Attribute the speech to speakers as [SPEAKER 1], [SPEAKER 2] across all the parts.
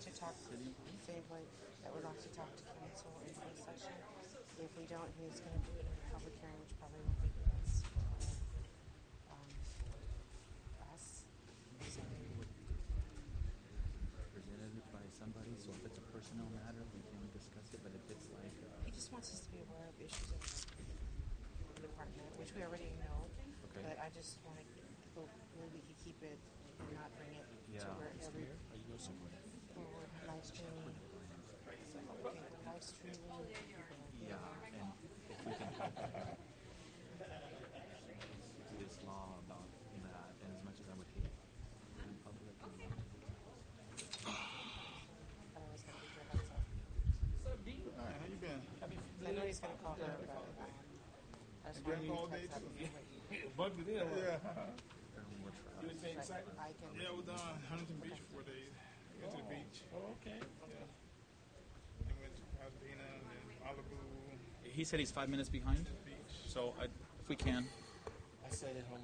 [SPEAKER 1] to talk, if anybody that would like to talk to council in closed session. If we don't, he's going to do it in a public hearing, which probably won't be us. So,
[SPEAKER 2] Presented by somebody, so if it's a personnel matter, we can discuss it, but if it's like...
[SPEAKER 1] he just wants us to be aware of issues in the department, which we already know.
[SPEAKER 2] Okay.
[SPEAKER 1] But I just want to, maybe we could keep it and not bring it to where every...
[SPEAKER 3] Are you going somewhere?
[SPEAKER 1] Forward live streaming. So, okay, live streaming.
[SPEAKER 2] Yeah, and if we can help this law about that, and as much as I would hate in public,
[SPEAKER 1] I always got to keep your heads up.
[SPEAKER 3] All right, how you been?
[SPEAKER 1] I know he's going to call her, but I just want to
[SPEAKER 3] All day
[SPEAKER 1] text
[SPEAKER 3] too.
[SPEAKER 4] Bugged it in.
[SPEAKER 3] Yeah.
[SPEAKER 2] more trials.
[SPEAKER 4] You anything exciting?
[SPEAKER 1] I can.
[SPEAKER 3] Yeah, I was on Huntington Beach for 4 days. Went to the beach.
[SPEAKER 4] Oh, okay.
[SPEAKER 3] Yeah. Then went to Pasadena and then Malibu
[SPEAKER 2] He said he's 5 minutes behind,
[SPEAKER 3] Beach.
[SPEAKER 2] so if we can.
[SPEAKER 4] I sat at home.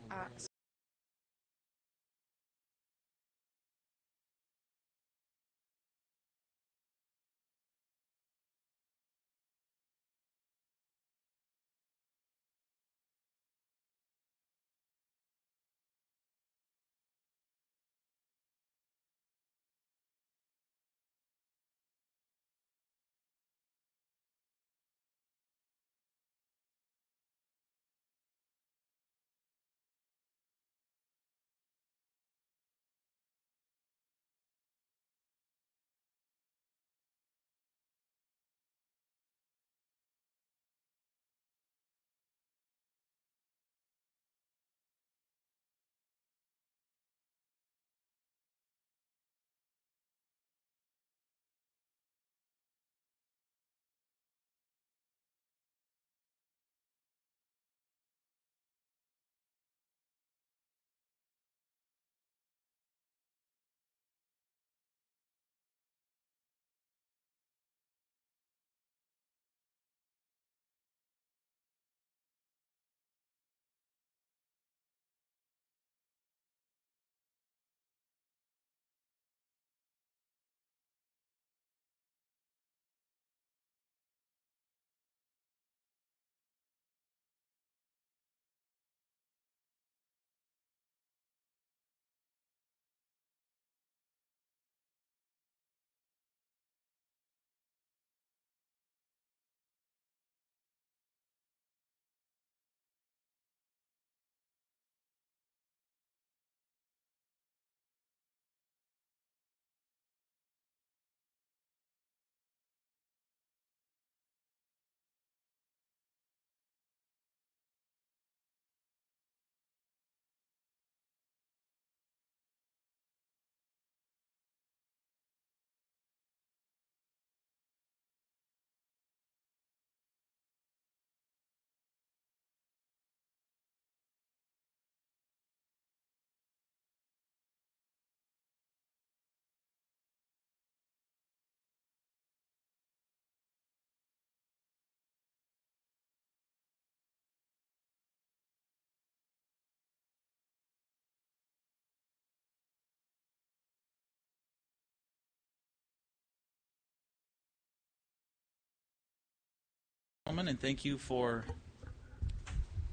[SPEAKER 2] And thank you for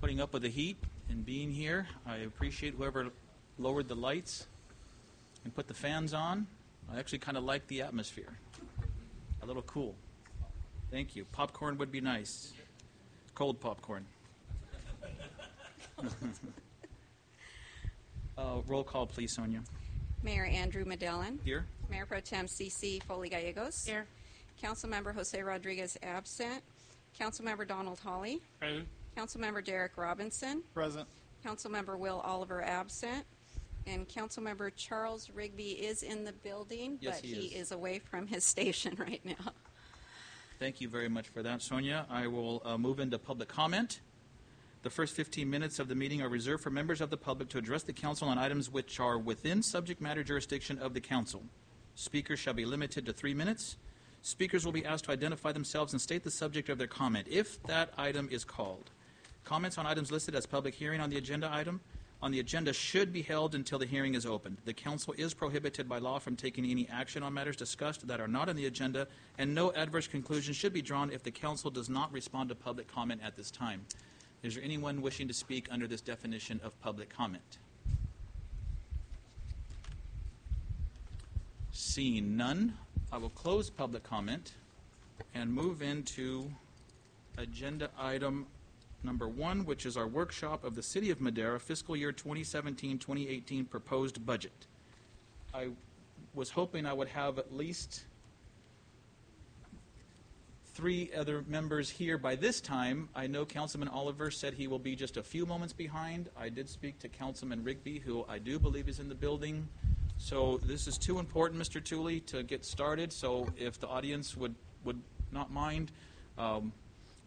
[SPEAKER 2] putting up with the heat and being here. I appreciate whoever lowered the lights and put the fans on. I actually kind of like the atmosphere. A little cool. Thank you. Popcorn would be nice. Cold popcorn. Roll call, please, Sonia.
[SPEAKER 5] Mayor Andrew Medellin.
[SPEAKER 2] Here.
[SPEAKER 5] Mayor Pro Tem C.C. Foley Gallegos.
[SPEAKER 1] Here.
[SPEAKER 5] Councilmember Jose Rodriguez absent. Councilmember Donald Hawley.
[SPEAKER 4] Present.
[SPEAKER 5] Councilmember Derek Robinson.
[SPEAKER 3] Present.
[SPEAKER 5] Councilmember Will Oliver absent. And Councilmember Charles Rigby is in the building,
[SPEAKER 2] Yes,
[SPEAKER 5] but
[SPEAKER 2] he
[SPEAKER 5] he is away from his station right now.
[SPEAKER 2] Thank you very much for that, Sonia. I will move into public comment. The first 15 minutes of the meeting are reserved for members of the public to address the council on items which are within subject matter jurisdiction of the council. Speakers shall be limited to 3 minutes. Speakers will be asked to identify themselves and state the subject of their comment, if that item is called. Comments on items listed as public hearing on the agenda item on the agenda should be held until the hearing is opened. The council is prohibited by law from taking any action on matters discussed that are not on the agenda, and no adverse conclusion should be drawn if the council does not respond to public comment at this time. Is there anyone wishing to speak under this definition of public comment? Seeing none, I will close public comment and move into agenda item number 1, which is our workshop of the City of Madera fiscal year 2017-2018 proposed budget. I was hoping I would have at least 3 other members here by this time. I know Councilman Oliver said he will be just a few moments behind. I did speak to Councilman Rigby, who I do believe is in the building. So this is too important, Mr. Tooley, to get started. So if the audience would not mind,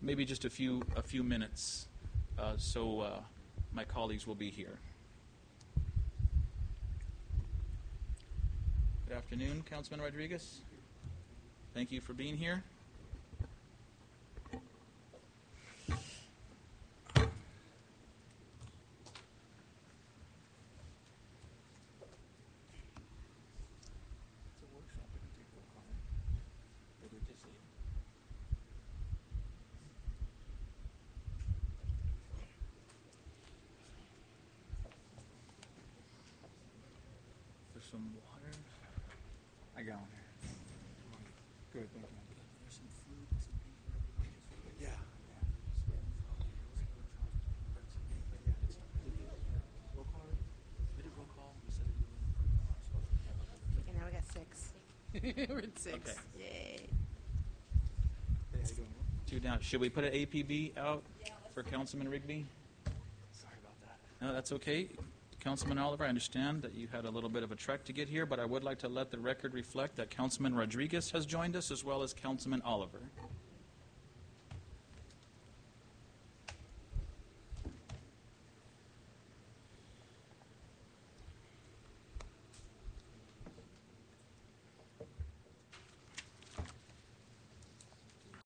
[SPEAKER 2] maybe just a few minutes, so my colleagues will be here. Good afternoon, Councilman Rodriguez. Thank you for being here. Some water.
[SPEAKER 3] I got one here. Good, thank you.
[SPEAKER 2] There's some food and some paper.
[SPEAKER 3] Yeah.
[SPEAKER 2] Roll call. We did roll call. We said
[SPEAKER 1] Okay, now we got 6. We're at 6.
[SPEAKER 2] Okay.
[SPEAKER 1] Yay.
[SPEAKER 3] Hey, how you doing?
[SPEAKER 2] 2 down. Should we put an APB out for Councilman Rigby?
[SPEAKER 3] Sorry about that.
[SPEAKER 2] No, that's okay. Councilman Oliver, I understand that you had a little bit of a trek to get here, but I would like to let the record reflect that Councilman Rodriguez has joined us, as well as Councilman Oliver.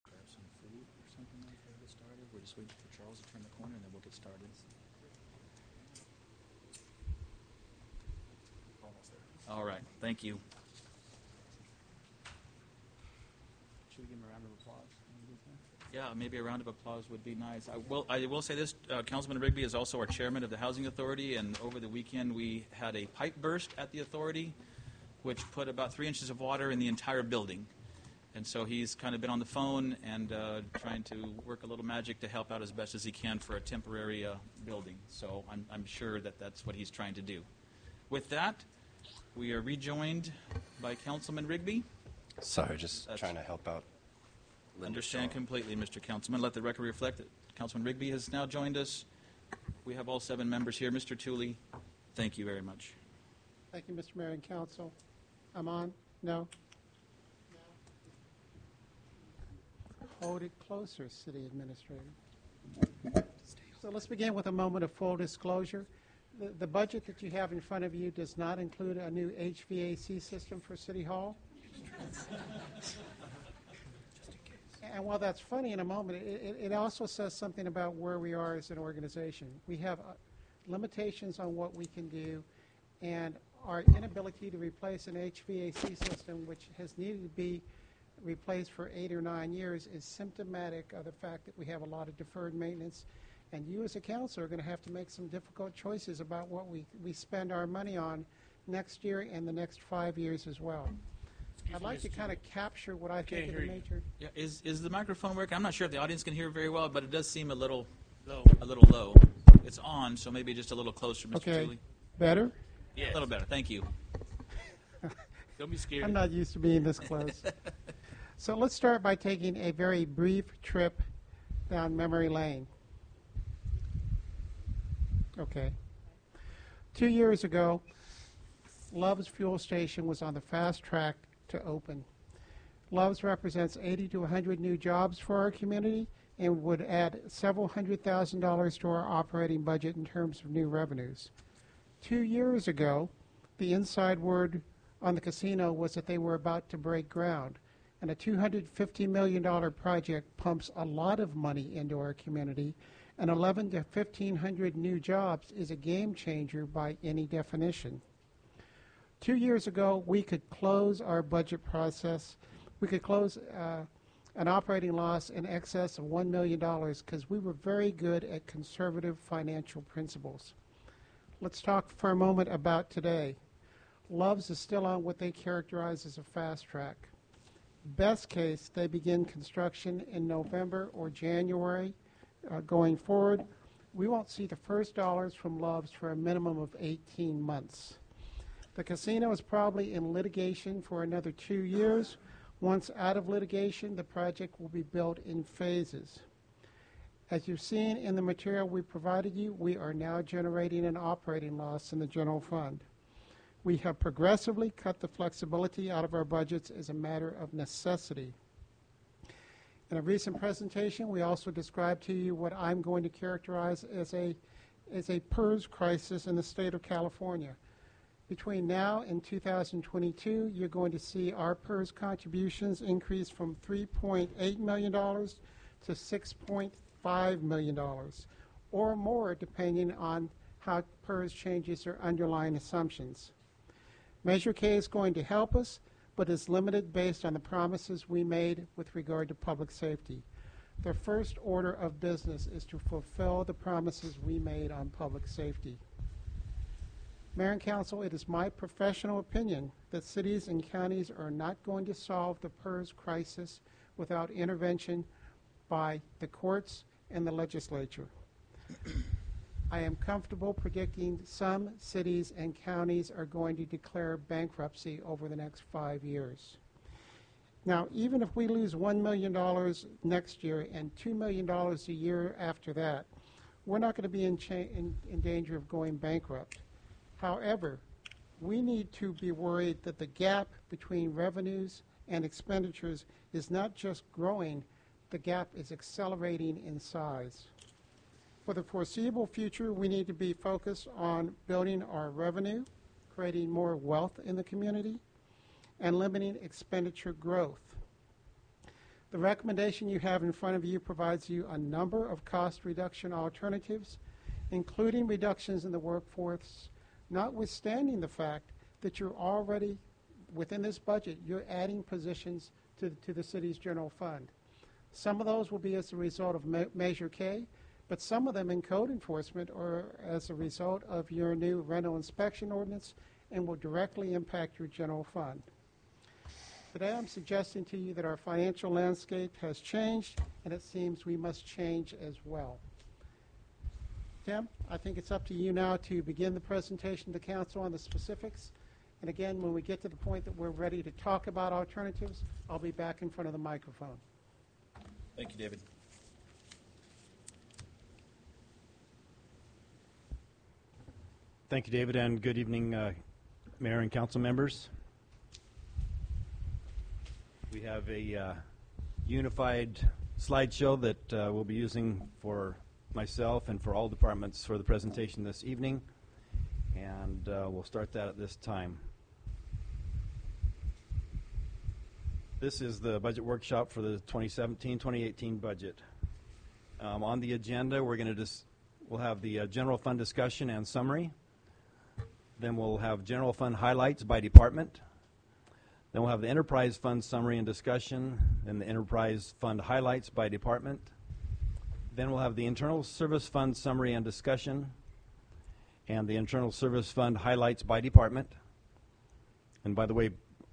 [SPEAKER 2] Grab some food or something like that to get started. We're just waiting for Charles to turn the corner, and then we'll get started. All right, thank you.
[SPEAKER 3] Should we give him a round of applause?
[SPEAKER 2] Yeah, maybe a round of applause would be nice. I will say this, Councilman Rigby is also our chairman of the Housing Authority, and over the weekend we had a pipe burst at the authority, which put about 3 inches of water in the entire building. And so he's kind of been on the phone and trying to work a little magic to help out as best as he can for a temporary building. So I'm sure that that's what he's trying to do. With that, we are rejoined by Councilman Rigby.
[SPEAKER 6] Sorry, just trying to help out.
[SPEAKER 2] Understand completely, Mr. Councilman. Let the record reflect that Councilman Rigby has now joined us. We have all 7 members here. Mr. Tooley, thank you very much.
[SPEAKER 7] Thank you, Mr. Mayor and Council. I'm on? No? Hold it closer, City Administrator. So let's begin with a moment of full disclosure. The budget that you have in front of you does not include a new HVAC system for City Hall. And while that's funny in a moment, it also says something about where we are as an organization. We have limitations on what we can do, and our inability to replace an HVAC system, which has needed to be replaced for 8 or 9 years, is symptomatic of the fact that we have a lot of deferred maintenance. And you as a council are going to have to make some difficult choices about what we spend our money on next year and the next 5 years as well. I'd like to kind of capture what I think are the major...
[SPEAKER 2] Yeah, is the microphone working? I'm not sure if the audience can hear very well, but it does seem a little
[SPEAKER 4] Low.
[SPEAKER 2] low. It's on, so maybe just a little closer, Mr.
[SPEAKER 7] Okay,
[SPEAKER 2] Tooley.
[SPEAKER 7] better?
[SPEAKER 4] Yes.
[SPEAKER 2] A little better. Thank you.
[SPEAKER 4] Don't be scared.
[SPEAKER 7] I'm not used to being this close. So let's start by taking a very brief trip down memory lane. Okay. 2 years ago, Love's Fuel Station was on the fast track to open. Love's represents 80 to 100 new jobs for our community and would add several $100,000 to our operating budget in terms of new revenues. 2 years ago, the inside word on the casino was that they were about to break ground, and a $250 million project pumps a lot of money into our community and 11 to 1,500 new jobs is a game changer by any definition. 2 years ago, we could close our budget process. We could close an operating loss in excess of $1 million because we were very good at conservative financial principles. Let's talk for a moment about today. Love's is still on what they characterize as a fast track. Best case, they begin construction in November or January. Going forward, we won't see the first dollars from Love's for a minimum of 18 months. The casino is probably in litigation for another 2 years. Once out of litigation, the project will be built in phases. As you've seen in the material we provided you, we are now generating an operating loss in the general fund. We have progressively cut the flexibility out of our budgets as a matter of necessity. In a recent presentation, we also described to you what I'm going to characterize as a PERS crisis in the state of California. Between now and 2022, you're going to see our PERS contributions increase from $3.8 million to $6.5 million, or more depending on how PERS changes their underlying assumptions. Measure K is going to help us, but is limited based on the promises we made with regard to public safety. The first order of business is to fulfill the promises we made on public safety. Mayor and Council, it is my professional opinion that cities and counties are not going to solve the PERS crisis without intervention by the courts and the legislature. I am comfortable predicting some cities and counties are going to declare bankruptcy over the next 5 years. Now, even if we lose $1 million next year and $2 million a year after that, we're not going to be in danger of going bankrupt. However, we need to be worried that the gap between revenues and expenditures is not just growing, the gap is accelerating in size. For the foreseeable future, we need to be focused on building our revenue, creating more wealth in the community, and limiting expenditure growth. The recommendation you have in front of you provides you a number of cost reduction alternatives, including reductions in the workforce, notwithstanding the fact that you're already, within this budget, you're adding positions to the city's general fund. Some of those will be as a result of Measure K, but some of them in code enforcement are as a result of your new rental inspection ordinance and will directly impact your general fund. Today I'm suggesting to you that our financial landscape has changed, and it seems we must change as well. Tim, I think it's up to you now to begin the presentation to council on the specifics. And again, when we get to the point that we're ready to talk about alternatives, I'll be back in front of the microphone.
[SPEAKER 2] Thank you, David.
[SPEAKER 8] Thank you, David, and good evening, Mayor and Council members. We have a unified slideshow that we'll be using for myself and for all departments for the presentation this evening, and we'll start that at this time. This is the budget workshop for the 2017-2018 budget. On the agenda, we'll have the general fund discussion and summary. Then we'll have general fund highlights by department. Then we'll have the enterprise fund summary and discussion, and the enterprise fund highlights by department. Then we'll have the internal service fund summary and discussion, and the internal service fund highlights by department. And by the way,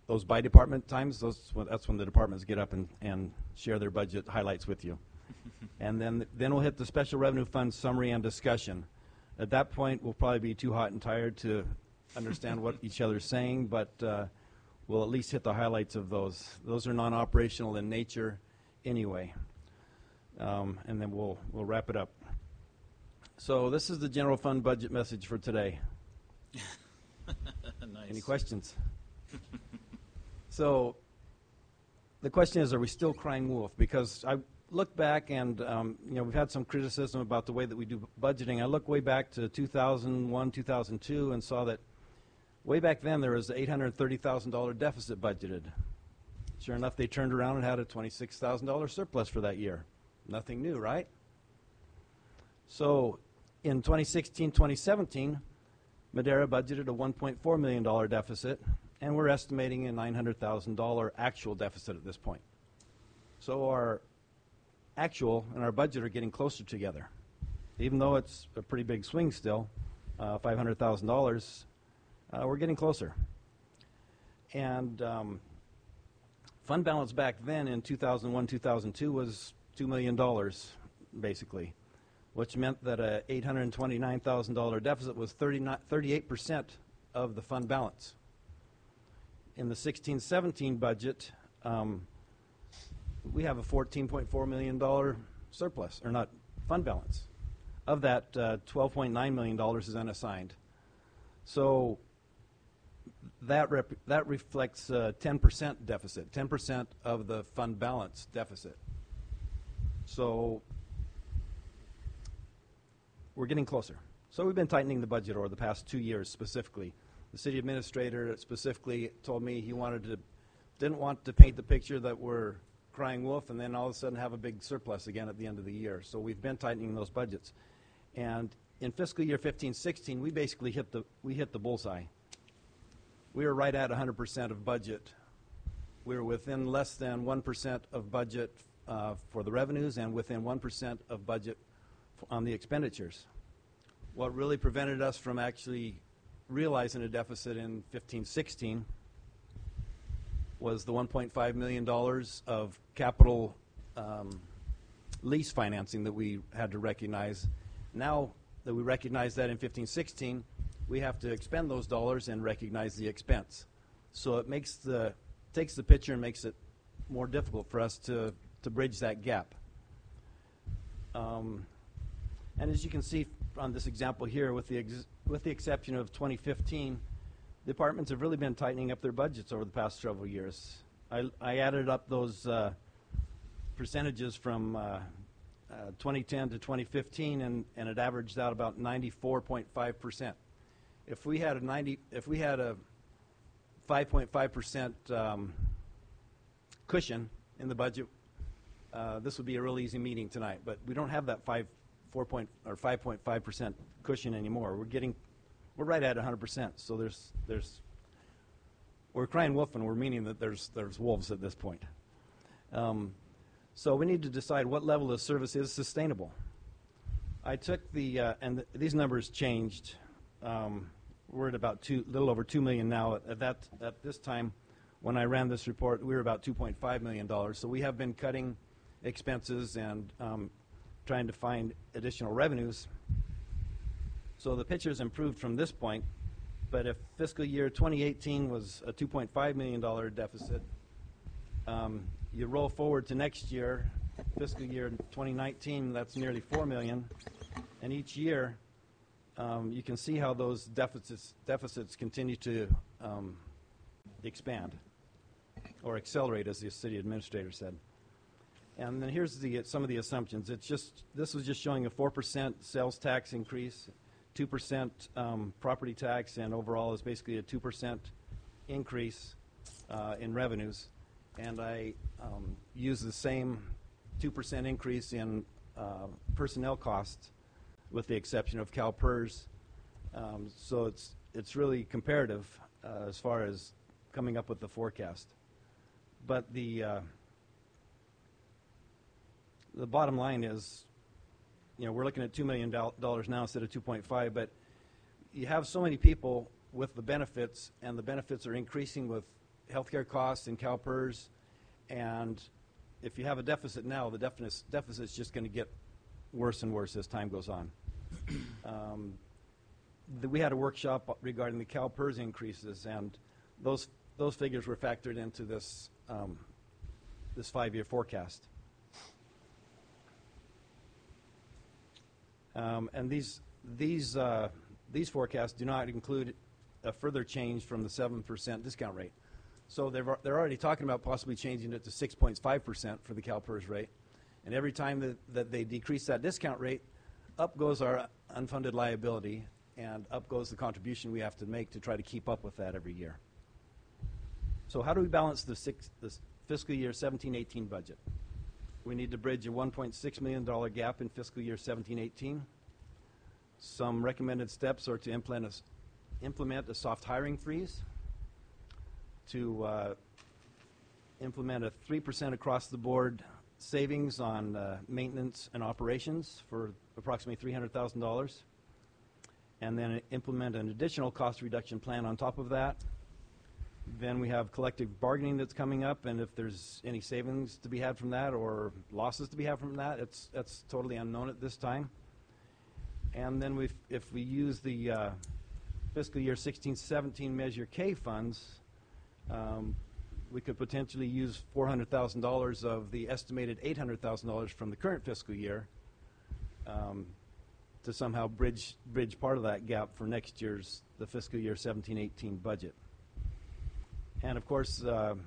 [SPEAKER 8] those by department times, that's when the departments get up and share their budget highlights with you. And then we'll hit the special revenue fund summary and discussion. At that point, we'll probably be too hot and tired to understand what each other's saying, but we'll at least hit the highlights of those. Those are non-operational in nature anyway. And then we'll wrap it up. So this is the general fund budget message for today.
[SPEAKER 2] Nice.
[SPEAKER 8] Any questions? So the question is, are we still crying wolf? Because I look back and, we've had some criticism about the way that we do budgeting. I look way back to 2001, 2002 and saw that way back then there was an $830,000 deficit budgeted. Sure enough, they turned around and had a $26,000 surplus for that year. Nothing new, right? So in 2016-2017, Madera budgeted a $1.4 million deficit, and we're estimating a $900,000 actual deficit at this point. So our actual and our budget are getting closer together. Even though it's a pretty big swing still, $500,000, we're getting closer. And fund balance back then in 2001-2002 was $2 million, basically, which meant that a $829,000 deficit was 38% of the fund balance. In the 16-17 budget, we have a $14.4 million surplus, or not, fund balance. Of that, $12.9 million is unassigned. So that reflects a 10% deficit, 10% of the fund balance deficit. So we're getting closer. So we've been tightening the budget over the past 2 years specifically. The city administrator specifically told me he didn't want to paint the picture that we're crying wolf and then all of a sudden have a big surplus again at the end of the year. So we've been tightening those budgets. And in fiscal year 15-16, we basically hit the bullseye. We were right at 100% of budget. We were within less than 1% of budget for the revenues and within 1% of budget on the expenditures. What really prevented us from actually realizing a deficit in 15-16 was the $1.5 million of capital lease financing that we had to recognize. Now that we recognize that in 15-16, we have to expend those dollars and recognize the expense. So it takes the picture and makes it more difficult for us to bridge that gap. And as you can see on this example here, with the exception of 2015, departments have really been tightening up their budgets over the past several years. I added up those percentages from 2010 to 2015, and it averaged out about 94.5%. If we had a 5.5% cushion in the budget, this would be a real easy meeting tonight. But we don't have that 5.5% cushion anymore. We're right at 100%. So we're crying wolf, and we're meaning that there's wolves at this point. So we need to decide what level of service is sustainable. I took these numbers changed. We're at about little over $2 million now. At this time, when I ran this report, we were about $2.5 million. So we have been cutting expenses and trying to find additional revenues. So the picture's improved from this point. But if fiscal year 2018 was a $2.5 million deficit, you roll forward to next year, fiscal year 2019, that's nearly $4 million. And each year, you can see how those deficits continue to expand or accelerate, as the city administrator said. And then here's some of the assumptions. This was just showing a 4% sales tax increase, 2% property tax, and overall is basically a 2% increase in revenues. And I use the same 2% increase in personnel costs, with the exception of CalPERS. So it's really comparative as far as coming up with the forecast. But the bottom line is, we're looking at $2 million now instead of 2.5. But you have so many people with the benefits, and the benefits are increasing with healthcare costs and CalPERS. And if you have a deficit now, the deficit's just going to get worse and worse as time goes on. We had a workshop regarding the CalPERS increases, and those figures were factored into this 5-year forecast. And these forecasts do not include a further change from the 7% discount rate. So they're already talking about possibly changing it to 6.5% for the CalPERS rate. And every time that they decrease that discount rate, up goes our unfunded liability, and up goes the contribution we have to make to try to keep up with that every year. So how do we balance the fiscal year 17-18 budget? We need to bridge a $1.6 million gap in fiscal year 17-18. Some recommended steps are to implement a soft hiring freeze, to implement a 3% across-the-board savings on maintenance and operations for approximately $300,000, and then implement an additional cost reduction plan on top of that. Then we have collective bargaining that's coming up, and if there's any savings to be had from that or losses to be had from that, that's totally unknown at this time. And then if we use the fiscal year 16-17 Measure K funds, we could potentially use $400,000 of the estimated $800,000 from the current fiscal year to somehow bridge part of that gap for next year's, the fiscal year 17-18 budget. And of course, the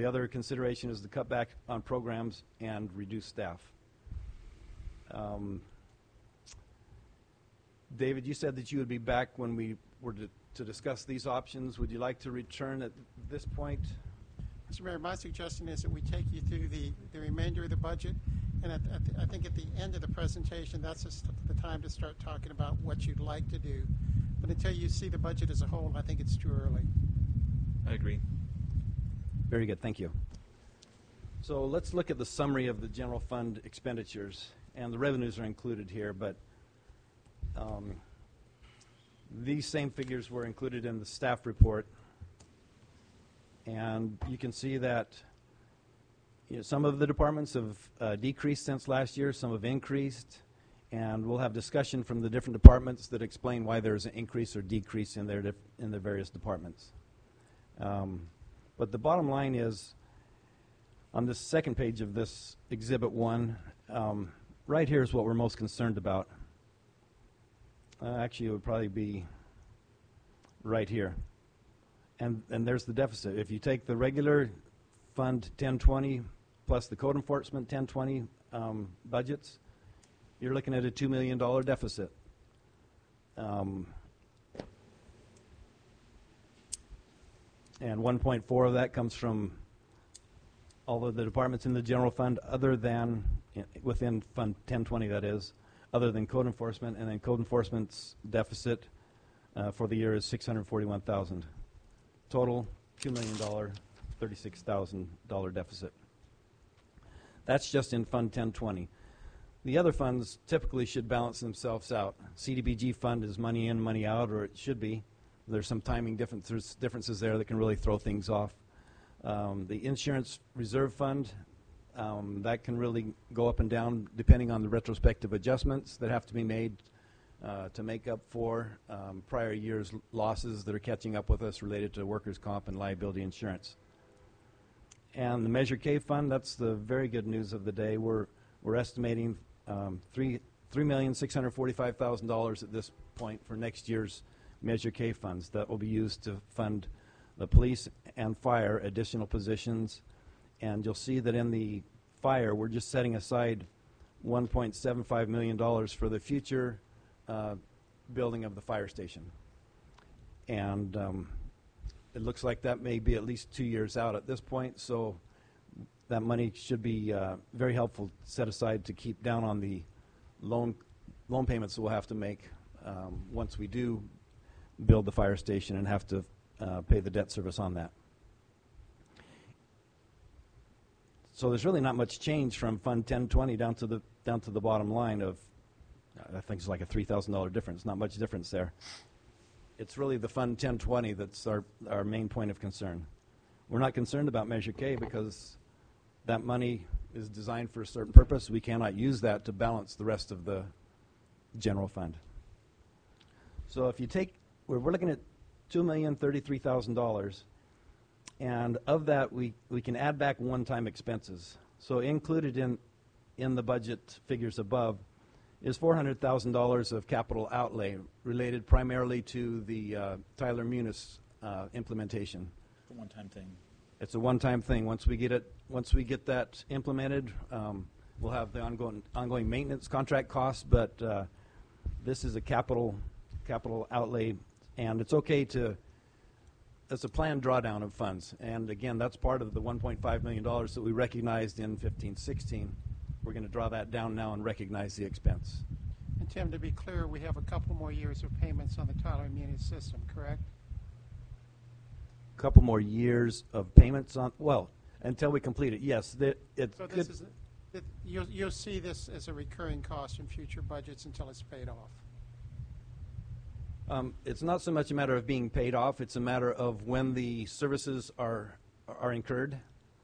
[SPEAKER 8] other consideration is the cutback on programs and reduce staff. David, you said that you would be back when we were to discuss these options. Would you like to return at this point?
[SPEAKER 7] Mr. Mayor, my suggestion is that we take you through the remainder of the budget, and I think at the end of the presentation, that's the time to start talking about what you'd like to do. But until you see the budget as a whole, I think it's too early.
[SPEAKER 2] I agree.
[SPEAKER 8] Very good, thank you. So let's look at the summary of the general fund expenditures, and the revenues are included here, but these same figures were included in the staff report, and you can see that some of the departments have decreased since last year, some have increased, and we'll have discussion from the different departments that explain why there's an increase or decrease in their various departments. But the bottom line is, on this second page of this Exhibit 1, right here is what we're most concerned about. Actually, it would probably be right here. And there's the deficit. If you take the regular Fund 1020 plus the Code Enforcement 1020 budgets, you're looking at a $2 million deficit. And 1.4 of that comes from all of the departments in the general fund other than, within Fund 1020 that is, other than Code Enforcement, and then Code Enforcement's deficit for the year is $641,000. Total, $2 million, $36,000 deficit. That's just in Fund 1020. The other funds typically should balance themselves out. CDBG fund is money in, money out, or it should be. There's some timing differences there that can really throw things off. The insurance reserve fund, that can really go up and down depending on the retrospective adjustments that have to be made to make up for prior year's losses that are catching up with us related to workers' comp and liability insurance. And the Measure K fund, that's the very good news of the day. We're estimating $3,645,000 at this point for next year's Measure K funds that will be used to fund the police and fire additional positions. And you'll see that in the fire, we're just setting aside $1.75 million for the future building of the fire station. And it looks like that may be at least 2 years out at this point, so that money should be very helpful set aside to keep down on the loan payments that we'll have to make once we do build the fire station and have to pay the debt service on that. So there's really not much change from Fund 1020 down to the bottom line of, I think it's like a $3,000 difference. Not much difference there. It's really the Fund 1020 that's our main point of concern. We're not concerned about Measure K because that money is designed for a certain purpose. We cannot use that to balance the rest of the general fund. So if you take, we're looking at $2,033,000, and of that we can add back one-time expenses. So included in the budget figures above is $400,000 of capital outlay related primarily to the Tyler Munis implementation.
[SPEAKER 2] It's a one-time thing.
[SPEAKER 8] It's a one-time thing. Once we get that implemented, we'll have the ongoing maintenance contract costs. But this is a capital outlay, and it's okay to. It's a planned drawdown of funds, and again, that's part of the $1.5 million that we recognized in 15-16. We're going to draw that down now and recognize the expense.
[SPEAKER 7] And Tim, to be clear, we have a couple more years of payments on the Tyler Immunity System, correct?
[SPEAKER 8] Couple more years of payments on, well, until we complete it, yes.
[SPEAKER 7] So this is, you'll see this as a recurring cost in future budgets until it's paid off.
[SPEAKER 8] It's not so much a matter of being paid off, it's a matter of when the services are incurred.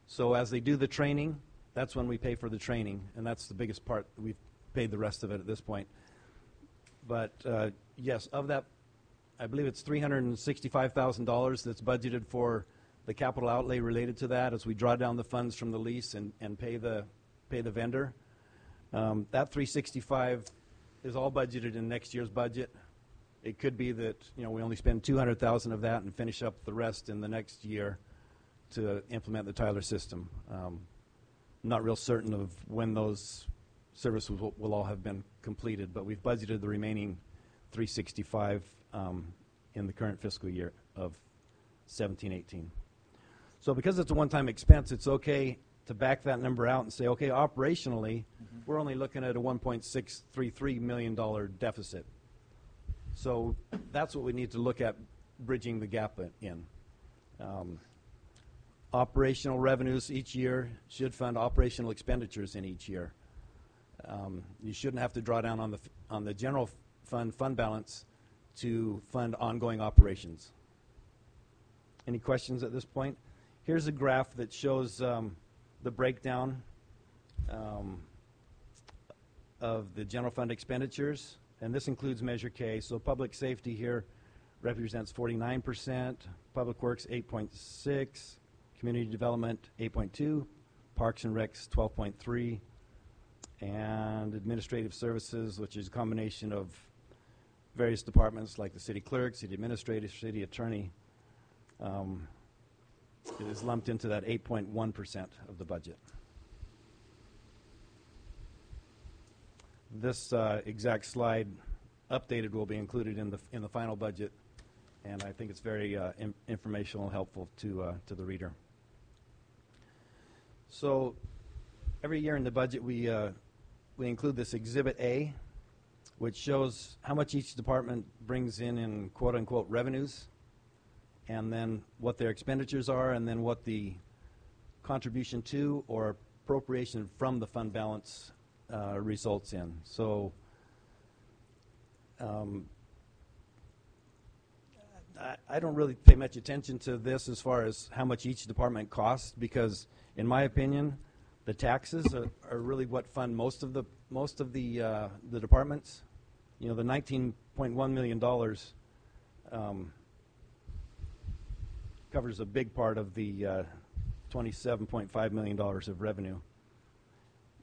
[SPEAKER 8] So as they do the training, that's when we pay for the training, and that's the biggest part. We've paid the rest of it at this point. But yes, of that, I believe it's $365,000 that's budgeted for the capital outlay related to that as we draw down the funds from the lease and pay the vendor. That $365 is all budgeted in next year's budget. It could be that we only spend $200,000 of that and finish up the rest in the next year to implement the Tyler system. Not real certain of when those services will all have been completed, but we've budgeted the remaining $365 in the current fiscal year of 17-18. So because it's a one-time expense, it's okay to back that number out and say, okay, operationally, we're only looking at a $1.633 million deficit. So that's what we need to look at bridging the gap in. Operational revenues each year should fund operational expenditures in each year. You shouldn't have to draw down on the general fund balance to fund ongoing operations. Any questions at this point? Here's a graph that shows the breakdown of the general fund expenditures, and this includes Measure K. So public safety here represents 49%, public works 8.6%, community development 8.2%, parks and recs 12.3%, and administrative services, which is a combination of various departments like the city clerk, city administrator, city attorney, it is lumped into that 8.1% of the budget. This exact slide, updated, will be included in the final budget, and I think it's very informational and helpful to the reader. So every year in the budget we include this Exhibit A, which shows how much each department brings in quote-unquote revenues, and then what their expenditures are, and then what the contribution to or appropriation from the fund balance results in. So I don't really pay much attention to this as far as how much each department costs, because in my opinion the taxes are really what fund most of the departments. The $19.1 million covers a big part of the $27.5 million of revenue.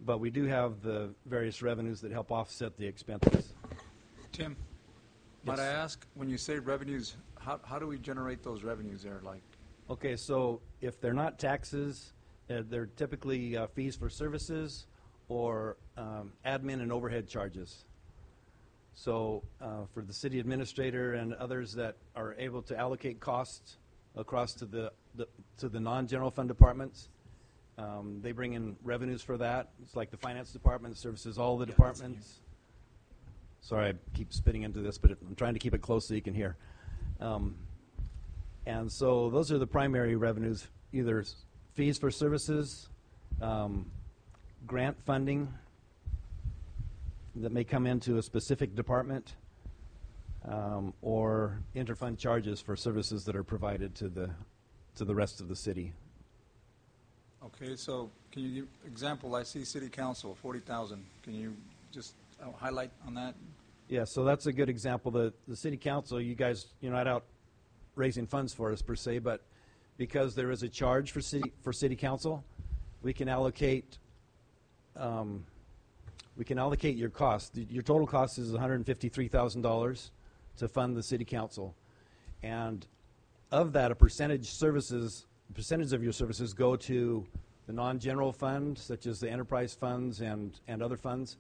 [SPEAKER 8] But we do have the various revenues that help offset the expenses.
[SPEAKER 3] Tim,
[SPEAKER 8] Yes.
[SPEAKER 3] might I ask, when you say revenues, how do we generate those revenues there? Like,
[SPEAKER 8] Okay, so if they're not taxes, they're typically fees for services or admin and overhead charges. So for the city administrator and others that are able to allocate costs across to the non-general fund departments, they bring in revenues for that. It's like the finance department services all the departments. Sorry, I keep spitting into this, but I'm trying to keep it close so you can hear. And so those are the primary revenues, either fees for services, grant funding that may come into a specific department, or interfund charges for services that are provided to the rest of the city.
[SPEAKER 3] okay, so can you give example? I see city council, 40,000. Can you just highlight on that?
[SPEAKER 8] Yeah, so that's a good example. The city council, you guys, you're not out raising funds for us per se, but because there is a charge for city council, we can allocate your cost. Your total cost is $153,000 to fund the city council, and of that, a percentage of your services go to the non-general fund, such as the enterprise funds and other funds,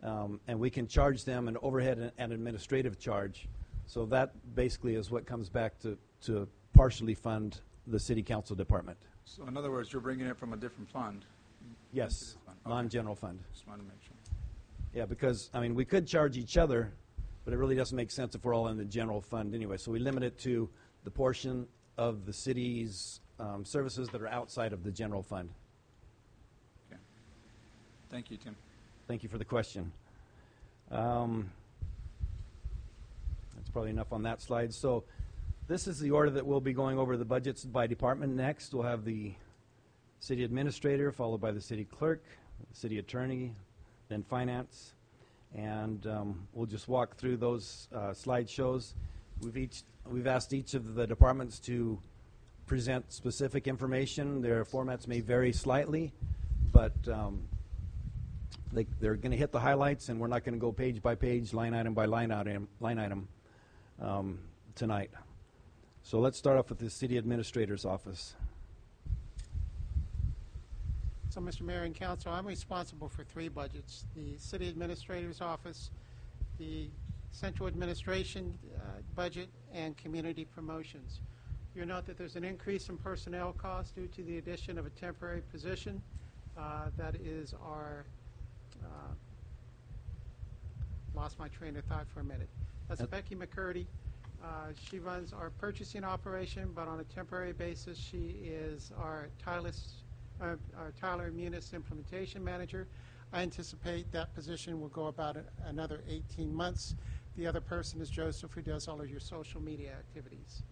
[SPEAKER 8] and we can charge them an overhead and administrative charge. So that basically is what comes back to partially fund the city council department.
[SPEAKER 3] So in other words, you're bringing it from a different fund?
[SPEAKER 8] Yes,
[SPEAKER 3] Okay.
[SPEAKER 8] non-general fund.
[SPEAKER 3] Just wanted to make sure.
[SPEAKER 8] Yeah, because, I mean, we could charge each other, but it really doesn't make sense if we're all in the general fund anyway. So we limit it to the portion of the city's services that are outside of the general fund.
[SPEAKER 3] Okay. Thank you, Tim.
[SPEAKER 8] Thank you for the question. That's probably enough on that slide. So this is the order that we'll be going over the budgets by department next. We'll have the city administrator, followed by the city clerk, the city attorney, then finance. And we'll just walk through those slideshows. We've asked each of the departments to present specific information. Their formats may vary slightly, but they're going to hit the highlights, and we're not going to go page by page, line item by line item tonight. So let's start off with the city administrator's office.
[SPEAKER 7] So, Mr. Mayor and Council, I'm responsible for 3 budgets: the City Administrator's Office, the Central Administration budget, and Community Promotions. You'll note that there's an increase in personnel costs due to the addition of a temporary position. That is our, lost my train of thought for a minute. That's Becky McCurdy. She runs our purchasing operation, but on a temporary basis, she is our Tyler Munis implementation manager. I anticipate that position will go about another 18 months. The other person is Joseph, who does all of your social media activities.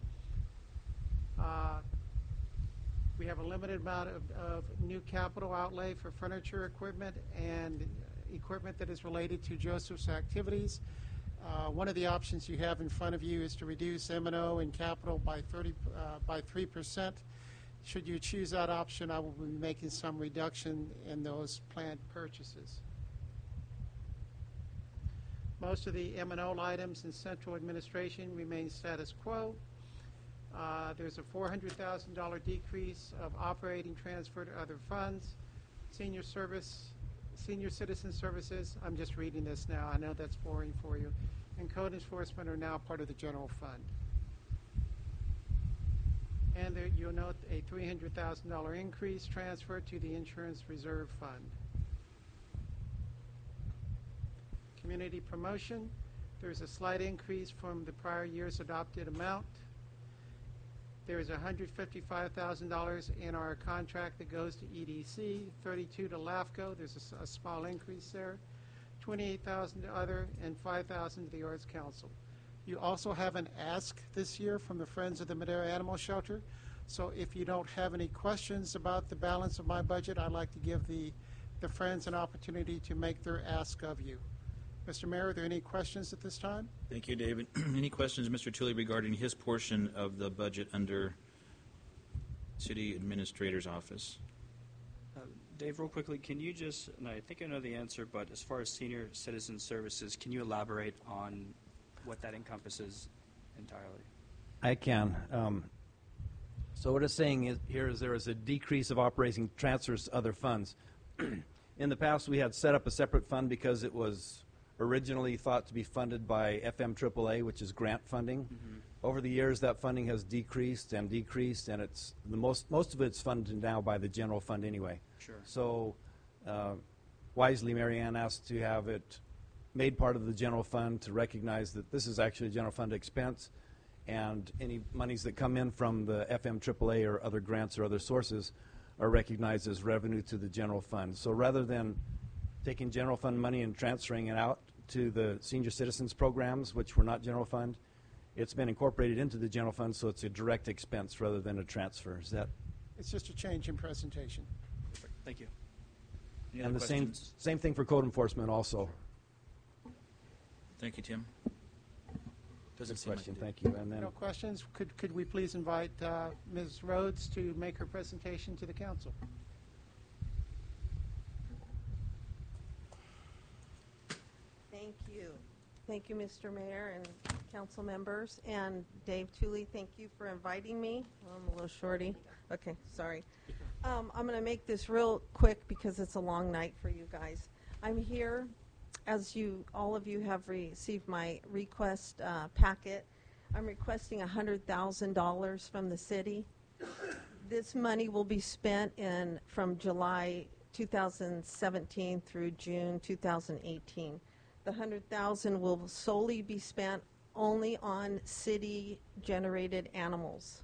[SPEAKER 7] We have a limited amount of new capital outlay for furniture equipment and equipment that is related to Joseph's activities. One of the options you have in front of you is to reduce M&O and capital by 3%. Should you choose that option, I will be making some reduction in those planned purchases. Most of the M&O items in central administration remain status quo. There's a $400,000 decrease of operating transfer to other funds. Senior citizen services, I'm just reading this now, I know that's boring for you, and code enforcement are now part of the general fund. And there, you'll note a $300,000 increase transfer to the insurance reserve fund. Community promotion, there's a slight increase from the prior year's adopted amount. There is $155,000 in our contract that goes to EDC, $32,000 to LAFCO. There's a small increase there. $28,000 to other, and $5,000 to the Arts Council. You also have an ask this year from the Friends of the Madera Animal Shelter. So if you don't have any questions about the balance of my budget, I'd like to give the Friends an opportunity to make their ask of you. Mr. Mayor, are there any questions at this time?
[SPEAKER 2] Thank you, David. Any questions, Mr. Tooley, regarding his portion of the budget under City Administrator's Office?
[SPEAKER 9] Dave, real quickly, can you just, and I think I know the answer, but as far as senior citizen services, can you elaborate on what that encompasses entirely?
[SPEAKER 8] I can. So what it's saying here is there is a decrease of operating transfers to other funds. In the past, we had set up a separate fund because it was originally thought to be funded by FM AAA, which is grant funding. Mm-hmm. Over the years, that funding has decreased, and it's most of it's funded now by the general fund anyway.
[SPEAKER 9] Sure.
[SPEAKER 8] So wisely, Marianne asked to have it made part of the general fund to recognize that this is actually a general fund expense, and any monies that come in from the FM AAA or other grants or other sources are recognized as revenue to the general fund. So rather than taking general fund money and transferring it out to the senior citizens programs, which were not general fund, it's been incorporated into the general fund, so it's a direct expense rather than a transfer. Is that?
[SPEAKER 7] It's just a change in presentation.
[SPEAKER 9] Perfect. Thank you.
[SPEAKER 2] Any
[SPEAKER 8] and
[SPEAKER 2] other
[SPEAKER 8] the
[SPEAKER 2] questions?
[SPEAKER 8] same thing for code enforcement also.
[SPEAKER 2] Thank you, Tim. Doesn't
[SPEAKER 8] Good
[SPEAKER 2] seem like
[SPEAKER 8] question.
[SPEAKER 2] it.
[SPEAKER 8] Thank you. And then
[SPEAKER 7] No questions? Could we please invite Ms. Rhodes to make her presentation to the council?
[SPEAKER 10] Thank you. Thank you, Mr. Mayor and council members. And Dave Tooley, thank you for inviting me. I'm a little shorty. Okay, sorry. I'm going to make this real quick because it's a long night for you guys. I'm here, as all of you have received my request packet. I'm requesting $100,000 from the city. This money will be spent from July 2017 through June 2018. The $100,000 will solely be spent only on city-generated animals.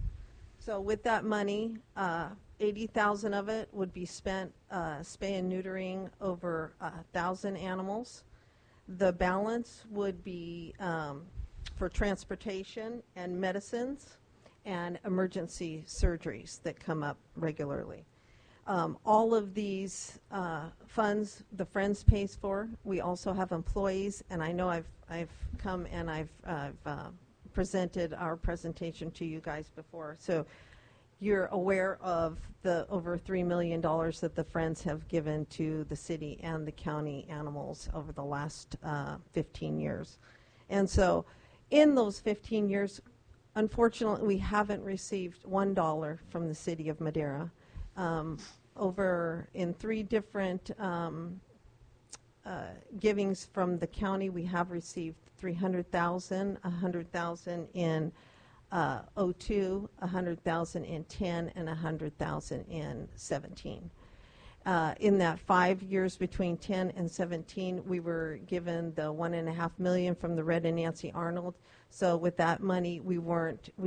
[SPEAKER 10] So with that money, $80,000 of it would be spent spay and neutering over 1,000 animals. The balance would be for transportation and medicines and emergency surgeries that come up regularly. All of these funds the Friends pays for. We also have employees, and I know I've come and I've presented our presentation to you guys before. So you're aware of the over $3 million that the Friends have given to the city and the county animals over the last 15 years. And so in those 15 years, unfortunately, we haven't received $1 from the city of Madera. Over in 3 different givings from the county, we have received $300,000, $100,000 in 02, $100,000 in 10, and $100,000 in 17. In that 5 years between 10 and 17, we were given the $1.5 million from the Red and Nancy Arnold. So with that money, we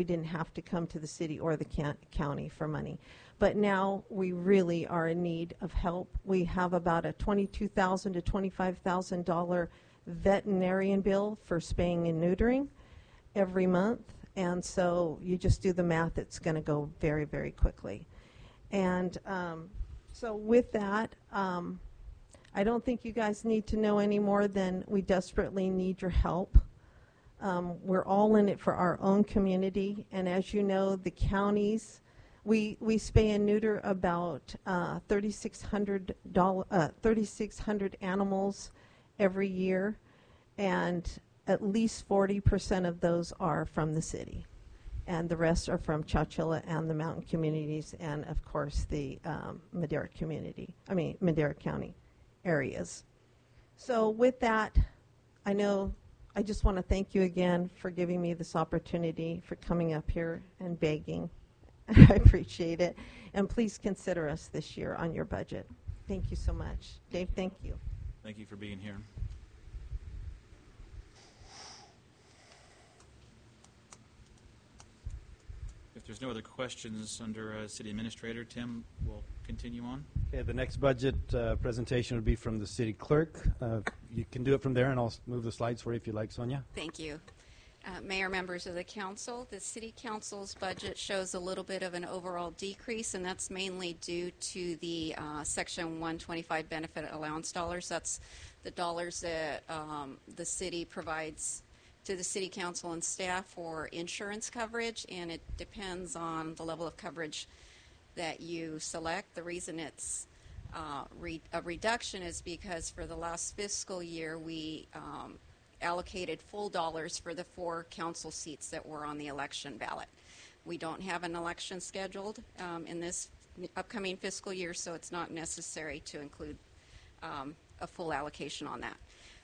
[SPEAKER 10] didn't have to come to the city or the county for money. But now we really are in need of help. We have about a $22,000 to $25,000 veterinarian bill for spaying and neutering every month. And so you just do the math, it's going to go very, very quickly. And so with that, I don't think you guys need to know any more than we desperately need your help. We're all in it for our own community. And as you know, the counties, we spay and neuter about 3,600 animals every year. And at least 40% of those are from the city, and the rest are from Chowchilla and the mountain communities, and of course the Madera County areas. So with that, I just want to thank you again for giving me this opportunity, for coming up here and begging. I appreciate it, and please consider us this year on your budget. Thank you so much. Dave, thank you.
[SPEAKER 2] Thank you for being here. If there's no other questions under City Administrator, Tim, we'll continue on.
[SPEAKER 8] Okay, the next budget presentation would be from the city clerk. You can do it from there, and I'll move the slides for you if you like, Sonia.
[SPEAKER 5] Thank you. Mayor, members of the council, the city council's budget shows a little bit of an overall decrease, and that's mainly due to the Section 125 benefit allowance dollars. That's the dollars that the city provides to the city council and staff for insurance coverage, and it depends on the level of coverage that you select. The reason it's a reduction is because for the last fiscal year we allocated full dollars for the 4 council seats that were on the election ballot. We don't have an election scheduled in this upcoming fiscal year, so it's not necessary to include a full allocation on that.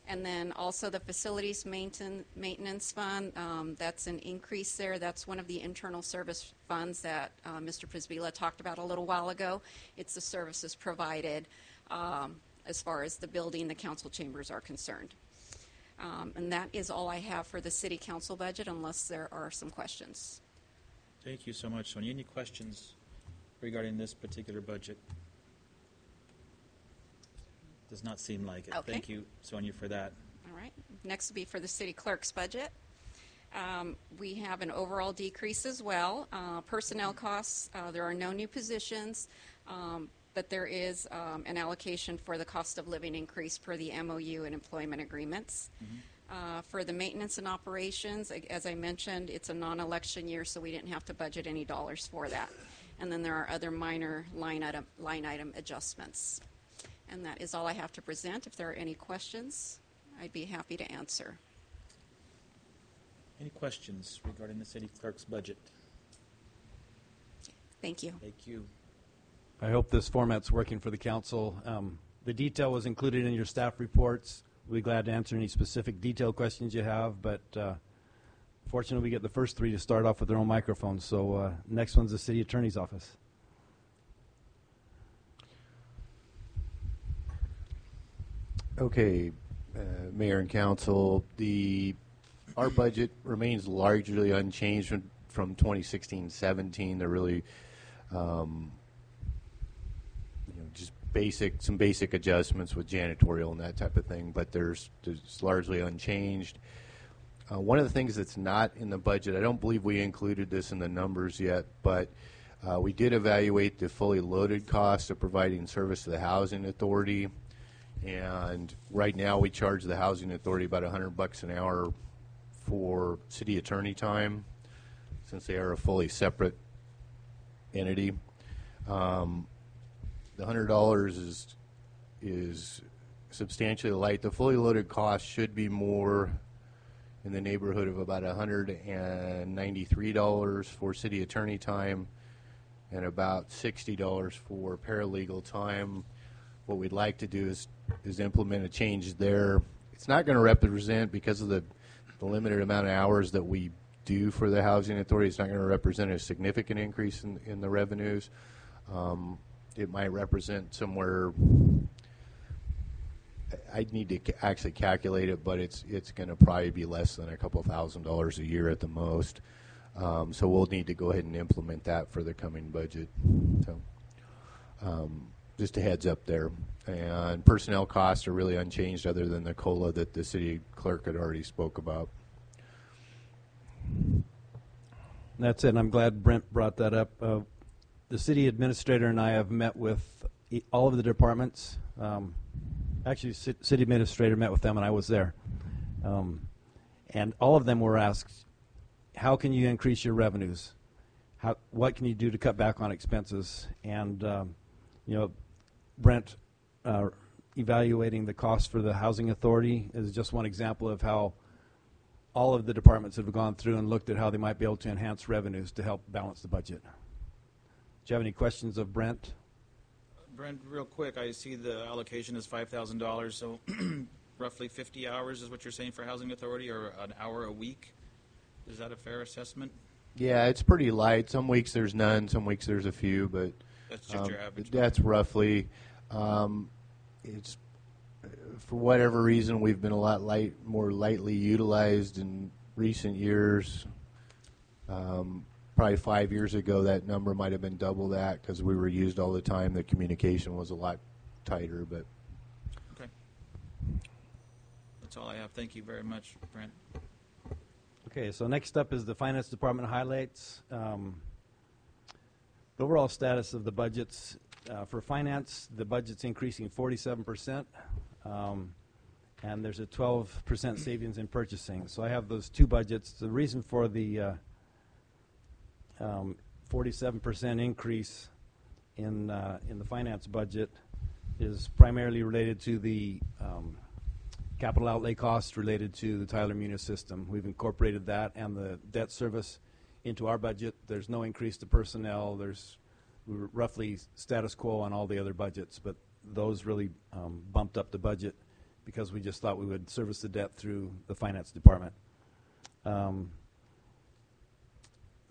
[SPEAKER 5] And then also the facilities maintenance fund, that's an increase there. That's one of the internal service funds that Mr. Prisbila talked about a little while ago. It's the services provided as far as the building, the council chambers are concerned. And that is all I have for the city council budget, unless there are some questions.
[SPEAKER 2] Thank you so much, Sonia. Any questions regarding this particular budget? Does not seem like it.
[SPEAKER 5] Okay.
[SPEAKER 2] Thank you, Sonia, for that.
[SPEAKER 5] All right. Next will be for the city clerk's budget. We have an overall decrease as well. Personnel costs, there are no new positions, but there is an allocation for the cost of living increase per the MOU and employment agreements. Mm-hmm. For the maintenance and operations, as I mentioned, it's a non-election year, so we didn't have to budget any dollars for that. And then there are other minor line item adjustments. And that is all I have to present. If there are any questions, I'd be happy to answer.
[SPEAKER 2] Any questions regarding the city clerk's budget?
[SPEAKER 5] Thank you.
[SPEAKER 2] Thank you.
[SPEAKER 8] I hope this format's working for the council. The detail was included in your staff reports. We'll be glad to answer any specific detail questions you have, but fortunately we get the first 3 to start off with their own microphones. So next one's the city attorney's office.
[SPEAKER 11] Okay, Mayor and Council, our budget remains largely unchanged from 2016-17. They're really, just some basic adjustments with janitorial and that type of thing, but there's largely unchanged. One of the things that's not in the budget, I don't believe we included this in the numbers yet, but we did evaluate the fully loaded cost of providing service to the Housing Authority. And right now we charge the Housing Authority about $100 an hour for city attorney time, since they are a fully separate entity. The $100 is substantially light. The fully loaded cost should be more in the neighborhood of about $193 for city attorney time and about $60 for paralegal time. What we'd like to do is implement a change there. It's not going to represent, because of the limited amount of hours that we do for the Housing Authority, it's not going to represent a significant increase in the revenues. It might represent somewhere, I'd need to actually calculate it, but it's going to probably be less than a couple $1,000s a year at the most. So we'll need to go ahead and implement that for the coming budget. So just a heads up there. And personnel costs are really unchanged other than the COLA that the city clerk had already spoke about.
[SPEAKER 8] That's it. I'm glad Brent brought that up. The city administrator and I have met with all of the departments. Actually, city administrator met with them, and I was there. And all of them were asked, how can you increase your revenues? What can you do to cut back on expenses? And, Brent evaluating the cost for the Housing Authority is just one example of how all of the departments have gone through and looked at how they might be able to enhance revenues to help balance the budget. Do you have any questions of Brent?
[SPEAKER 2] Brent, real quick, I see the allocation is $5,000, so roughly 50 hours is what you're saying for Housing Authority, or an hour a week? Is that a fair assessment?
[SPEAKER 11] Yeah, it's pretty light. Some weeks there's none, some weeks there's a few, but
[SPEAKER 2] that's just your average.
[SPEAKER 11] That's roughly. It's for whatever reason we've been a lot more lightly utilized in recent years. Probably 5 years ago, that number might have been double that because we were used all the time. The communication was a lot tighter, but.
[SPEAKER 2] Okay. That's all I have. Thank you very much, Brent.
[SPEAKER 8] Okay, so next up is the Finance Department highlights. The overall status of the budgets. For finance, the budget's increasing 47%, and there's a 12% savings in purchasing. So I have those two budgets. The reason for the 47% increase in the finance budget is primarily related to the capital outlay costs related to the Tyler Munis system. We've incorporated that and the debt service into our budget. There's no increase to personnel. We're roughly status quo on all the other budgets, but those really bumped up the budget because we just thought we would service the debt through the finance department.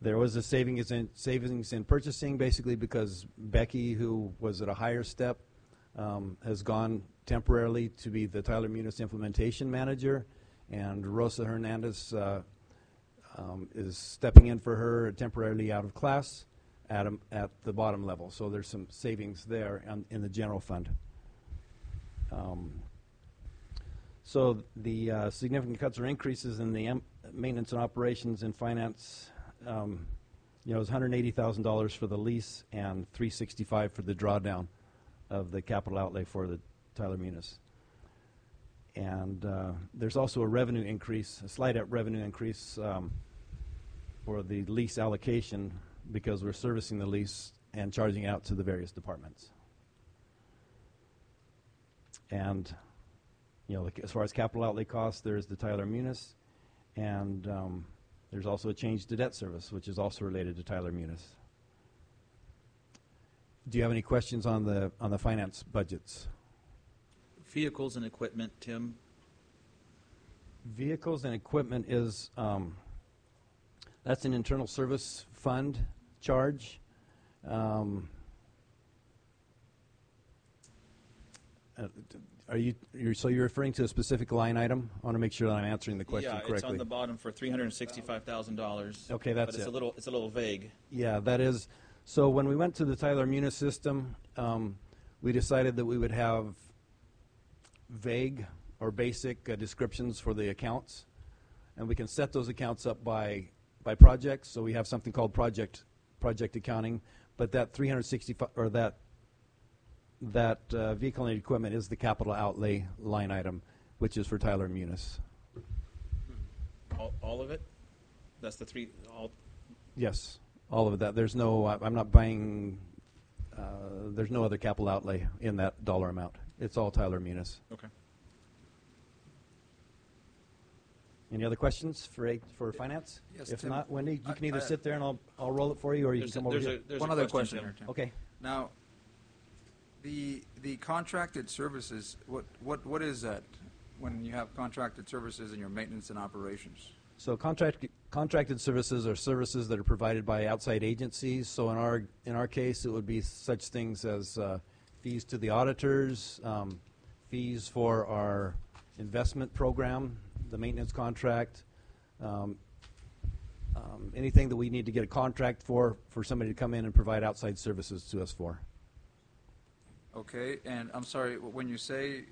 [SPEAKER 8] There was a savings in purchasing, basically because Becky, who was at a higher step, has gone temporarily to be the Tyler Munis implementation manager, and Rosa Hernandez is stepping in for her temporarily out of class at the bottom level. So there's some savings there in the general fund. So the significant cuts or increases in the maintenance and operations and finance. It was $180,000 for the lease and $365,000 for the drawdown of the capital outlay for the Tyler Munis. And there's also a revenue increase, a slight revenue increase for the lease allocation because we're servicing the lease and charging it out to the various departments. And as far as capital outlay costs, there's the Tyler Munis, and there's also a change to debt service, which is also related to Tyler Munis. Do you have any questions on the finance budgets?
[SPEAKER 2] Vehicles and equipment, Tim.
[SPEAKER 8] Vehicles and equipment is that's an internal service fund charge. So you're referring to a specific line item? I want to make sure that I'm answering the question
[SPEAKER 2] Yeah,
[SPEAKER 8] correctly.
[SPEAKER 2] it's on the bottom for $365,000.
[SPEAKER 8] Okay, that's
[SPEAKER 2] but it's
[SPEAKER 8] it.
[SPEAKER 2] It's a little vague.
[SPEAKER 8] Yeah, that is. So when we went to the Tyler Munis system, we decided that we would have vague or basic descriptions for the accounts, and we can set those accounts up by projects. So we have something called project accounting, but that 365 or that vehicle and equipment is the capital outlay line item, which is for Tyler Munis.
[SPEAKER 2] All of it? That's the three.
[SPEAKER 8] Yes, all of that. There's no. I'm not buying. There's no other capital outlay in that dollar amount. It's all Tyler Munis.
[SPEAKER 2] Okay.
[SPEAKER 8] Any other questions for finance?
[SPEAKER 3] Yes,
[SPEAKER 8] If
[SPEAKER 3] Tim.
[SPEAKER 8] not, Wendy, you can either sit there and I'll roll it for you, or you can come over here.
[SPEAKER 2] There's
[SPEAKER 3] One
[SPEAKER 2] a
[SPEAKER 3] other
[SPEAKER 2] question.
[SPEAKER 3] question.
[SPEAKER 2] There, Tim.
[SPEAKER 8] Okay.
[SPEAKER 3] Now, the contracted services, what is that when you have contracted services in your maintenance and operations?
[SPEAKER 8] So contracted services are services that are provided by outside agencies. So in our case, it would be such things as fees to the auditors, fees for our investment program, the maintenance contract, anything that we need to get a contract for somebody to come in and provide outside services to us for.
[SPEAKER 3] Okay, and I'm sorry, when you say,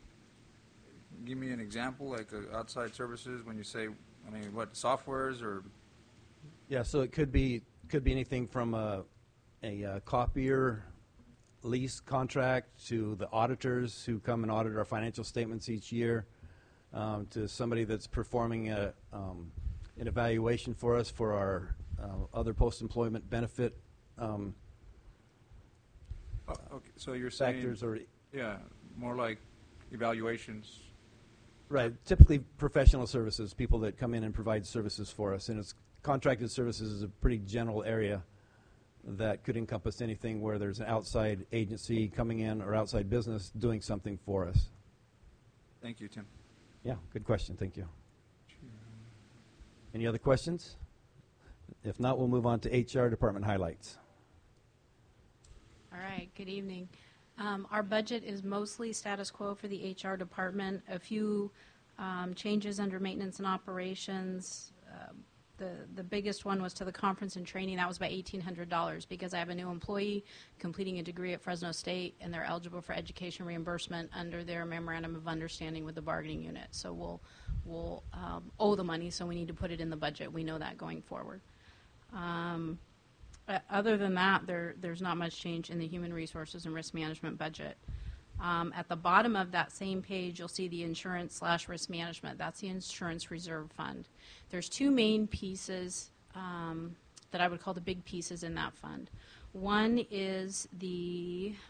[SPEAKER 3] give me an example, like outside services, when you say, I mean, what, softwares or?
[SPEAKER 8] Yeah, so it could be anything from a copier lease contract to the auditors who come and audit our financial statements each year, to somebody that's performing an evaluation for us for our other post-employment benefit
[SPEAKER 3] Okay, so you're saying,
[SPEAKER 8] factors, or
[SPEAKER 3] yeah, more like evaluations.
[SPEAKER 8] right, typically professional services, people that come in and provide services for us, and it's contracted services is a pretty general area that could encompass anything where there's an outside agency coming in or outside business doing something for us.
[SPEAKER 3] Thank you, Tim.
[SPEAKER 8] Yeah, good question. Thank you. Any other questions? If not, we'll move on to HR department highlights.
[SPEAKER 12] All right, good evening. Our budget is mostly status quo for the HR department. A few changes under maintenance and operations. The biggest one was to the conference and training. That was by $1,800 because I have a new employee completing a degree at Fresno State, and they're eligible for education reimbursement under their memorandum of understanding with the bargaining unit. So we'll owe the money, so we need to put it in the budget. We know that going forward. Other than that, there's not much change in the human resources and risk management budget. At the bottom of that same page, you'll see the insurance/risk management. That's the insurance reserve fund. There's two main pieces that I would call the big pieces in that fund. One is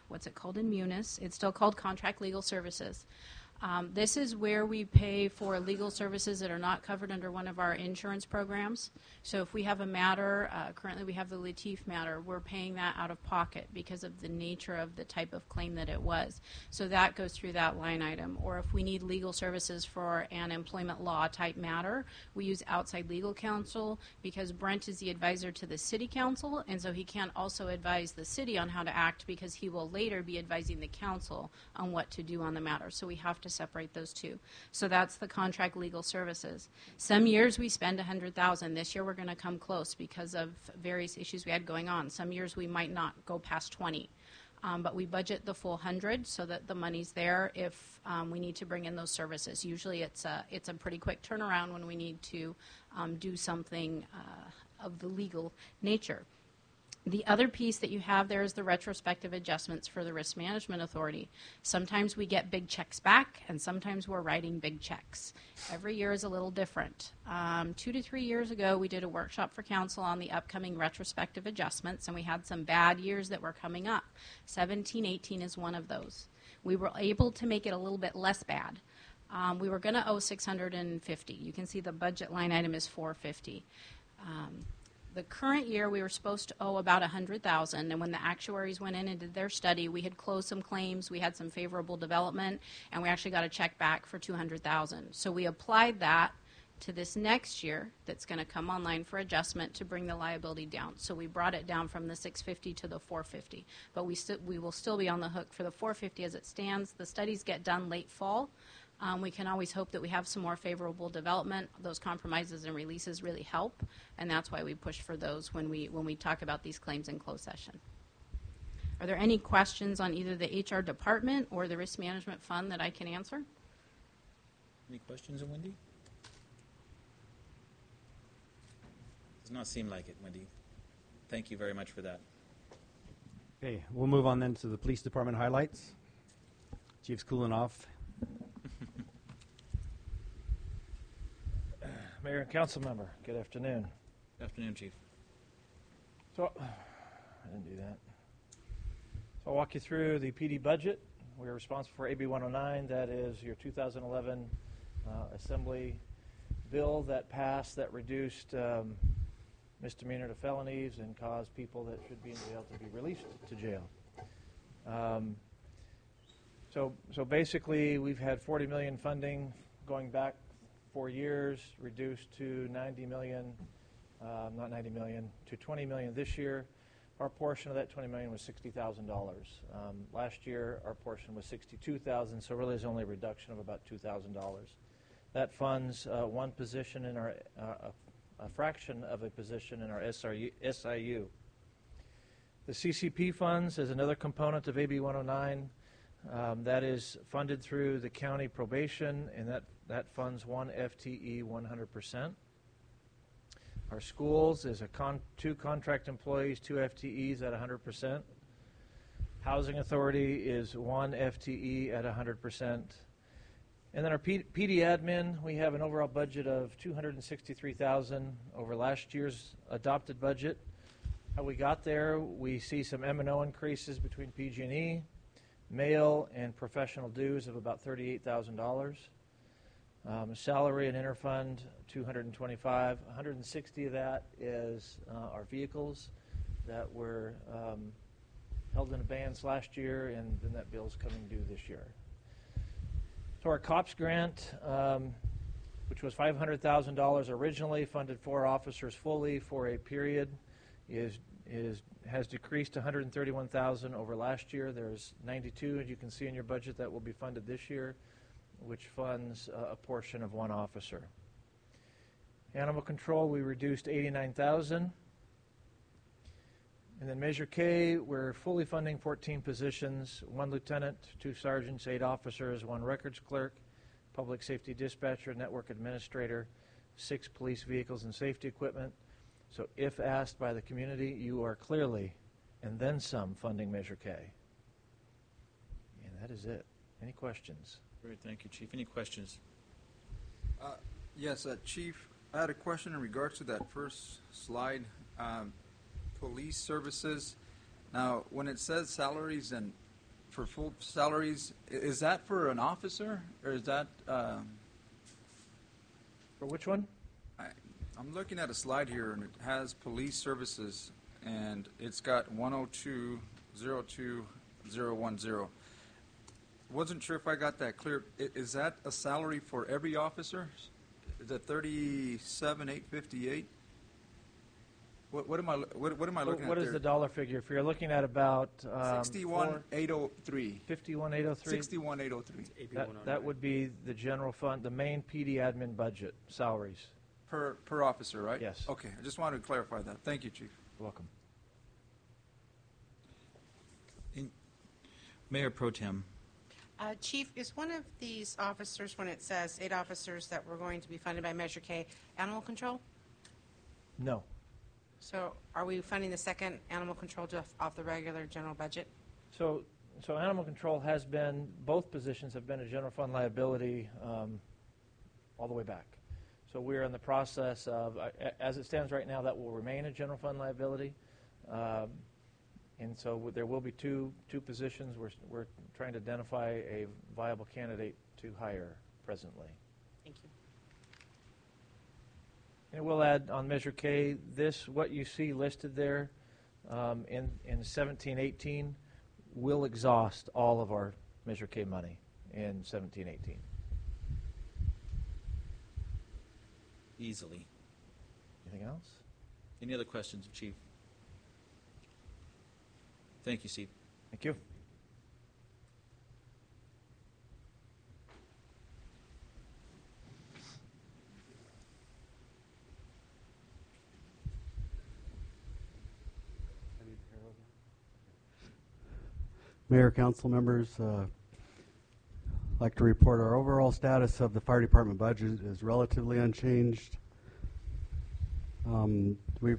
[SPEAKER 12] what's it called in Munis? It's still called contract legal services. This is where we pay for legal services that are not covered under one of our insurance programs. So if we have a matter, currently we have the Latif matter, we're paying that out of pocket because of the nature of the type of claim that it was. So that goes through that line item. Or if we need legal services for an employment law type matter, we use outside legal counsel because Brent is the advisor to the city council, and so he can't also advise the city on how to act because he will later be advising the council on what to do on the matter. So we have to separate those two. So that's the contract legal services. Some years we spend $100,000. This year we're going to come close because of various issues we had going on. Some years we might not go past 20. But we budget the full 100 so that the money's there if we need to bring in those services. Usually it's a pretty quick turnaround when we need to do something of the legal nature. The other piece that you have there is the retrospective adjustments for the Risk Management Authority. Sometimes we get big checks back, and sometimes we're writing big checks. Every year is a little different. 2 to 3 years ago, we did a workshop for council on the upcoming retrospective adjustments, and we had some bad years that were coming up. 17, 18 is one of those. We were able to make it a little bit less bad. We were going to owe $650. You can see the budget line item is $450. The current year, we were supposed to owe about $100,000, and when the actuaries went in and did their study, we had closed some claims, we had some favorable development, and we actually got a check back for $200,000. So we applied that to this next year that's going to come online for adjustment to bring the liability down. So we brought it down from the 650 to the 450. But we will still be on the hook for the 450 as it stands. The studies get done late fall. We can always hope that we have some more favorable development. Those compromises and releases really help, and that's why we push for those when we talk about these claims in closed session. Are there any questions on either the HR department or the risk management fund that I can answer?
[SPEAKER 2] Any questions, Wendy? Does not seem like it, Wendy. Thank you very much for that.
[SPEAKER 8] Okay, we'll move on then to the police department highlights. Chief's cooling off.
[SPEAKER 13] Mayor and council member, good afternoon.
[SPEAKER 2] Good afternoon, Chief.
[SPEAKER 13] So, I didn't do that. So I'll walk you through the PD budget. We're responsible for AB 109. That is your 2011 Assembly bill that passed that reduced misdemeanor to felonies and caused people that should be in jail to be released to jail. So basically, we've had $40 million funding going back 4 years, reduced to $90 million, not $90 million, to $20 million this year. Our portion of that $20 million was $60,000. Last year, our portion was $62,000, so really there's only a reduction of about $2,000. That funds one position in our, a fraction of a position in our SIU. The CCP funds is another component of AB 109. That is funded through the county probation, and that funds one FTE 100%. Our schools is two contract employees, 2 FTEs at 100%. Housing authority is 1 FTE at 100%. And then our PD admin, we have an overall budget of $263,000 over last year's adopted budget. How we got there, we see some M&O increases between PG&E, mail, and professional dues of about $38,000. Salary and interfund, $225,000. $160,000 of that is our vehicles that were held in abeyance last year, and then that bill's coming due this year. So our COPS grant, which was $500,000 originally, funded 4 officers fully for a period, has decreased to $131,000 over last year. There's $92,000, as you can see in your budget, that will be funded this year, which funds a portion of 1 officer. Animal control, we reduced $89,000. And then Measure K, we're fully funding 14 positions, 1 lieutenant, 2 sergeants, 8 officers, 1 records clerk, public safety dispatcher, network administrator, 6 police vehicles and safety equipment. So if asked by the community, you are clearly, and then some, funding Measure K. And that is it. Any questions?
[SPEAKER 2] Great, thank you, Chief. Any questions?
[SPEAKER 3] Yes, Chief, I had a question in regards to that first slide, police services. Now, when it says salaries and for full salaries, is that for an officer, or is that...
[SPEAKER 13] For which one?
[SPEAKER 3] I'm looking at a slide here, and it has police services, and it's got 102-02010. Wasn't sure if I got that clear. Is that a salary for every officer? Is it $37,858? What am I looking at?
[SPEAKER 13] What is the dollar figure? If you're looking at about
[SPEAKER 3] 61,803.
[SPEAKER 13] 51,803.
[SPEAKER 3] 61,803.
[SPEAKER 13] That would be the general fund, the main PD admin budget salaries.
[SPEAKER 3] Per officer, right?
[SPEAKER 13] Yes.
[SPEAKER 3] Okay, I just wanted to clarify that. Thank you, Chief.
[SPEAKER 13] You're welcome.
[SPEAKER 2] Mayor Pro Tem.
[SPEAKER 1] Chief, is one of these officers, when it says 8 officers that were going to be funded by Measure K, animal control?
[SPEAKER 13] No.
[SPEAKER 1] So are we funding the second animal control just off the regular general budget?
[SPEAKER 13] So animal control has been, both positions have been a general fund liability all the way back. So we're in the process of, as it stands right now, that will remain a general fund liability. And so there will be two positions. We're trying to identify a viable candidate to hire presently.
[SPEAKER 1] Thank you.
[SPEAKER 13] And we'll add on Measure K, what you see listed there in 17-18 will exhaust all of our Measure K money in 17-18.
[SPEAKER 2] Easily.
[SPEAKER 13] Anything else?
[SPEAKER 2] Any other questions, Chief? Thank you, Steve.
[SPEAKER 13] Thank you.
[SPEAKER 14] Mayor, council members, I'd like to report our overall status of the fire department budget is relatively unchanged. We've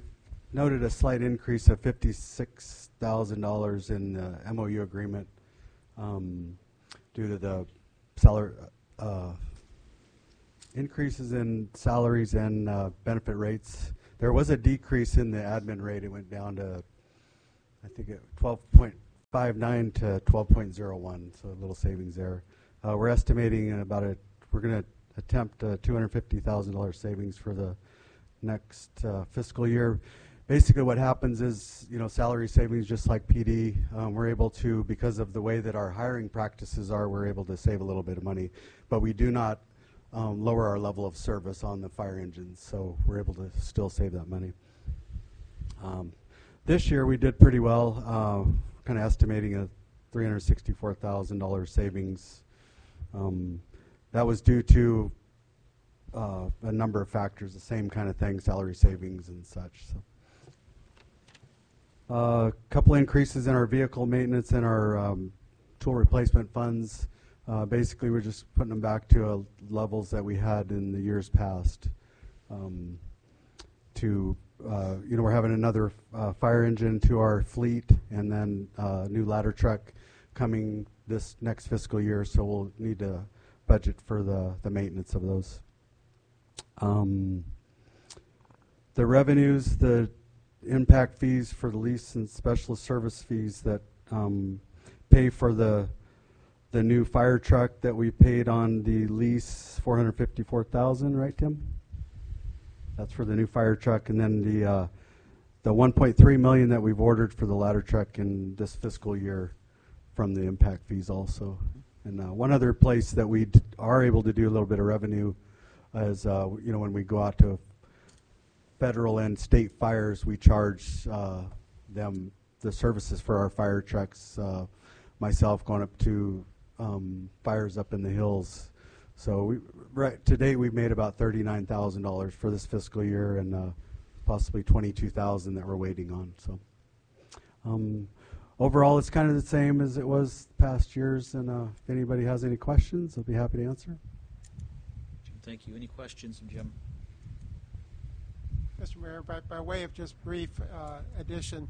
[SPEAKER 14] noted a slight increase of $56,000 in the MOU agreement due to the increases in salaries and benefit rates. There was a decrease in the admin rate. It went down to, I think, 12.59 to 12.01, so a little savings there. We're estimating we're going to attempt a $250,000 savings for the next fiscal year. Basically what happens is, salary savings, just like PD, we're able to, because of the way that our hiring practices are, we're able to save a little bit of money, but we do not lower our level of service on the fire engines, so we're able to still save that money. This year we did pretty well, kind of estimating a $364,000 savings. That was due to a number of factors, the same kind of thing, salary savings and such. So. A couple increases in our vehicle maintenance and our tool replacement funds. Basically, we're just putting them back to levels that we had in the years past. We're having another fire engine to our fleet, and then a new ladder truck coming this next fiscal year, so we'll need to budget for the maintenance of those. The revenues, the impact fees for the lease and specialist service fees that pay for the new fire truck that we paid on the lease, $454,000, right, Tim? That's for the new fire truck, and then the $1.3 million that we've ordered for the ladder truck in this fiscal year from the impact fees also. And one other place that we are able to do a little bit of revenue is, when we go out to federal and state fires, we charge them the services for our fire trucks. Myself going up to fires up in the hills. So to date, we've made about $39,000 for this fiscal year, and possibly $22,000 that we're waiting on. So overall, it's kind of the same as it was past years. And if anybody has any questions, I'll be happy to answer.
[SPEAKER 2] Jim, thank you. Any questions, Jim?
[SPEAKER 7] Mr. Mayor, by way of just brief addition,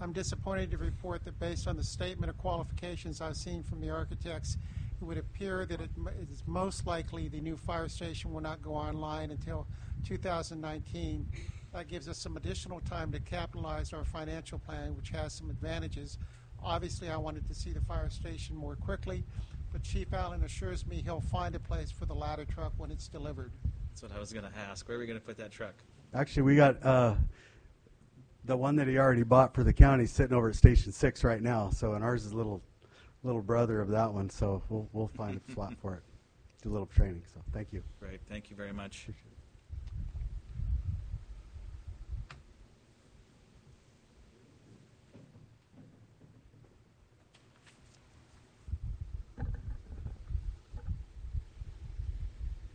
[SPEAKER 7] I'm disappointed to report that based on the statement of qualifications I've seen from the architects, it would appear that it is most likely the new fire station will not go online until 2019. That gives us some additional time to capitalize our financial plan, which has some advantages. Obviously, I wanted to see the fire station more quickly, but Chief Allen assures me he'll find a place for the ladder truck when it's delivered.
[SPEAKER 2] That's what I was going to ask. Where are we going to put that truck?
[SPEAKER 14] Actually, we got the one that he already bought for the county sitting over at Station 6 right now. So, and ours is a little brother of that one. So we'll find a slot for it. Do a little training. So thank you.
[SPEAKER 2] Great. Thank you very much.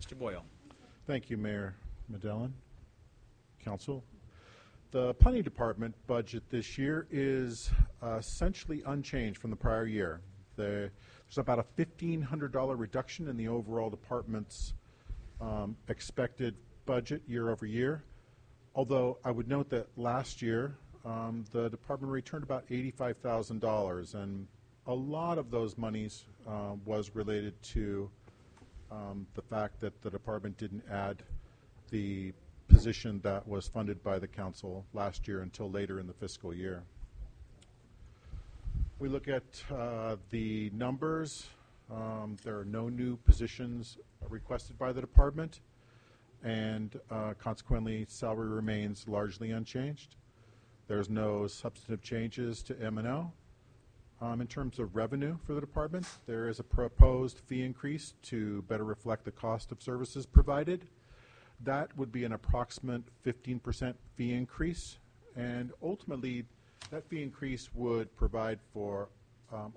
[SPEAKER 2] Mr. Boyle.
[SPEAKER 15] Thank you, Mayor Medellin, Council. The planning department budget this year is essentially unchanged from the prior year. There's about a $1,500 reduction in the overall department's expected budget year over year. Although I would note that last year the department returned about $85,000, and a lot of those monies was related to the fact that the department didn't add the position that was funded by the council last year until later in the fiscal year. We look at the numbers. There are no new positions requested by the department, and consequently salary remains largely unchanged. There's no substantive changes to M&O. In terms of revenue for the department, there is a proposed fee increase to better reflect the cost of services provided. that would be an approximate 15% fee increase, and ultimately that fee increase would provide for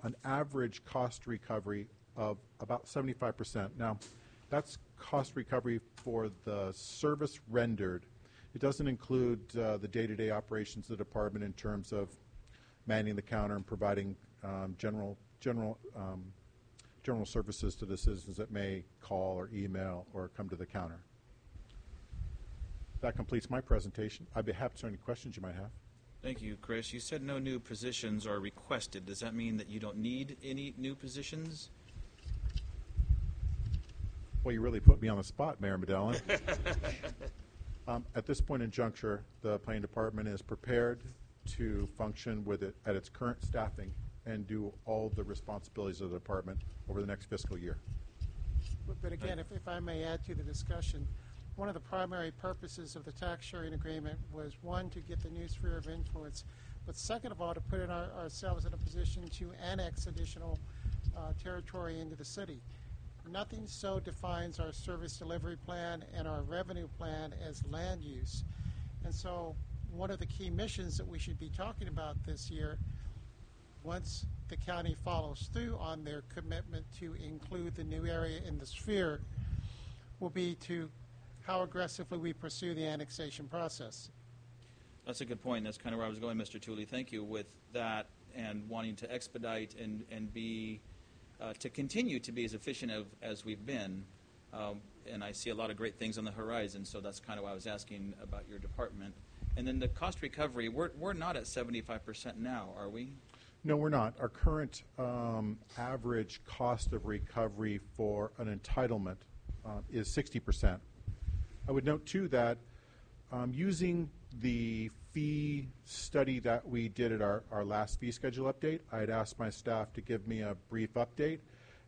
[SPEAKER 15] an average cost recovery of about 75%. Now, that's cost recovery for the service rendered. It doesn't include the day-to-day operations of the department in terms of manning the counter and providing general services to the citizens that may call or email or come to the counter. That completes my presentation. I'd be happy to answer any questions you might have.
[SPEAKER 2] Thank you, Chris. You said no new positions are requested. Does that mean that you don't need any new positions?
[SPEAKER 15] Well, you really put me on the spot, Mayor Medellin. At this point in juncture, the planning department is prepared to function with it at its current staffing and do all the responsibilities of the department over the next fiscal year.
[SPEAKER 7] But again, if I may add to the discussion, one of the primary purposes of the tax sharing agreement was, one, to get the new sphere of influence, but second of all, to put ourselves in a position to annex additional territory into the city. Nothing so defines our service delivery plan and our revenue plan as land use. And so one of the key missions that we should be talking about this year, once the county follows through on their commitment to include the new area in the sphere, will be to how aggressively we pursue the annexation process.
[SPEAKER 2] That's a good point. That's kind of where I was going, Mr. Tooley. Thank you with that and wanting to expedite and be to continue to be as efficient as we've been. And I see a lot of great things on the horizon, so that's kind of why I was asking about your department. And then the cost recovery, we're not at 75% now, are we?
[SPEAKER 15] No, we're not. Our current average cost of recovery for an entitlement is 60%. I would note, too, that using the fee study that we did at our last fee schedule update, I had asked my staff to give me a brief update.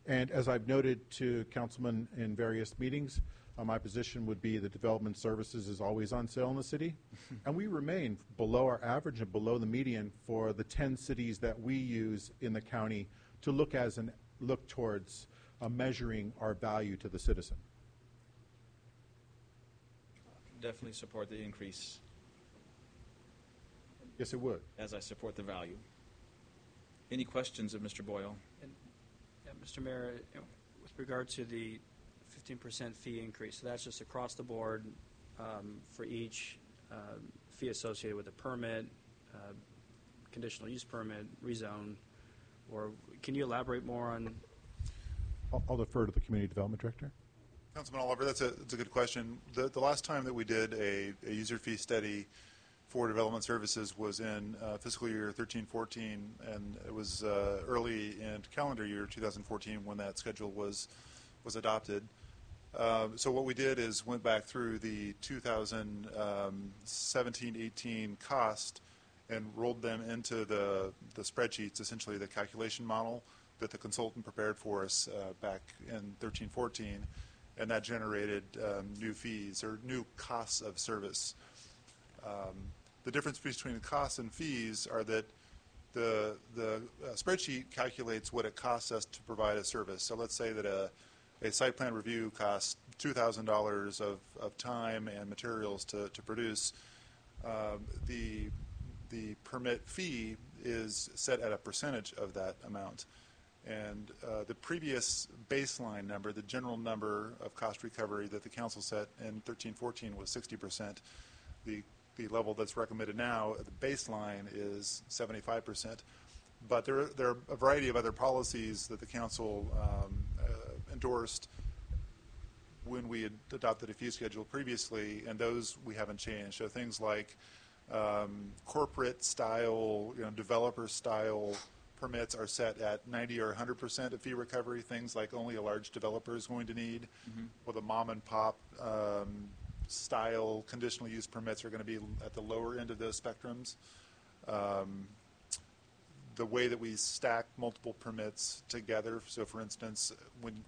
[SPEAKER 15] And as I've noted to councilmen in various meetings, my position would be that development services is always on sale in the city. And we remain below our average and below the median for the 10 cities that we use in the county to look towards measuring our value to the citizen.
[SPEAKER 2] Definitely support the increase.
[SPEAKER 15] Yes, it would.
[SPEAKER 2] As I support the value. Any questions of Mr. Boyle?
[SPEAKER 9] And, Mr. Mayor, with regard to the 15% fee increase, so that's just across the board for each fee associated with a permit, conditional use permit, rezone, or can you elaborate more on?
[SPEAKER 15] I'll defer to the Community Development Director.
[SPEAKER 16] Councilman Oliver, that's a good question. The last time that we did a user fee study for development services was in fiscal year 13-14, and it was early in calendar year 2014 when that schedule was adopted. So what we did is went back through the 2017-18 cost and rolled them into the spreadsheets, essentially the calculation model that the consultant prepared for us back in 13-14. And that generated new fees or new costs of service. The difference between the costs and fees are that the spreadsheet calculates what it costs us to provide a service. So let's say that a site plan review costs $2,000 of time and materials to produce. The permit fee is set at a percentage of that amount. And the previous baseline number, the general number of cost recovery that the council set in 13-14 was 60%. The level that's recommended now, the baseline is 75%. But there are a variety of other policies that the council endorsed when we had adopted a fee schedule previously, and those we haven't changed. So things like corporate style, developer style permits are set at 90 or 100% of fee recovery, things like only a large developer is going to need, with a mom and pop style conditional use permits are going to be at the lower end of those spectrums. The way that we stack multiple permits together, so for instance,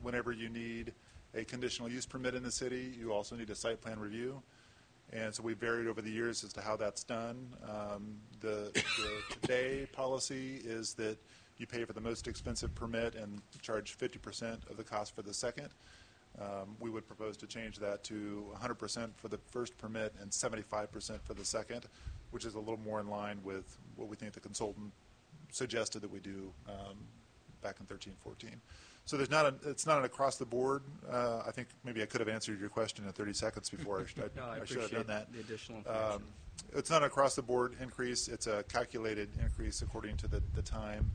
[SPEAKER 16] whenever you need a conditional use permit in the city, you also need a site plan review. And so we varied over the years as to how that's done. The today policy is that you pay for the most expensive permit and charge 50% of the cost for the second. We would propose to change that to 100% for the first permit and 75% for the second, which is a little more in line with what we think the consultant suggested that we do back in 13-14. So it's not an across the board. I think maybe I could have answered your question in 30 seconds before. I should have done that.
[SPEAKER 9] The additional information.
[SPEAKER 16] It's not an across the board increase. It's a calculated increase according to the time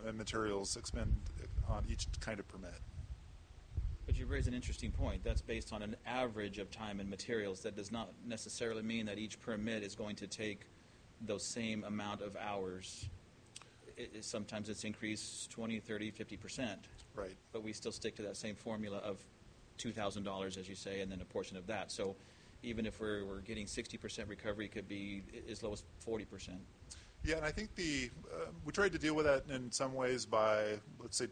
[SPEAKER 16] and materials expended on each kind of permit.
[SPEAKER 2] But you raise an interesting point. That's based on an average of time and materials. That does not necessarily mean that each permit is going to take those same amount of hours. Sometimes it's increased 20, 30, 50%.
[SPEAKER 16] Right.
[SPEAKER 2] But we still stick to that same formula of $2,000, as you say, and then a portion of that. So even if we're getting 60% recovery, it could be as low as 40%.
[SPEAKER 16] Yeah, and I think we tried to deal with that in some ways by, let's say,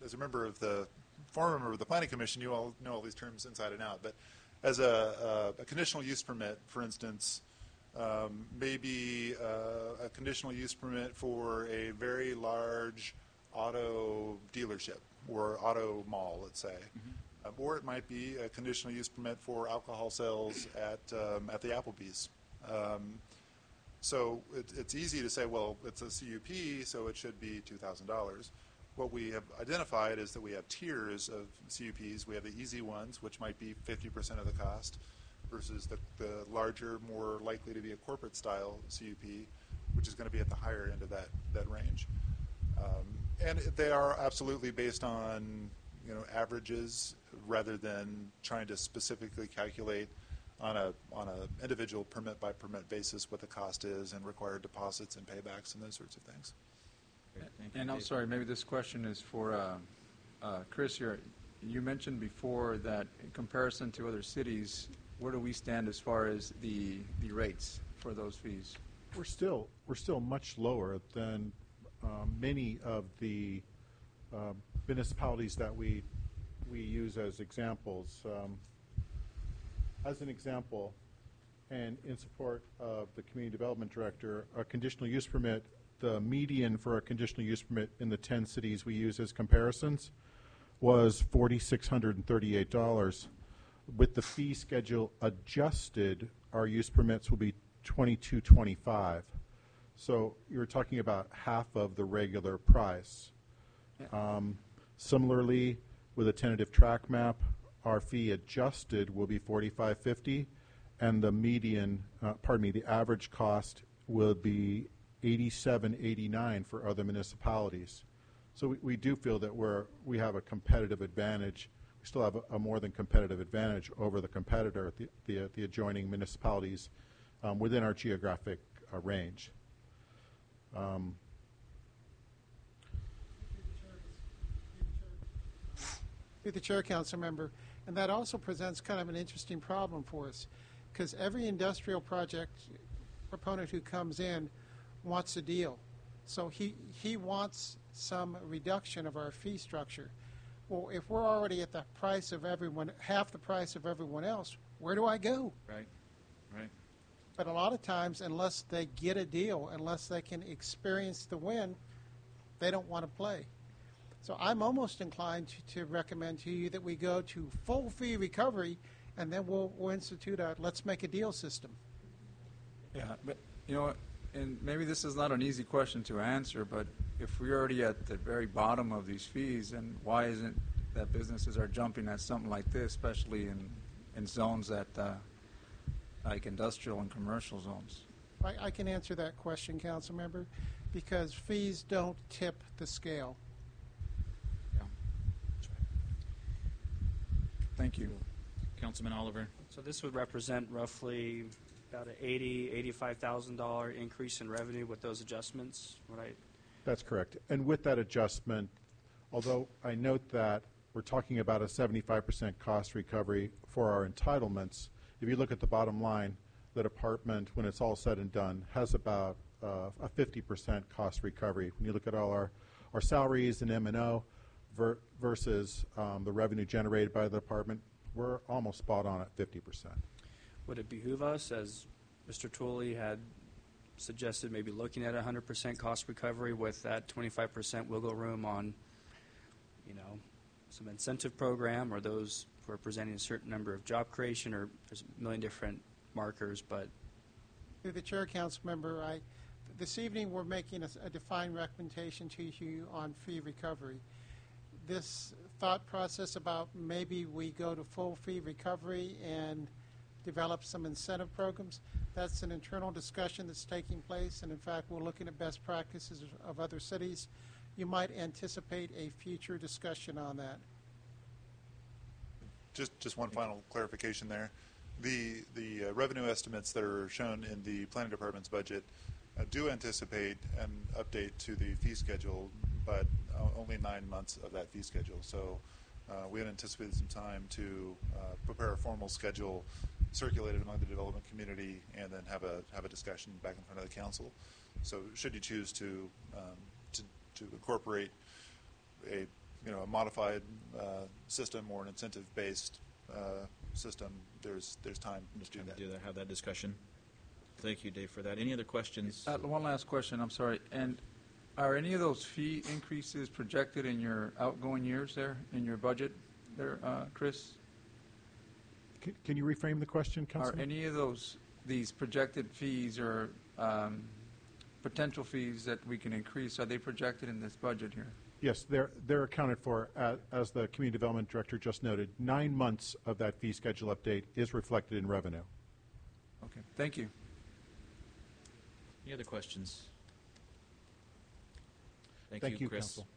[SPEAKER 16] as a member of the former member of the Planning Commission, you all know all these terms inside and out. But as a conditional use permit, for instance, maybe a conditional use permit for a very large auto dealership or auto mall, let's say. Or it might be a conditional use permit for alcohol sales at the Applebee's. So it's easy to say, well, it's a CUP, so it should be $2,000. What we have identified is that we have tiers of CUPs. We have the easy ones, which might be 50% of the cost, versus the larger, more likely to be a corporate-style CUP, which is going to be at the higher end of that range. And they are absolutely based on averages rather than trying to specifically calculate on a individual permit by permit basis what the cost is and required deposits and paybacks and those sorts of things.
[SPEAKER 3] And I'm sorry, maybe this question is for Chris here. You mentioned before that in comparison to other cities, where do we stand as far as the rates for those fees?
[SPEAKER 15] We're still much lower than many of the municipalities that we use as examples. As an example, and in support of the community development director, a conditional use permit, the median for a conditional use permit in the 10 cities we use as comparisons was $4,638. With the fee schedule adjusted, our use permits will be $2,225. So you're talking about half of the regular price. Similarly, with a tentative track map, our fee adjusted will be $45.50, and the median, the average cost will be $87.89 for other municipalities. So we do feel that we have a competitive advantage. We still have a more than competitive advantage over the competitor, the adjoining municipalities within our geographic range.
[SPEAKER 7] Through the chair, council member, and that also presents kind of an interesting problem for us, because every industrial project proponent who comes in wants a deal. So he wants some reduction of our fee structure. Well, if we're already at the price of everyone, half the price of everyone else, where do I go?
[SPEAKER 2] Right.
[SPEAKER 7] But a lot of times, unless they get a deal, unless they can experience the win, they don't want to play. So I'm almost inclined to recommend to you that we go to full fee recovery, and then we'll institute a let's make a deal system.
[SPEAKER 3] Yeah, but and maybe this is not an easy question to answer, but if we're already at the very bottom of these fees, then why isn't that businesses are jumping at something like this, especially in zones that like industrial and commercial zones?
[SPEAKER 7] I can answer that question, council member, because fees don't tip the scale.
[SPEAKER 3] Thank you.
[SPEAKER 2] Councilman Oliver.
[SPEAKER 9] So this would represent roughly about an $80,000-$85,000 increase in revenue with those adjustments, right?
[SPEAKER 15] That's correct. And with that adjustment, although I note that we're talking about a 75% cost recovery for our entitlements, if you look at the bottom line, the department, when it's all said and done, has about a 50% cost recovery. When you look at all our salaries and M&O versus the revenue generated by the department, we're almost spot on at 50%.
[SPEAKER 9] Would it behoove us, as Mr. Tooley had suggested, maybe looking at 100% cost recovery with that 25% wiggle room on, some incentive program, or those for presenting a certain number of job creation, or there's a million different markers, but
[SPEAKER 7] Through the chair, council member, this evening we're making a defined recommendation to you on fee recovery. This thought process about maybe we go to full fee recovery and develop some incentive programs, that's an internal discussion that's taking place, and in fact we're looking at best practices of other cities. You might anticipate a future discussion on that.
[SPEAKER 16] Just one final clarification there. The revenue estimates that are shown in the planning department's budget do anticipate an update to the fee schedule, but only 9 months of that fee schedule. So we had anticipated some time to prepare a formal schedule circulated among the development community and then have a discussion back in front of the council. So should you choose to incorporate a modified system or an incentive-based system, there's time to do that.
[SPEAKER 2] Have that discussion. Thank you, Dave, for that. Any other questions?
[SPEAKER 3] One last question, I'm sorry. And are any of those fee increases projected in your outgoing years there, in your budget there, Chris?
[SPEAKER 15] Can you reframe the question, Councilman?
[SPEAKER 3] Are any of these projected fees or potential fees that we can increase, are they projected in this budget here?
[SPEAKER 15] Yes, they're accounted for, as the Community Development Director just noted. 9 months of that fee schedule update is reflected in revenue.
[SPEAKER 3] Okay, thank you.
[SPEAKER 2] Any other questions?
[SPEAKER 15] Thank you,
[SPEAKER 2] Chris.
[SPEAKER 15] Council.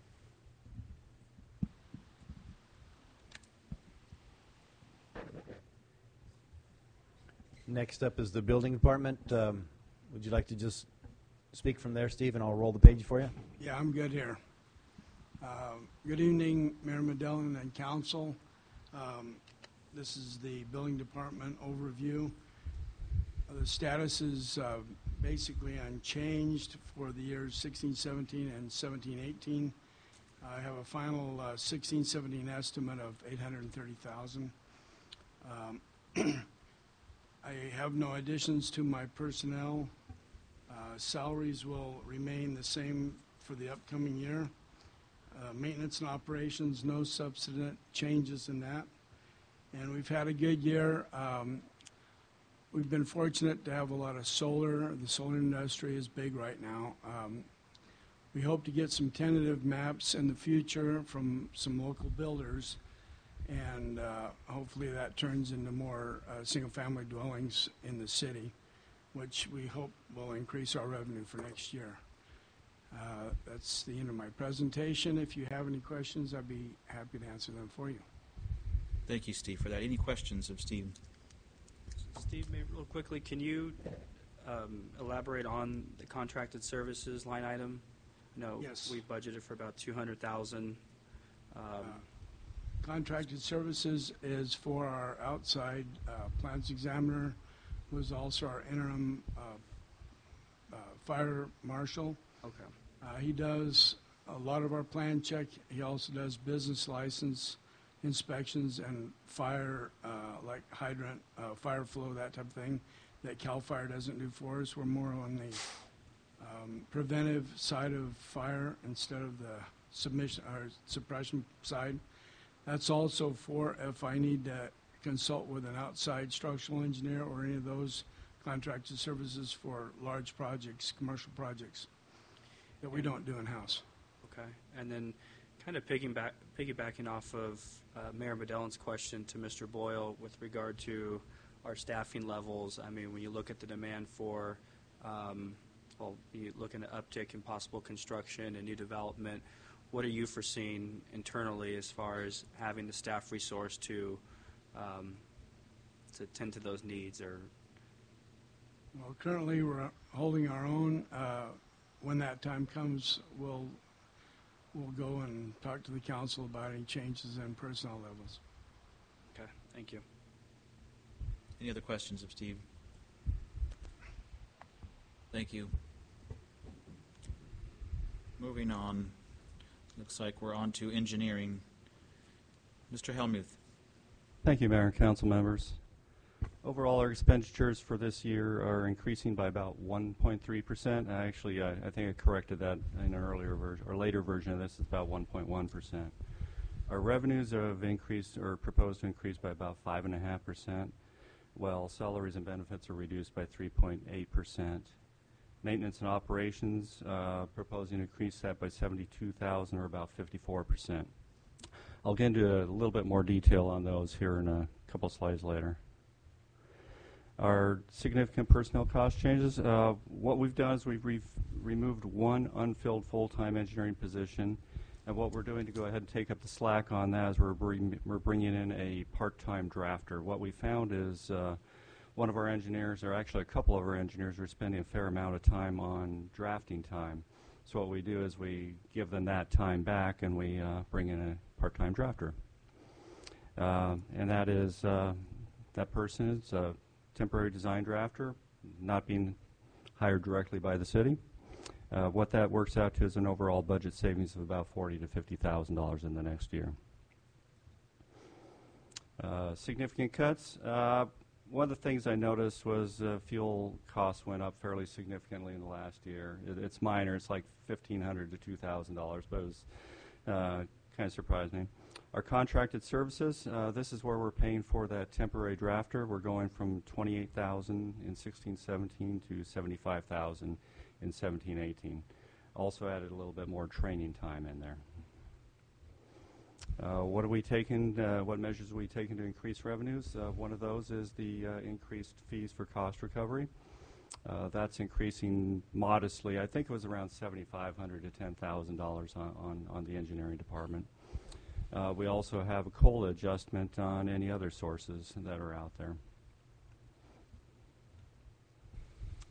[SPEAKER 8] Next up is the building department. Would you like to just speak from there, Steve, and I'll roll the page for you?
[SPEAKER 17] Yeah, I'm good here. Good evening, Mayor Medellin and Council. This is the building department overview. The status is basically unchanged for the years 16-17 and 17-18. I have a final 16-17 estimate of $830,000. I have no additions to my personnel. Salaries will remain the same for the upcoming year. Maintenance and operations, no substantive changes in that. And we've had a good year. We've been fortunate to have a lot of solar. The solar industry is big right now. We hope to get some tentative maps in the future from some local builders, and hopefully that turns into more single-family dwellings in the city, which we hope will increase our revenue for next year. That's the end of my presentation. If you have any questions, I'd be happy to answer them for you.
[SPEAKER 2] Thank you, Steve, for that. Any questions of Steve?
[SPEAKER 9] Steve, maybe real quickly, can you elaborate on the contracted services line item? No,
[SPEAKER 17] Yes.
[SPEAKER 9] we budgeted for about $200,000.
[SPEAKER 17] Contracted services is for our outside plans examiner, who is also our interim fire marshal.
[SPEAKER 9] Okay.
[SPEAKER 17] He does a lot of our plan check. He also does business license inspections and fire, like hydrant, fire flow, that type of thing, that CAL FIRE doesn't do for us. We're more on the preventive side of fire instead of the submission or suppression side. That's also for if I need to consult with an outside structural engineer or any of those contracted services for large projects, commercial projects that we don't do in-house.
[SPEAKER 9] Okay. And then kind of piggybacking off of Mayor Medellin's question to Mr. Boyle with regard to our staffing levels, I mean, when you look at the demand for, you look at an uptick in possible construction and new development, what are you foreseeing internally as far as having the staff resource to tend to those needs? Or
[SPEAKER 17] Well, currently we're holding our own. When that time comes, we'll go and talk to the council about any changes in personnel levels.
[SPEAKER 9] Okay, thank you.
[SPEAKER 2] Any other questions of Steve? Thank you. Moving on. Looks like we're on to engineering. Mr. Helmuth.
[SPEAKER 14] Thank you, Mayor and council members. Overall, our expenditures for this year are increasing by about 1.3%. Actually, I think I corrected that in an earlier version or later version of this. It's about 1.1%.
[SPEAKER 8] Our revenues have increased or proposed to increase by about 5.5%, while salaries and benefits are reduced by 3.8%. Maintenance and operations proposing to increase that by $72,000 or about 54%. I'll get into a little bit more detail on those here in a couple slides later. Our significant personnel cost changes, what we've done is we've removed one unfilled full-time engineering position, and what we're doing to go ahead and take up the slack on that is we're bringing in a part-time drafter. What we found is one of our engineers, or actually a couple of our engineers, are spending a fair amount of time on drafting time. So what we do is we give them that time back and we bring in a part-time drafter. And that is, that person is a temporary design drafter, not being hired directly by the city. What that works out to is an overall budget savings of about $40,000 to $50,000 in the next year. Significant cuts. One of the things I noticed was fuel costs went up fairly significantly in the last year. It's minor. It's like $1,500 to $2,000, but it was kind of surprised me. Our contracted services, this is where we're paying for that temporary drafter. We're going from $28,000 in 16-17 to $75,000 in 17-18. Also added a little bit more training time in there. What are we taking? What measures are we taking to increase revenues? One of those is the increased fees for cost recovery. That's increasing modestly. I think it was around $7,500 to $10,000 on the engineering department. We also have a COLA adjustment on any other sources that are out there.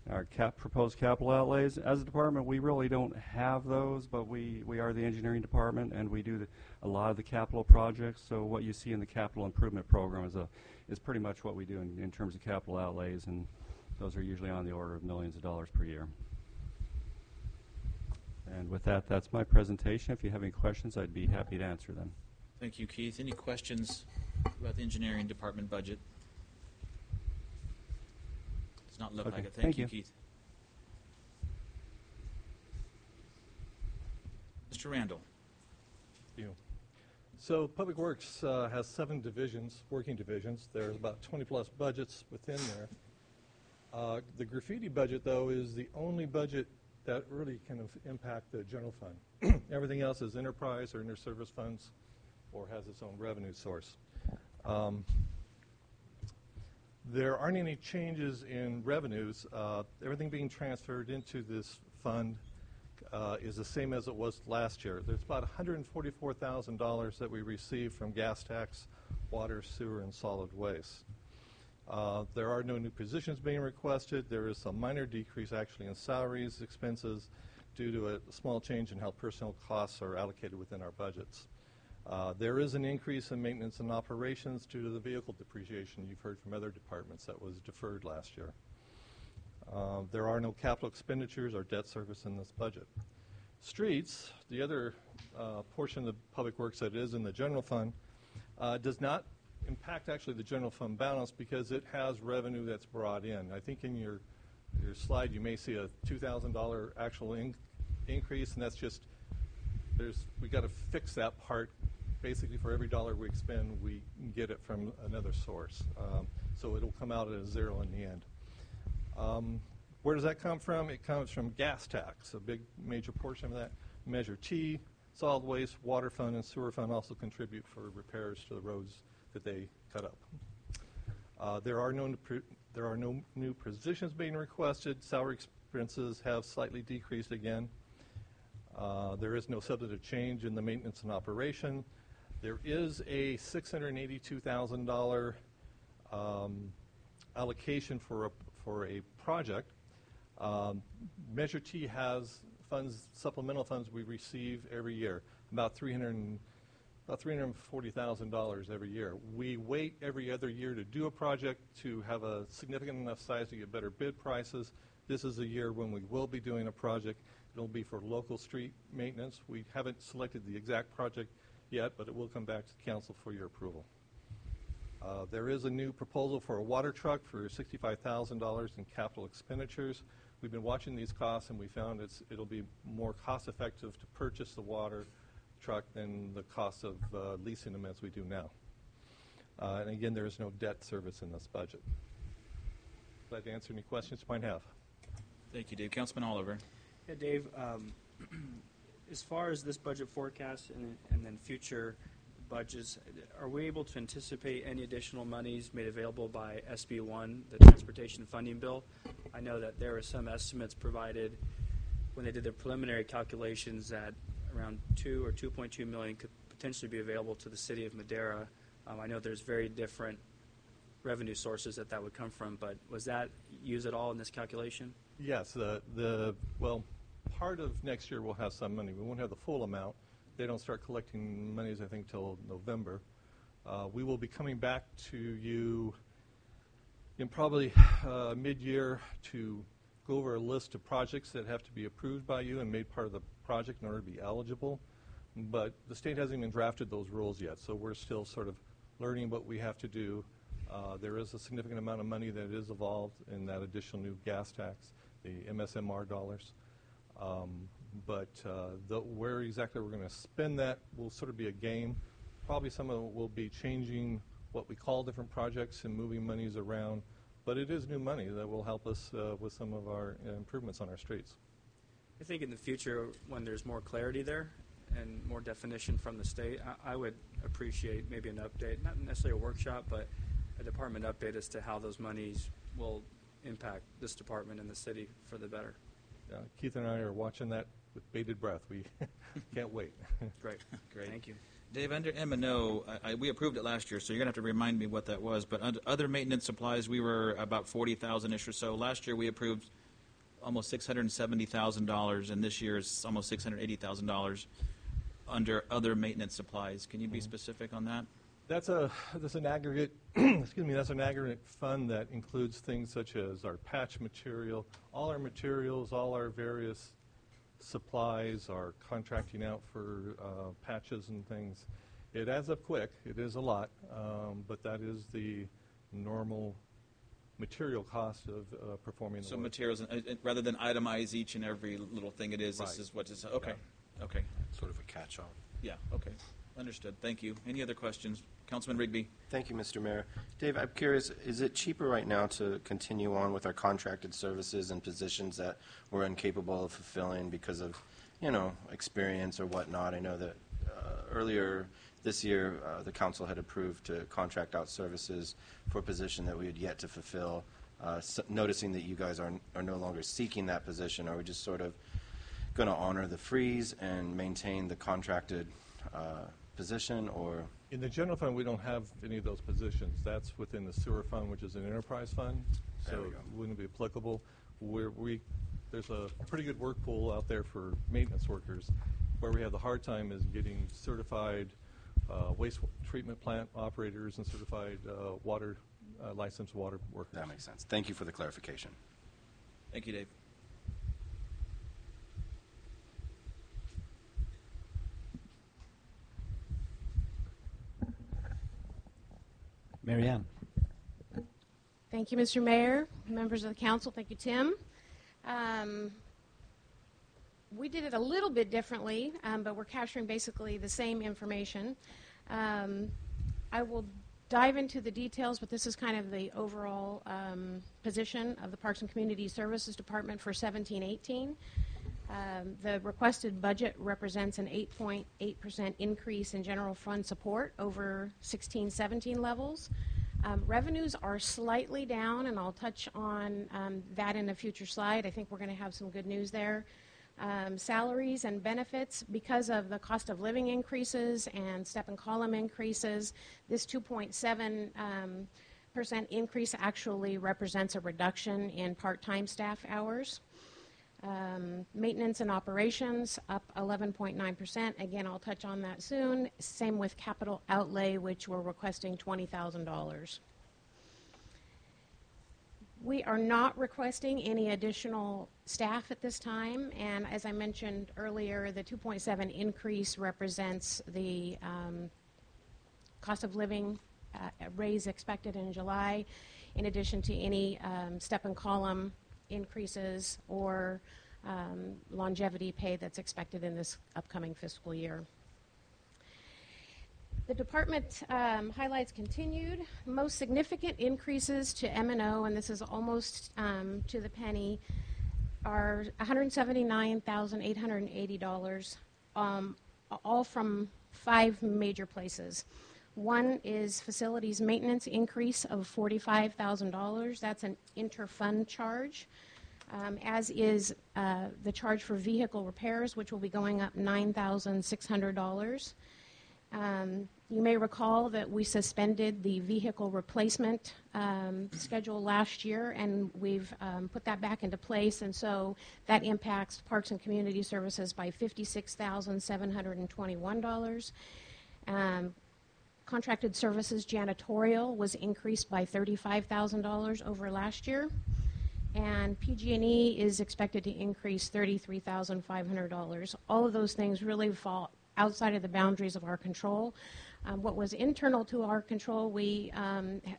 [SPEAKER 8] Our proposed capital outlays. As a department, we really don't have those, but we are the engineering department, and we do a lot of the capital projects. So what you see in the capital improvement program is pretty much what we do in terms of capital outlays, and those are usually on the order of millions of dollars per year. And with that, that's my presentation. If you have any questions, I'd be happy to answer them.
[SPEAKER 2] Thank you, Keith. Any questions about the engineering department budget? Does not look like it. Thank you, Keith. Mr. Randall.
[SPEAKER 18] Thank you. So Public Works has 7 divisions, working divisions. There's about 20-plus budgets within there. The graffiti budget, though, is the only budget that really can impact the general fund. Everything else is enterprise or inter-service funds or has its own revenue source. There aren't any changes in revenues. Everything being transferred into this fund is the same as it was last year. There's about $144,000 that we received from gas tax, water, sewer, and solid waste. There are no new positions being requested. There is a minor decrease actually in salaries, expenses, due to a small change in how personnel costs are allocated within our budgets. There is an increase in maintenance and operations due to the vehicle depreciation you've heard from other departments that was deferred last year. There are no capital expenditures or debt service in this budget. Streets, the other portion of Public Works that is in the general fund, does not impact actually the general fund balance because it has revenue that's brought in. I think in your slide you may see a $2,000 actual increase, and that's just we got to fix that part. Basically, for every dollar we expend, we get it from another source. So it'll come out at a zero in the end. Where does that come from? It comes from gas tax, a big major portion of that. Measure T, solid waste, water fund, and sewer fund also contribute for repairs to the roads that they cut up. There are no new positions being requested. Salary expenses have slightly decreased again. There is no substantive change in the maintenance and operation. There is a $682,000 allocation for a project. Measure T has funds, supplemental funds we receive every year, about $340,000 every year. We wait every other year to do a project to have a significant enough size to get better bid prices. This is a year when we will be doing a project. It'll be for local street maintenance. We haven't selected the exact project yet, but it will come back to the council for your approval. There is a new proposal for a water truck for $65,000 in capital expenditures. We've been watching these costs, and we found it'll be more cost effective to purchase the water truck than the cost of leasing them as we do now. And again, there is no debt service in this budget. Glad to answer any questions you might have.
[SPEAKER 2] Thank you, Dave. Councilman Oliver.
[SPEAKER 9] Yeah, Dave, as far as this budget forecast and then future budgets, are we able to anticipate any additional monies made available by SB1, the Transportation Funding Bill? I know that there were some estimates provided when they did their preliminary calculations that around 2 or 2.2 million could potentially be available to the city of Madera. I know there's very different revenue sources that would come from, but was that used at all in this calculation?
[SPEAKER 18] Yes, well, part of next year we'll have some money. We won't have the full amount. They don't start collecting monies, I think, till November. We will be coming back to you in probably mid-year to go over a list of projects that have to be approved by you and made part of the project in order to be eligible. But the state hasn't even drafted those rules yet, so we're still sort of learning what we have to do. There is a significant amount of money that is involved in that additional new gas tax, the MSMR dollars. But where exactly we're going to spend that will sort of be a game. Probably some of it will be changing what we call different projects and moving monies around. But it is new money that will help us with some of our improvements on our streets.
[SPEAKER 9] I think in the future, when there's more clarity there and more definition from the state, I would appreciate maybe an update, not necessarily a workshop, but a department update as to how those monies will impact this department and the city for the better.
[SPEAKER 18] Keith and I are watching that with bated breath. We can't wait.
[SPEAKER 9] Great.
[SPEAKER 2] Great.
[SPEAKER 9] Thank you.
[SPEAKER 2] Dave, under M&O, we approved it last year, so you're going to have to remind me what that was. But under other maintenance supplies, we were about $40,000-ish or so. Last year we approved almost $670,000, and this year is almost $680,000 under other maintenance supplies. Can you be specific on that?
[SPEAKER 18] That's an aggregate. Excuse me. That's an aggregate fund that includes things such as our patch material, all our materials, all our various supplies, our contracting out for patches and things. It adds up quick. It is a lot, but that is the normal material cost of performing the
[SPEAKER 2] So
[SPEAKER 18] work.
[SPEAKER 2] materials, rather than itemize each and every little thing it is,
[SPEAKER 18] Right.
[SPEAKER 2] this is what it's, okay, okay.
[SPEAKER 6] Sort of a catch-all.
[SPEAKER 2] Yeah, okay. Understood. Thank you. Any other questions? Councilman Rigby.
[SPEAKER 6] Thank you, Mr. Mayor. Dave, I'm curious, is it cheaper right now to continue on with our contracted services and positions that we're incapable of fulfilling because of, experience or whatnot? I know that earlier this year, the council had approved to contract out services for a position that we had yet to fulfill. Noticing that you guys are no longer seeking that position, are we just sort of going to honor the freeze and maintain the contracted position, or?
[SPEAKER 18] In the general fund, we don't have any of those positions. That's within the sewer fund, which is an enterprise fund, so it wouldn't be applicable. There's a pretty good work pool out there for maintenance workers. Where we have the hard time is getting certified waste treatment plant operators and certified licensed water workers.
[SPEAKER 6] That makes sense. Thank you for the clarification.
[SPEAKER 2] Thank you, Dave.
[SPEAKER 8] Mary Ann.
[SPEAKER 19] Thank you, Mr. Mayor, members of the council. Thank you, Tim. We did it a little bit differently, but we're capturing basically the same information. I will dive into the details, but this is kind of the overall position of the Parks and Community Services Department for 17-18. The requested budget represents an 8.8% increase in general fund support over 16-17 levels. Revenues are slightly down, and I'll touch on that in a future slide. I think we're going to have some good news there. Salaries and benefits, because of the cost of living increases and step and column increases, this 2.7% increase actually represents a reduction in part-time staff hours. Maintenance and operations up 11.9%. Again, I'll touch on that soon. Same with capital outlay, which we're requesting $20,000. We are not requesting any additional staff at this time, and as I mentioned earlier, the 2.7 increase represents the cost of living raise expected in July, in addition to any step and column increases or longevity pay that's expected in this upcoming fiscal year. The department highlights continued. Most significant increases to M&O, and this is almost to the penny, are $179,880, all from 5 major places. One is facilities maintenance increase of $45,000. That's an interfund charge, as is the charge for vehicle repairs, which will be going up $9,600. You may recall that we suspended the vehicle replacement schedule last year, and we've put that back into place, and so that impacts Parks and Community Services by $56,721. Contracted services janitorial was increased by $35,000 over last year, and PG&E is expected to increase $33,500. All of those things really fall outside of the boundaries of our control. What was internal to our control, we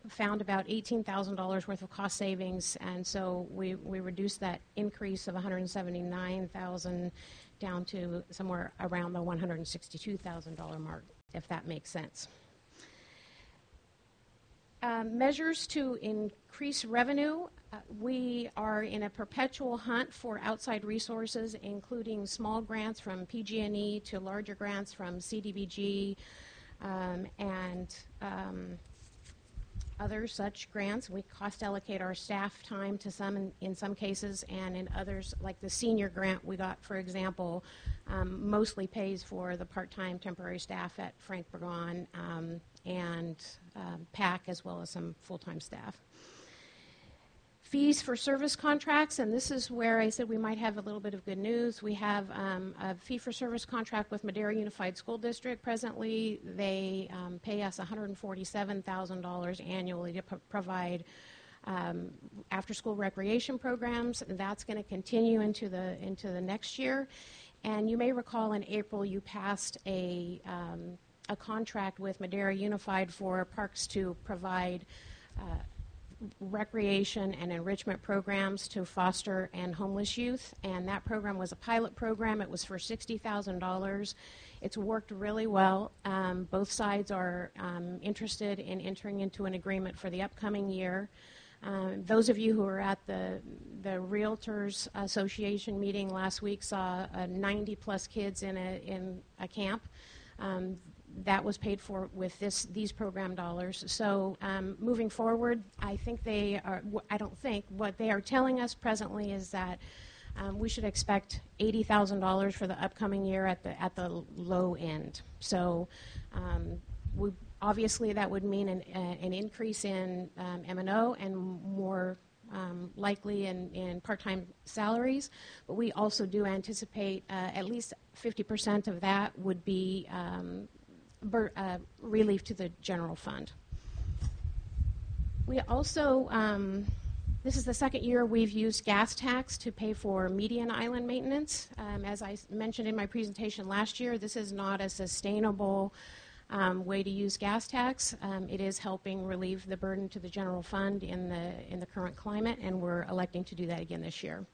[SPEAKER 19] found about $18,000 worth of cost savings, and so we reduced that increase of $179,000 down to somewhere around the $162,000 mark, if that makes sense. Measures to increase revenue. We are in a perpetual hunt for outside resources, including small grants from PG&E to larger grants from CDBG and other such grants. We cost allocate our staff time to some in some cases, and in others, like the senior grant we got, for example, mostly pays for the part-time temporary staff at Frank Burgon and PAC, as well as some full-time staff. Fees for service contracts, and this is where I said we might have a little bit of good news. We have a fee-for-service contract with Madera Unified School District. Presently, they pay us $147,000 annually to provide after-school recreation programs. That's going to continue into the next year. And you may recall in April you passed a contract with Madera Unified for parks to provide recreation and enrichment programs to foster and homeless youth, and that program was a pilot program. It was for $60,000. It's worked really well. Both sides are interested in entering into an agreement for the upcoming year. Those of you who were at the Realtors Association meeting last week saw 90-plus kids in a camp. That was paid for with these program dollars. So moving forward, I don't think, what they are telling us presently is that we should expect $80,000 for the upcoming year at the low end. So obviously that would mean an increase in M&O and more likely in part-time salaries, but we also do anticipate at least 50% of that would be relief to the general fund. We also, this is the second year we've used gas tax to pay for median island maintenance. As I mentioned in my presentation last year, this is not a sustainable way to use gas tax. It is helping relieve the burden to the general fund in the current climate, and we're electing to do that again this year.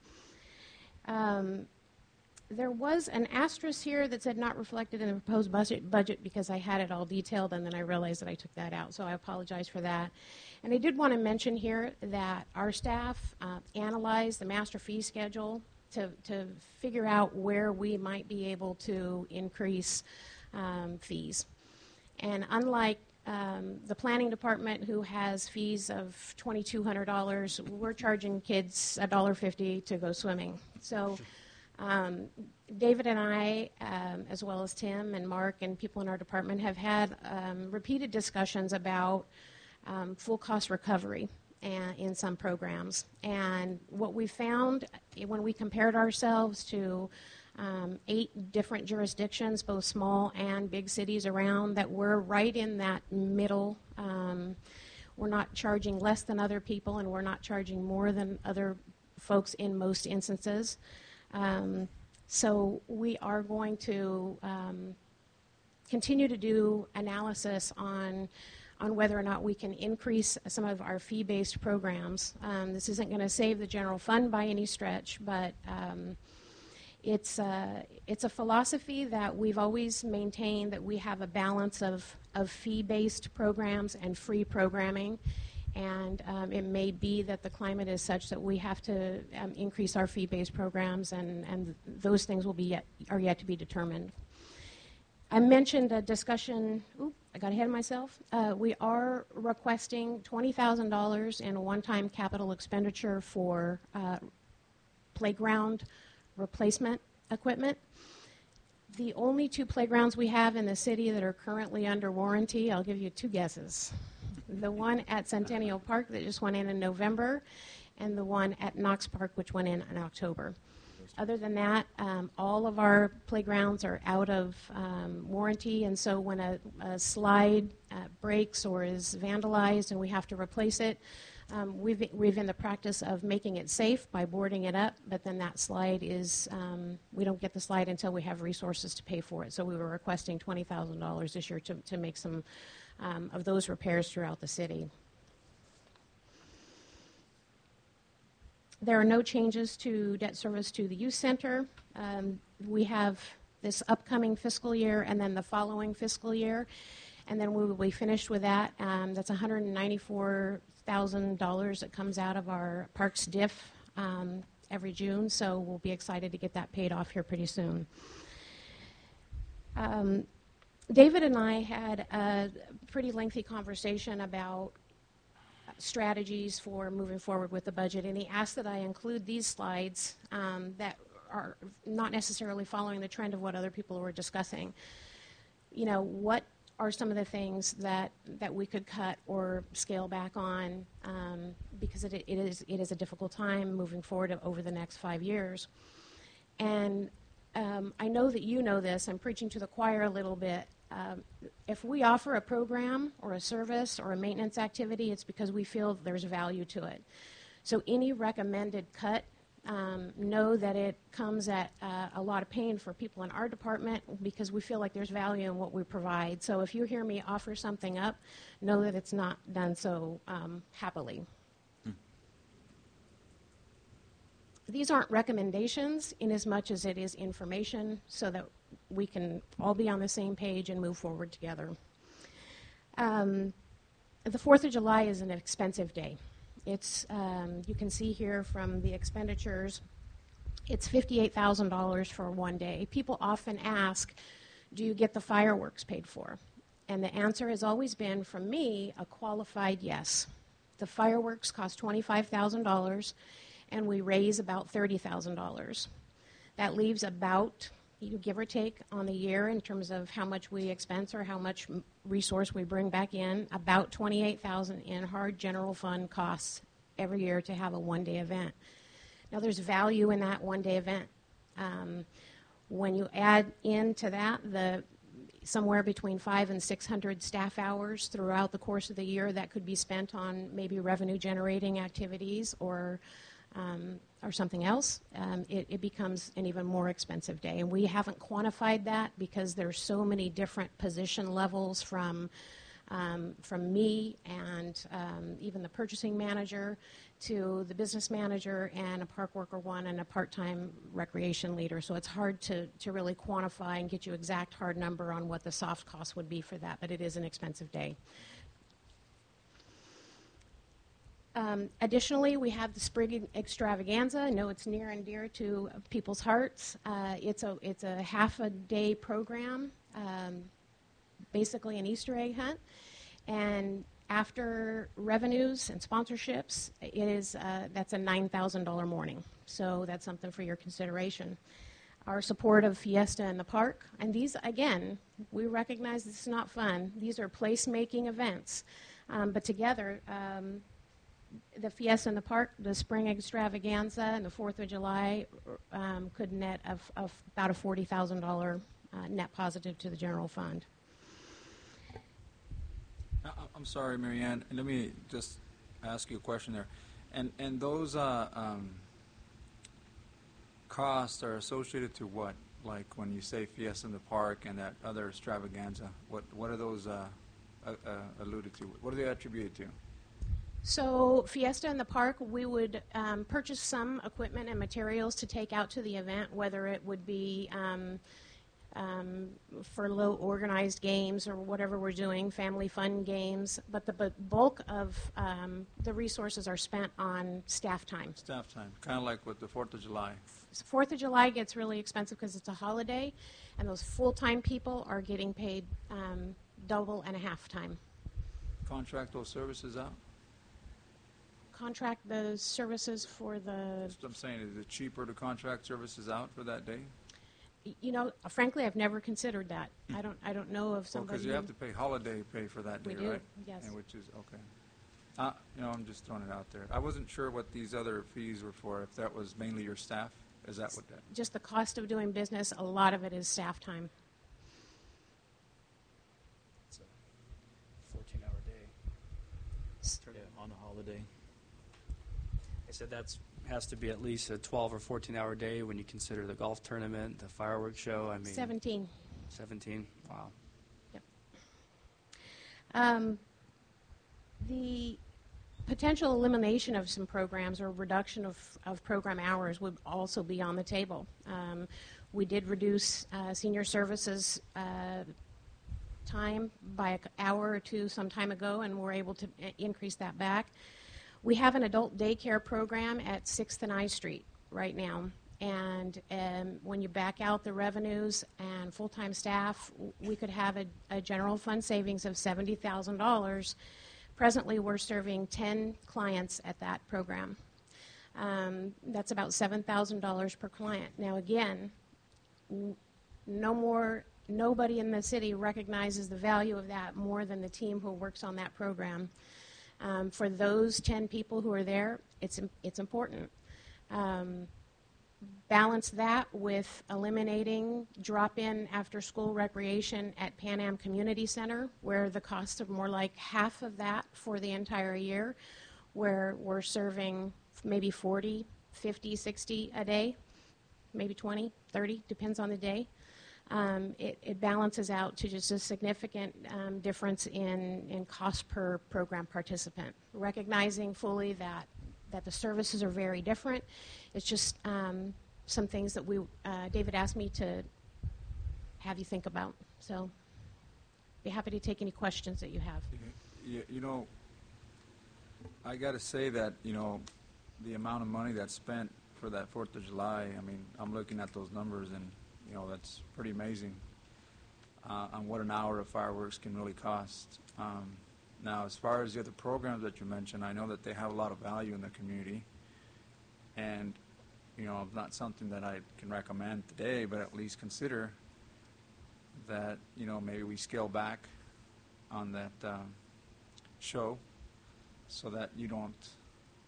[SPEAKER 19] There was an asterisk here that said not reflected in the proposed budget because I had it all detailed, and then I realized that I took that out, so I apologize for that. And I did want to mention here that our staff analyzed the master fee schedule to figure out where we might be able to increase fees. And unlike the planning department, who has fees of $2,200, we're charging kids $1.50 to go swimming. So David and I, as well as Tim and Mark and people in our department, have had repeated discussions about full cost recovery in some programs. And what we found when we compared ourselves to 8 different jurisdictions, both small and big cities around, that we're right in that middle. We're not charging less than other people, and we're not charging more than other folks in most instances. So we are going to continue to do analysis on whether or not we can increase some of our fee-based programs. This isn't going to save the general fund by any stretch, but It's a philosophy that we've always maintained, that we have a balance of fee-based programs and free programming. And it may be that the climate is such that we have to increase our fee-based programs, and those things are yet to be determined. I mentioned a discussion. I got ahead of myself. We are requesting $20,000 in a one-time capital expenditure for playground replacement equipment. The only 2 playgrounds we have in the city that are currently under warranty, I'll give you 2 guesses. The one at Centennial Park that just went in November, and the one at Knox Park, which went in October. Other than that, all of our playgrounds are out of warranty, and so when a slide breaks or is vandalized and we have to replace it, we've in the practice of making it safe by boarding it up, but then that slide is, we don't get the slide until we have resources to pay for it. So we were requesting $20,000 this year to make some of those repairs throughout the city. There are no changes to debt service to the youth center. We have this upcoming fiscal year and then the following fiscal year, and then we will be finished with that. That's $194,000 that comes out of our Parks DIF every June, so we'll be excited to get that paid off here pretty soon. David and I had a pretty lengthy conversation about strategies for moving forward with the budget, and he asked that I include these slides that are not necessarily following the trend of what other people were discussing. You know, what are some of the things that we could cut or scale back on, because it is a difficult time moving forward over the next 5 years. And I know that you know this. I'm preaching to the choir a little bit. If we offer a program or a service or a maintenance activity, it's because we feel there's value to it. So any recommended cut, know that it comes at a lot of pain for people in our department because we feel like there's value in what we provide. So if you hear me offer something up, know that it's not done so happily. These aren't recommendations in as much as it is information so that we can all be on the same page and move forward together. The 4th of July is an expensive day. It's, you can see here from the expenditures, it's $58,000 for one day. People often ask, do you get the fireworks paid for? And the answer has always been, from me, a qualified yes. The fireworks cost $25,000, and we raise about $30,000. That leaves about, you give or take on the year in terms of how much we expense or how much resource we bring back in, about $28,000 in hard general fund costs every year to have a one-day event. Now there's value in that one-day event. When you add into that the somewhere between 500 and 600 staff hours throughout the course of the year that could be spent on maybe revenue-generating activities or something else, it becomes an even more expensive day. And we haven't quantified that because there's so many different position levels from me and even the purchasing manager to the business manager and a park worker one and a part-time recreation leader. So it's hard to really quantify and get you exact hard number on what the soft cost would be for that, but it is an expensive day. Additionally, we have the spring extravaganza. I know it's near and dear to people's hearts. It's a half-a-day program, basically an Easter egg hunt. And after revenues and sponsorships, that's a $9,000 morning. So that's something for your consideration. Our support of Fiesta in the park, and these, again, we recognize this is not fun. These are place-making events, but together, the Fiesta in the Park, the Spring Extravaganza, and the 4th of July could net of about a $40,000 net positive to the general fund.
[SPEAKER 3] I'm sorry, Marianne. Let me just ask you a question there. And those costs are associated to what? Like when you say Fiesta in the Park and that other extravaganza, what are those alluded to? What are they attributed to?
[SPEAKER 19] So Fiesta in the Park, we would purchase some equipment and materials to take out to the event, whether it would be for low organized games or whatever we're doing, family fun games. But the bulk of the resources are spent on staff time.
[SPEAKER 3] Staff time, kind of like with the 4th of July.
[SPEAKER 19] 4th of July gets really expensive because it's a holiday, and those full-time people are getting paid double and a half time.
[SPEAKER 3] Contract those services out?
[SPEAKER 19] Contract the services for the...
[SPEAKER 3] That's what I'm saying. Is it cheaper to contract services out for that day?
[SPEAKER 19] You know, frankly, I've never considered that. I don't know of somebody...
[SPEAKER 3] Because you have to pay holiday pay for that day,
[SPEAKER 19] we do,
[SPEAKER 3] right?
[SPEAKER 19] yes.
[SPEAKER 3] And which is, okay. I'm just throwing it out there. I wasn't sure what these other fees were for, if that was mainly your staff. Is that what that...
[SPEAKER 19] Just the cost of doing business, a lot of it is staff time.
[SPEAKER 9] It's a 14-hour day.
[SPEAKER 2] On a holiday.
[SPEAKER 9] I said that has to be at least a 12 or 14-hour day when you consider the golf tournament, the fireworks show. I mean,
[SPEAKER 19] 17.
[SPEAKER 9] 17. Wow.
[SPEAKER 19] Yep. The potential elimination of some programs or reduction of program hours would also be on the table. We did reduce senior services time by an hour or two some time ago, and we're able to increase that back. We have an adult daycare program at 6th and I Street right now, and when you back out the revenues and full-time staff, we could have a general fund savings of $70,000. Presently, we're serving 10 clients at that program. That's about $7,000 per client. Now, again, nobody in the city recognizes the value of that more than the team who works on that program. For those 10 people who are there, it's important. Balance that with eliminating drop-in after-school recreation at Pan Am Community Center, where the costs are more like half of that for the entire year, where we're serving maybe 40, 50, 60 a day, maybe 20, 30, depends on the day. It balances out to just a significant difference in cost per program participant, recognizing fully that the services are very different. It's just some things that David asked me to have you think about. So be happy to take any questions that you have.
[SPEAKER 3] You know, I got to say that, the amount of money that's spent for that 4th of July, I mean, I'm looking at those numbers and, that's pretty amazing on what an hour of fireworks can really cost. Now, as far as the other programs that you mentioned, I know that they have a lot of value in the community. And, not something that I can recommend today, but at least consider that, maybe we scale back on that show so that you don't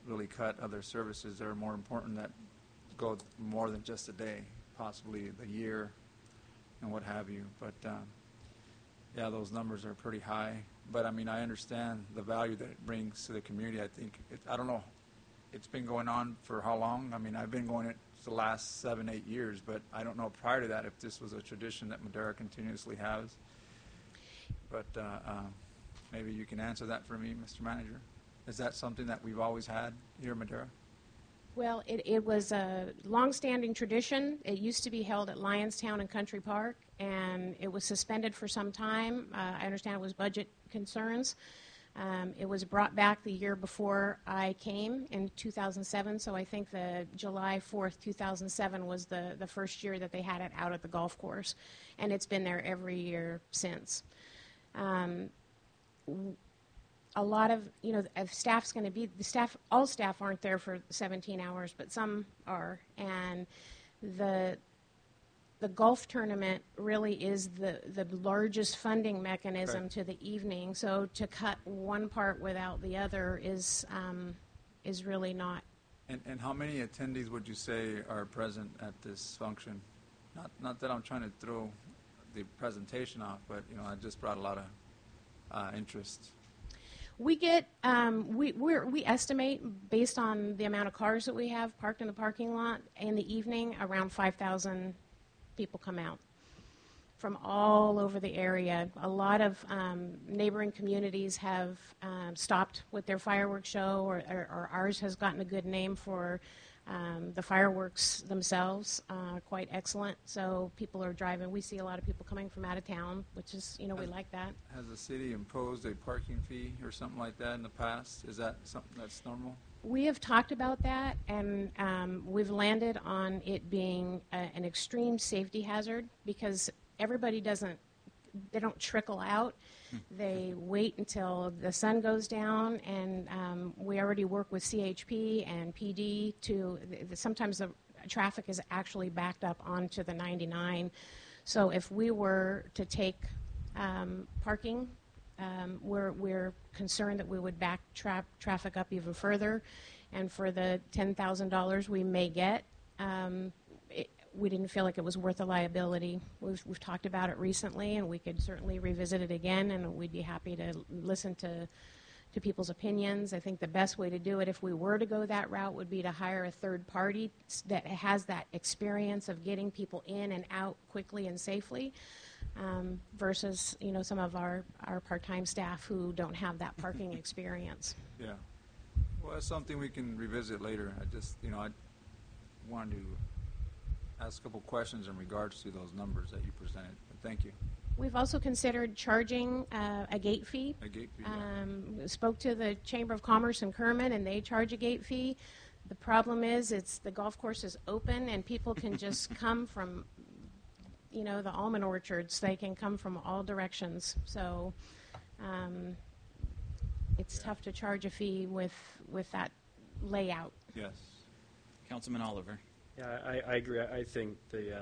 [SPEAKER 3] really cut other services that are more important that go more than just a day, possibly the year and what have you. But, yeah, those numbers are pretty high. But, I mean, I understand the value that it brings to the community. I think, I don't know, it's been going on for how long? I mean, I've been going it the last 7, 8 years, but I don't know prior to that if this was a tradition that Madera continuously has. But maybe you can answer that for me, Mr. Manager. Is that something that we've always had here in Madera?
[SPEAKER 19] Well, it was a long-standing tradition. It used to be held at Lionstown and Country Park, and it was suspended for some time. I understand it was budget concerns. It was brought back the year before I came in 2007, so I think the July 4th, 2007 was the first year that they had it out at the golf course, and it's been there every year since. A lot of, if staff's going to be, all staff aren't there for 17 hours, but some are. And the golf tournament really is the largest funding mechanism
[SPEAKER 3] Right.
[SPEAKER 19] to the evening. So to cut one part without the other is really not.
[SPEAKER 3] And how many attendees would you say are present at this function? Not that I'm trying to throw the presentation off, but, I just brought a lot of interest.
[SPEAKER 19] We get we estimate based on the amount of cars that we have parked in the parking lot in the evening, around 5,000 people come out from all over the area. A lot of neighboring communities have stopped with their fireworks show, or ours has gotten a good name for the fireworks themselves, quite excellent. So people are driving. We see a lot of people coming from out of town, which is, we like that.
[SPEAKER 3] Has the city imposed a parking fee or something like that in the past? Is that something that's normal?
[SPEAKER 19] We have talked about that, and we've landed on it being an extreme safety hazard because everybody they don't trickle out. They wait until the sun goes down, and we already work with CHP and PD sometimes the traffic is actually backed up onto the 99. So if we were to take parking, we're concerned that we would back traffic up even further, and for the $10,000 we may get, we didn't feel like it was worth the liability. We've talked about it recently, and we could certainly revisit it again, and we'd be happy to listen to people's opinions. I think the best way to do it, if we were to go that route, would be to hire a third party that has that experience of getting people in and out quickly and safely, versus some of our part-time staff who don't have that parking experience.
[SPEAKER 3] Yeah. Well, that's something we can revisit later. I just, I wanted to ask a couple questions in regards to those numbers that you presented. But thank you.
[SPEAKER 19] We've also considered charging a gate fee.
[SPEAKER 3] A gate fee, yeah.
[SPEAKER 19] Spoke to the Chamber of Commerce in Kermit, and they charge a gate fee. The problem is the golf course is open, and people can just come from, the almond orchards. They can come from all directions. So it's tough to charge a fee with that layout.
[SPEAKER 3] Yes.
[SPEAKER 2] Councilman Oliver.
[SPEAKER 9] Yeah, I agree. I think the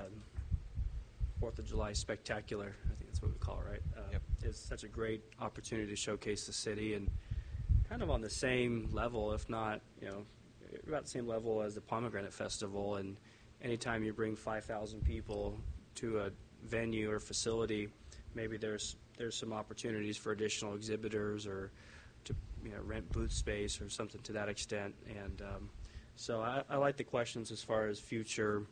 [SPEAKER 9] 4th of July Spectacular, I think that's what we call it, right? Is such a great opportunity to showcase the city, and kind of on the same level, if not, about the same level as the Pomegranate Festival. And anytime you bring 5,000 people to a venue or facility, maybe there's some opportunities for additional exhibitors or to rent booth space or something to that extent. And so I like the questions as far as future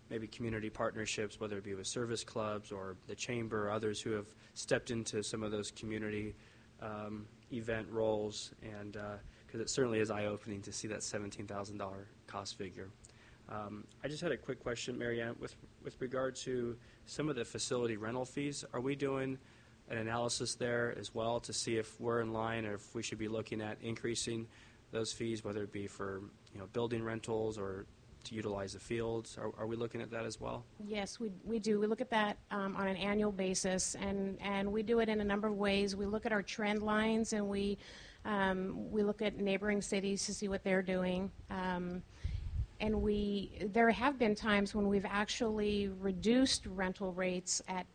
[SPEAKER 9] maybe community partnerships, whether it be with service clubs or the chamber or others who have stepped into some of those community event roles, and because it certainly is eye-opening to see that $17,000 cost figure. I just had a quick question, Mary Ann, with regard to some of the facility rental fees. Are we doing an analysis there as well to see if we're in line or if we should be looking at increasing those fees, whether it be for building rentals or to utilize the fields? Are we looking at that as well?
[SPEAKER 19] Yes, we do. We look at that on an annual basis, and we do it in a number of ways. We look at our trend lines, and we look at neighboring cities to see what they're doing. And there have been times when we've actually reduced rental rates at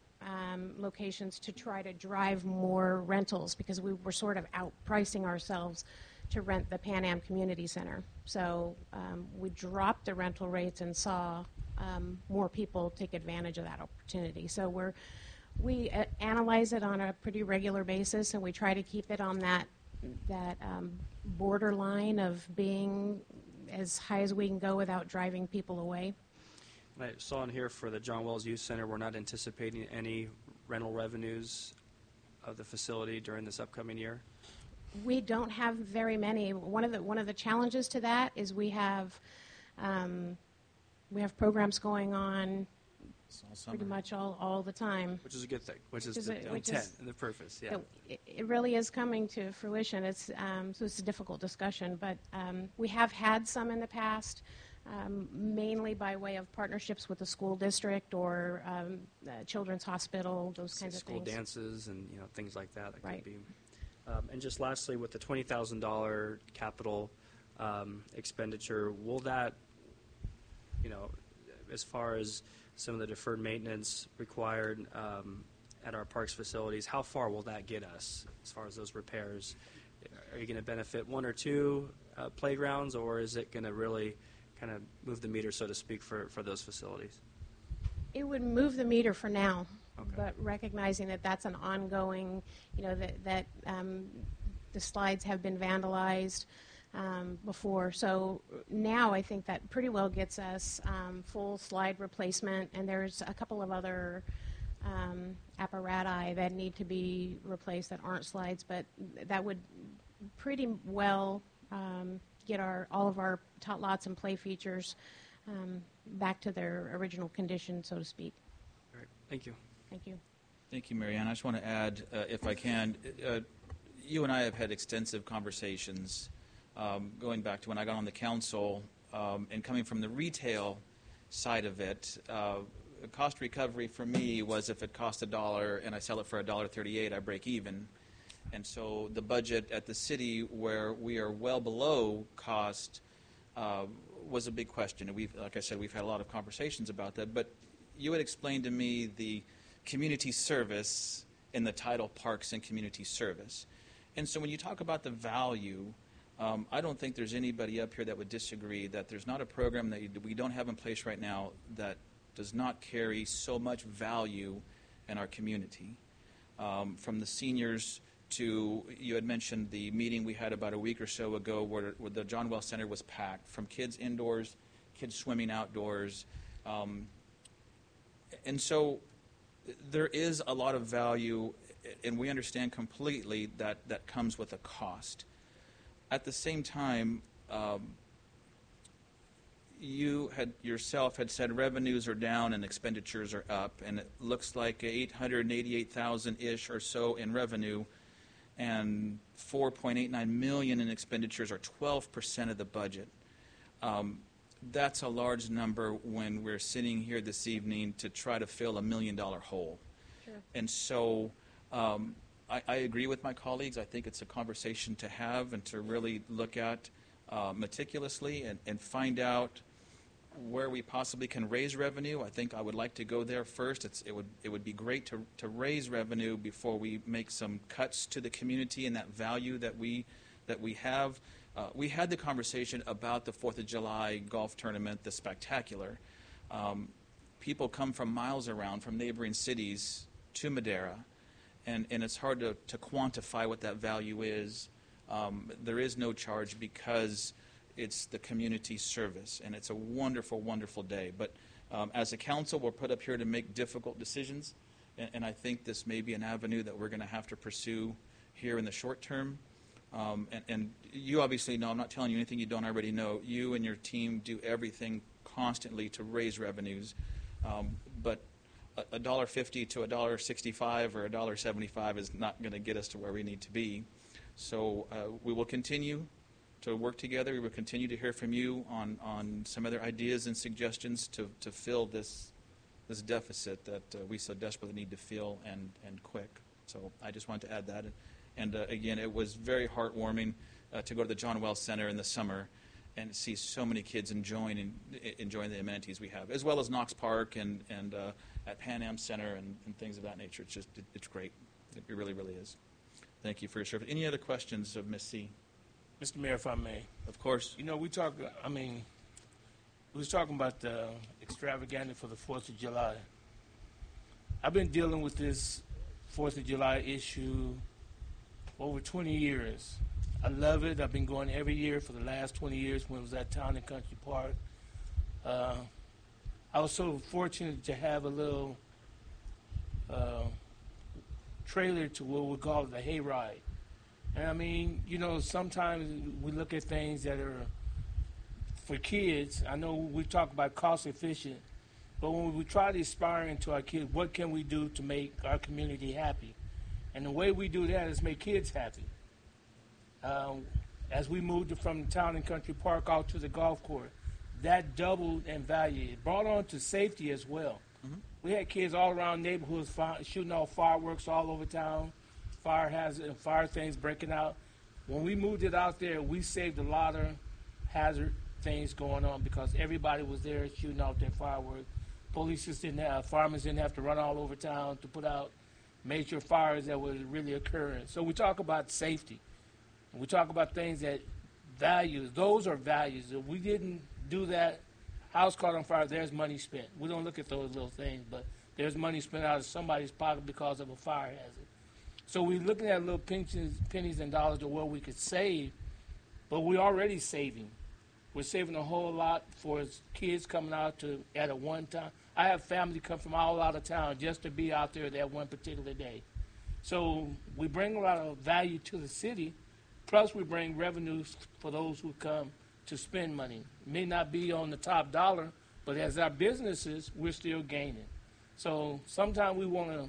[SPEAKER 19] locations to try to drive more rentals because we were sort of outpricing ourselves to rent the Pan Am Community Center. So we dropped the rental rates and saw more people take advantage of that opportunity. So we analyze it on a pretty regular basis, and we try to keep it on that borderline of being as high as we can go without driving people away.
[SPEAKER 9] I saw in here for the John Wells Youth Center, we're not anticipating any rental revenues of the facility during this upcoming year.
[SPEAKER 19] We don't have very many. One of the challenges to that is we have programs going on pretty much all the time.
[SPEAKER 9] Which is a good thing, which is the intent and the purpose, yeah.
[SPEAKER 19] It really is coming to fruition. So it's a difficult discussion, but we have had some in the past, mainly by way of partnerships with the school district or Children's Hospital, those kinds of things.
[SPEAKER 9] School dances and things like that.
[SPEAKER 19] Right.
[SPEAKER 9] Could be. And just lastly, with the $20,000 capital expenditure, will that, as far as some of the deferred maintenance required at our parks facilities, how far will that get us as far as those repairs? Are you going to benefit one or two playgrounds, or is it going to really kind of move the meter, so to speak, for those facilities?
[SPEAKER 19] It would move the meter for now.
[SPEAKER 9] Okay.
[SPEAKER 19] But recognizing that that's an ongoing, that the slides have been vandalized before. So now I think that pretty well gets us full slide replacement, and there's a couple of other apparatus that need to be replaced that aren't slides, but that would pretty well get all of our tot lots and play features back to their original condition, so to speak.
[SPEAKER 9] All right. Thank you.
[SPEAKER 19] Thank you.
[SPEAKER 2] Thank you, Marianne. I just want to add, if I can, you and I have had extensive conversations going back to when I got on the council and coming from the retail side of it. Cost recovery for me was if it cost $1 and I sell it for $1.38, I break even. And so the budget at the city, where we are well below cost, was a big question. And like I said, we've had a lot of conversations about that. But you had explained to me the community service in the title Parks and Community Service. And so when you talk about the value, I don't think there's anybody up here that would disagree that there's not a program that we don't have in place right now that does not carry so much value in our community. From the seniors to, you had mentioned the meeting we had about a week or so ago where the John Wells Center was packed, from kids indoors, kids swimming outdoors. And so there is a lot of value, and we understand completely that comes with a cost. At the same time, you yourself had said revenues are down and expenditures are up, and it looks like 888,000-ish or so in revenue and 4.89 million in expenditures, or 12% of the budget. That's a large number when we're sitting here this evening to try to fill $1 million hole.
[SPEAKER 19] Sure.
[SPEAKER 2] And so I agree with my colleagues. I think it's a conversation to have and to really look at meticulously and find out where we possibly can raise revenue. I think I would like to go there first. It would be great to raise revenue before we make some cuts to the community and that value that we have. We had the conversation about the 4th of July golf tournament, the Spectacular. People come from miles around, from neighboring cities to Madera, and it's hard to quantify what that value is. There is no charge because it's the community service, and it's a wonderful, wonderful day. But as a council, we're put up here to make difficult decisions, and I think this may be an avenue that we're going to have to pursue here in the short term. And you obviously know, I'm not telling you anything you don't already know. You and your team do everything constantly to raise revenues, but $1.50 to $1.65 or $1.75 is not going to get us to where we need to be. So we will continue to work together. We will continue to hear from you on some other ideas and suggestions to fill this deficit that we so desperately need to fill and quick. So I just wanted to add that. And again, it was very heartwarming to go to the John Wells Center in the summer and see so many kids enjoying the amenities we have, as well as Knox Park and at Pan Am Center and things of that nature. It's great. It really, really is. Thank you for your service. Any other questions of Ms. C?
[SPEAKER 4] Mr. Mayor, if I may.
[SPEAKER 2] Of course.
[SPEAKER 4] You know, we was talking about the extravaganza for the 4th of July. I've been dealing with this 4th of July issue for over 20 years. I love it. I've been going every year for the last 20 years when it was at Town and Country Park. I was so fortunate to have a little trailer to what we call the hayride. And I mean, you know, sometimes we look at things that are for kids. I know we talk about cost efficient, but when we try to aspire into our kids, what can we do to make our community happy? And the way we do that is make kids happy. As we moved from the Town and Country Park out to the golf course, that doubled in value. It brought on to safety as well. Mm-hmm. We had kids all around neighborhoods shooting off fireworks all over town, fire things breaking out. When we moved it out there, we saved a lot of hazard things going on because everybody was there shooting off their fireworks. Firemen didn't have to run all over town to put out major fires that were really occurring. So we talk about safety. We talk about things that values. Those are values. If we didn't do that, house caught on fire, there's money spent. We don't look at those little things, but there's money spent out of somebody's pocket because of a fire hazard. So we're looking at little pennies and dollars of what we could save, but we're already saving. We're saving a whole lot for kids coming out at a one time. I have family come from all out of town just to be out there that one particular day. So we bring a lot of value to the city, plus we bring revenues for those who come to spend money. It may not be on the top dollar, but as our businesses, we're still gaining. So sometimes we want to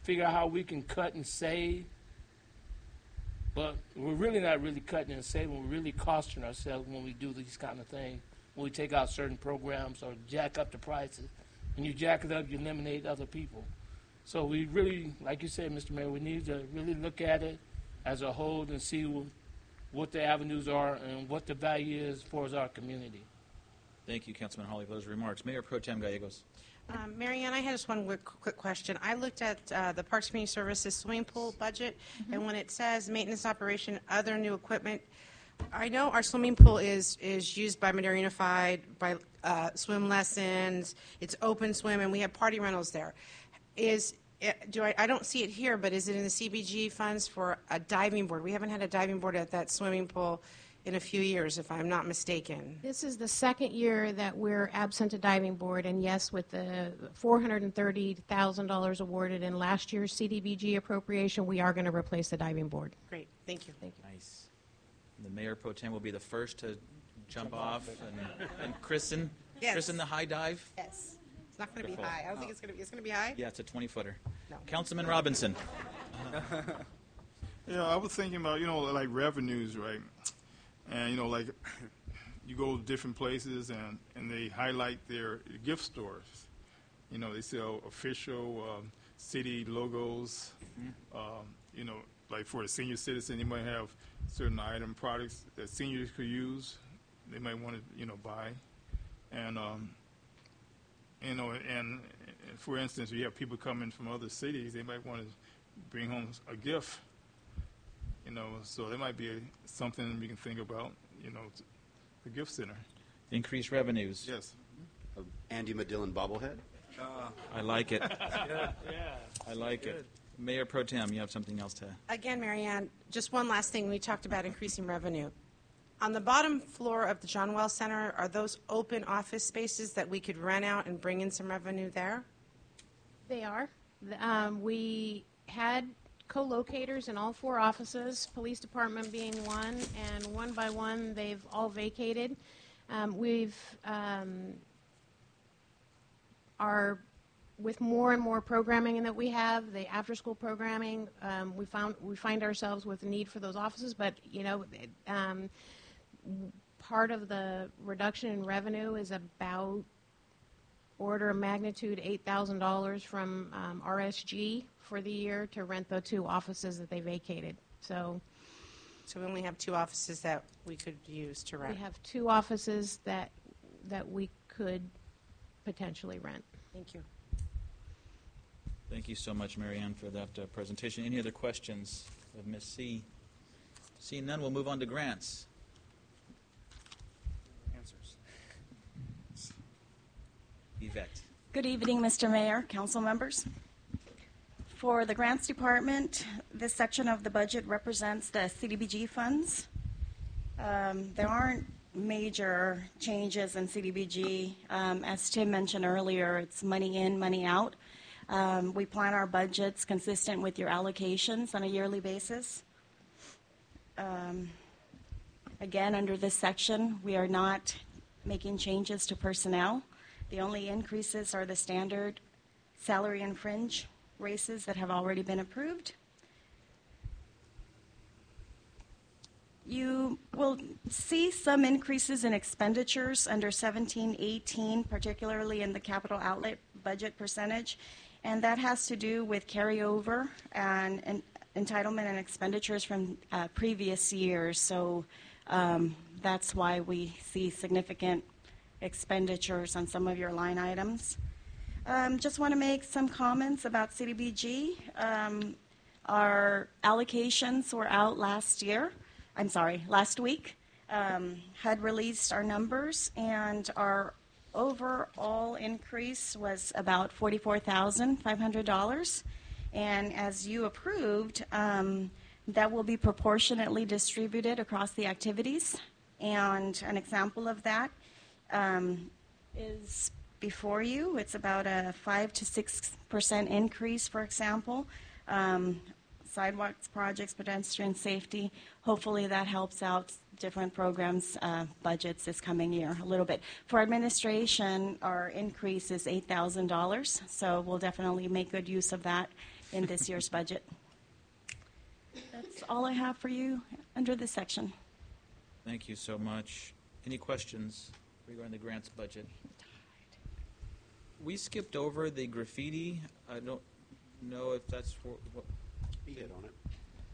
[SPEAKER 4] figure out how we can cut and save, but we're really not really cutting and saving. We're really costing ourselves when we do these kind of things, when we take out certain programs or jack up the prices. When you jack it up, you eliminate other people. So we really, like you said, Mr. Mayor, we need to really look at it as a whole and see what the avenues are and what the value is for our community.
[SPEAKER 2] Thank you, Councilman Hawley, for those remarks. Mayor Pro Tem Gallegos.
[SPEAKER 1] Marianne, I had just one quick question. I looked at the Parks Community Services swimming pool budget, and when it says maintenance operation, other new equipment, I know our swimming pool is used by Madera Unified, by swim lessons, it's open swim, and we have party rentals there. I don't see it here, but is it in the CBG funds for a diving board? We haven't had a diving board at that swimming pool in a few years, if I'm not mistaken.
[SPEAKER 19] This is the second year that we're absent a diving board, and yes, with the $430,000 awarded in last year's CDBG appropriation, we are going to replace the diving board.
[SPEAKER 1] Great, thank you.
[SPEAKER 2] Nice. The Mayor Pro Tem will be the first to jump off and christen the high dive.
[SPEAKER 1] Yes. It's not going to be
[SPEAKER 2] Wonderful.
[SPEAKER 1] high. I don't think it's going to be high.
[SPEAKER 2] Yeah, it's a 20-footer.
[SPEAKER 1] No.
[SPEAKER 2] Councilman Robinson.
[SPEAKER 20] Yeah, I was thinking about, like revenues, right? And, like you go to different places and they highlight their gift stores. They sell official city logos. Like for a senior citizen, they might have certain item products that seniors could use. They might want to, buy. And, and for instance, you have people coming from other cities, they might want to bring home a gift. So there might be something we can think about, the gift center.
[SPEAKER 2] Increase revenues.
[SPEAKER 20] Yes.
[SPEAKER 21] Andy Medillin bobblehead.
[SPEAKER 2] I like it.
[SPEAKER 4] Yeah.
[SPEAKER 2] I like it. Mayor Pro Tem, you have something else to...
[SPEAKER 1] Again, Marianne, just one last thing. We talked about increasing revenue. On the bottom floor of the John Wells Center, are those open office spaces that we could rent out and bring in some revenue there?
[SPEAKER 19] They are. We had co-locators in all 4 offices, police department being one, and one by one they've all vacated. With more and more programming that we have, the after-school programming, we find ourselves with a need for those offices. But part of the reduction in revenue is about order of magnitude $8,000 from RSG for the year to rent the 2 offices that they vacated. So
[SPEAKER 1] we only have 2 offices that we could use to rent.
[SPEAKER 19] we have 2 offices that we could potentially rent.
[SPEAKER 1] Thank you.
[SPEAKER 2] Thank you so much, Marianne, for that presentation. Any other questions of Ms. C? Seeing none, we'll move on to grants.
[SPEAKER 9] Answers.
[SPEAKER 2] Yvette.
[SPEAKER 22] Good evening, Mr. Mayor, council members. For the grants department, this section of the budget represents the CDBG funds. There aren't major changes in CDBG. As Tim mentioned earlier, it's money in, money out. We plan our budgets consistent with your allocations on a yearly basis. Again, under this section, we are not making changes to personnel. The only increases are the standard salary and fringe raises that have already been approved. You will see some increases in expenditures under 1718, particularly in the capital outlet budget percentage, and that has to do with carryover and entitlement and expenditures from previous years. So that's why we see significant expenditures on some of your line items. Just want to make some comments about CDBG. Our allocations were out last week. Had released our numbers, and our overall increase was about $44,500. And as you approved, that will be proportionately distributed across the activities. And an example of that is before you. It's about a 5 to 6% increase, for example. Sidewalks projects, pedestrian safety. Hopefully that helps out different programs' budgets this coming year a little bit. For administration, our increase is $8,000, so we'll definitely make good use of that in this year's budget. That's all I have for you under this section.
[SPEAKER 2] Thank you so much. Any questions regarding the grants budget? We skipped over the graffiti. I don't know if that's what.
[SPEAKER 5] He hit on it.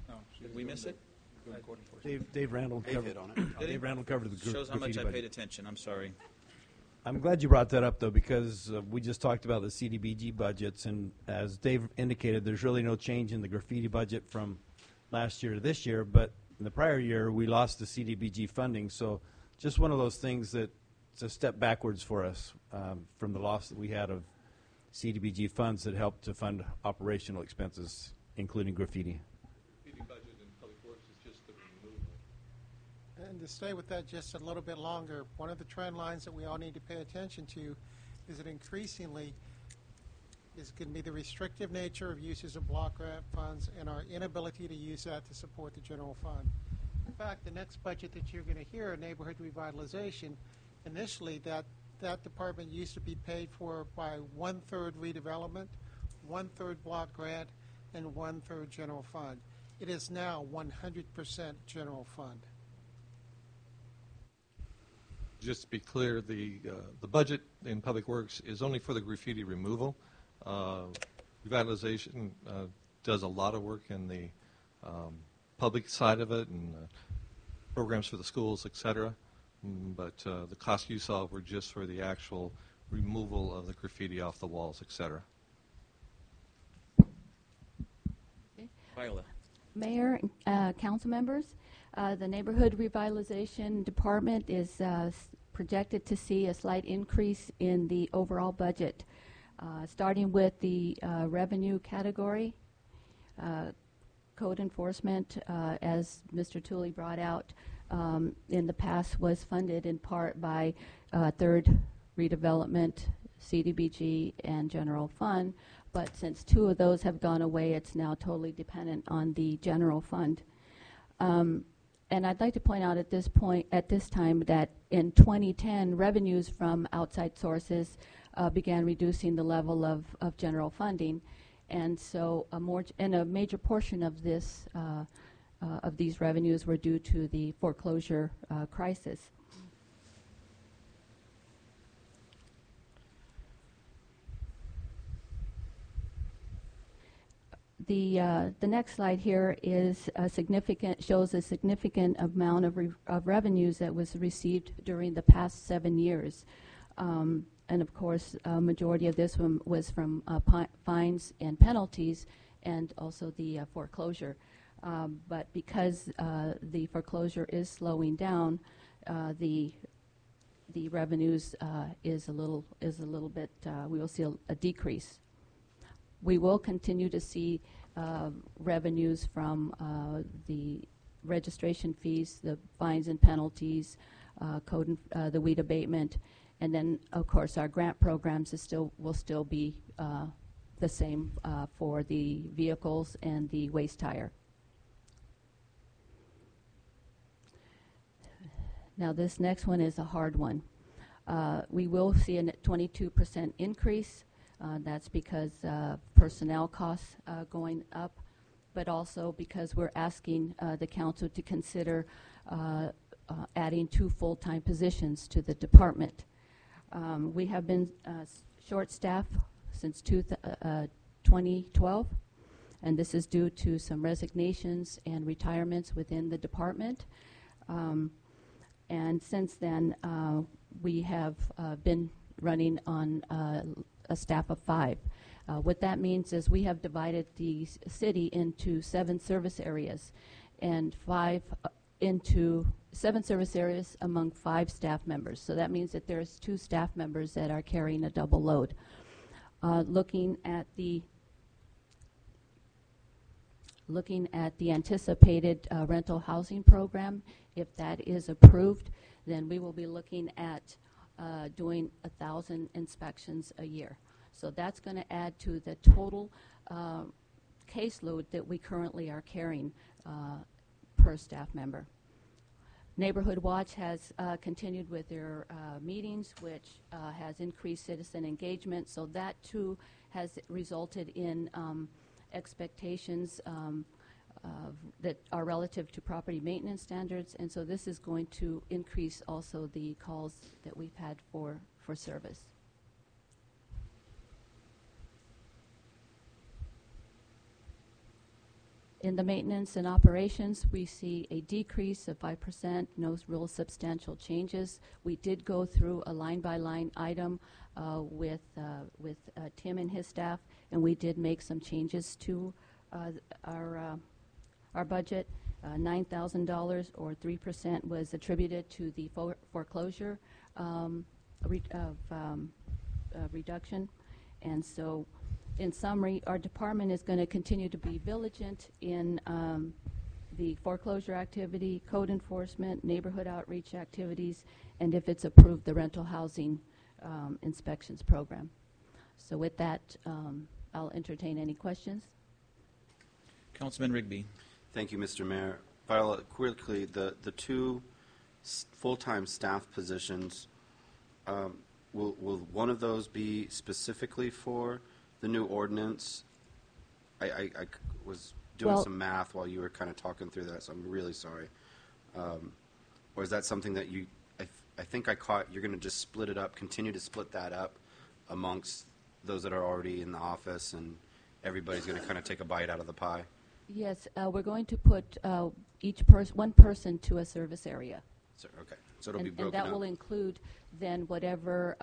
[SPEAKER 2] No, did we miss it?
[SPEAKER 8] Dave Randall
[SPEAKER 5] Dave
[SPEAKER 8] covered
[SPEAKER 5] hit on it.
[SPEAKER 8] Dave Randall covered the
[SPEAKER 2] Shows how much
[SPEAKER 8] graffiti
[SPEAKER 2] I
[SPEAKER 8] budget.
[SPEAKER 2] paid attention. I'm sorry.
[SPEAKER 8] I'm glad you brought that up, though, because we just talked about the CDBG budgets, and as Dave indicated, there's really no change in the graffiti budget from last year to this year, but in the prior year, we lost the CDBG funding, so just one of those things that it's a step backwards for us from the loss that we had of CDBG funds that helped to fund operational expenses, including graffiti.
[SPEAKER 7] And to stay with that just a little bit longer, one of the trend lines that we all need to pay attention to is that increasingly is going to be the restrictive nature of uses of block grant funds and our inability to use that to support the general fund. In fact, the next budget that you're going to hear, neighborhood revitalization, initially that department used to be paid for by 1/3 redevelopment, 1/3 block grant, and 1/3 general fund. It is now 100% general fund.
[SPEAKER 18] Just to be clear, the budget in Public Works is only for the graffiti removal. Revitalization does a lot of work in the public side of it and programs for the schools, et cetera. But the costs you saw were just for the actual removal of the graffiti off the walls, et cetera.
[SPEAKER 2] Viola.
[SPEAKER 10] Mayor, council members, the Neighborhood Revitalization Department is projected to see a slight increase in the overall budget, starting with the revenue category. Code enforcement, as Mr. Tooley brought out, in the past was funded in part by third redevelopment, CDBG, and general fund. But since two of those have gone away, it's now totally dependent on the general fund. And I'd like to point out at this time, that in 2010, revenues from outside sources began reducing the level of general funding, and so a major portion of this of these revenues were due to the foreclosure crisis. The next slide here is shows a significant amount of revenues that was received during the past 7 years. And of course, a majority of this one was from fines and penalties, and also the foreclosure. But because the foreclosure is slowing down, the revenues is a little bit. We will see a decrease. We will continue to see revenues from the registration fees, the fines and penalties, the weed abatement, and then, of course, our grant programs will still be the same for the vehicles and the waste tire. Now, this next one is a hard one. We will see a 22% increase. That's because personnel costs going up, but also because we're asking the council to consider adding 2 full-time positions to the department. We have been short-staffed since 2012, and this is due to some resignations and retirements within the department. And since then, we have been running on a staff of 5. What that means is we have divided the city into 7 service areas, and 7 service areas among 5 staff members. So that means that there's 2 staff members that are carrying a double load. Looking at the anticipated rental housing program, if that is approved, then we will be looking at doing 1,000 inspections a year. So that's going to add to the total caseload that we currently are carrying per staff member. Neighborhood Watch has continued with their meetings, which has increased citizen engagement. So that too has resulted in expectations that are relative to property maintenance standards. And so this is going to increase also the calls that we've had for service. In the maintenance and operations, we see a decrease of 5%, no real substantial changes. We did go through a line-by-line item with Tim and his staff, and we did make some changes to our budget. $9,000 or 3% was attributed to the foreclosure reduction. And so, in summary, our department is going to continue to be vigilant in the foreclosure activity, code enforcement, neighborhood outreach activities, and if it's approved, the rental housing inspections program. So with that, I'll entertain any questions.
[SPEAKER 2] Councilman Rigby.
[SPEAKER 6] Thank you, Mr. Mayor. Viola, quickly, the two full-time staff positions, will one of those be specifically for the new ordinance? I was doing some math while you were kind of talking through that, so I'm really sorry. Or is that something that I think I caught, you're going to just split it up, continue to split that up amongst those that are already in the office, and everybody's going to kind of take a bite out of the pie?
[SPEAKER 10] Yes, we're going to put one person to a service area.
[SPEAKER 6] Okay, so it'll be broken up.
[SPEAKER 10] And that will include then whatever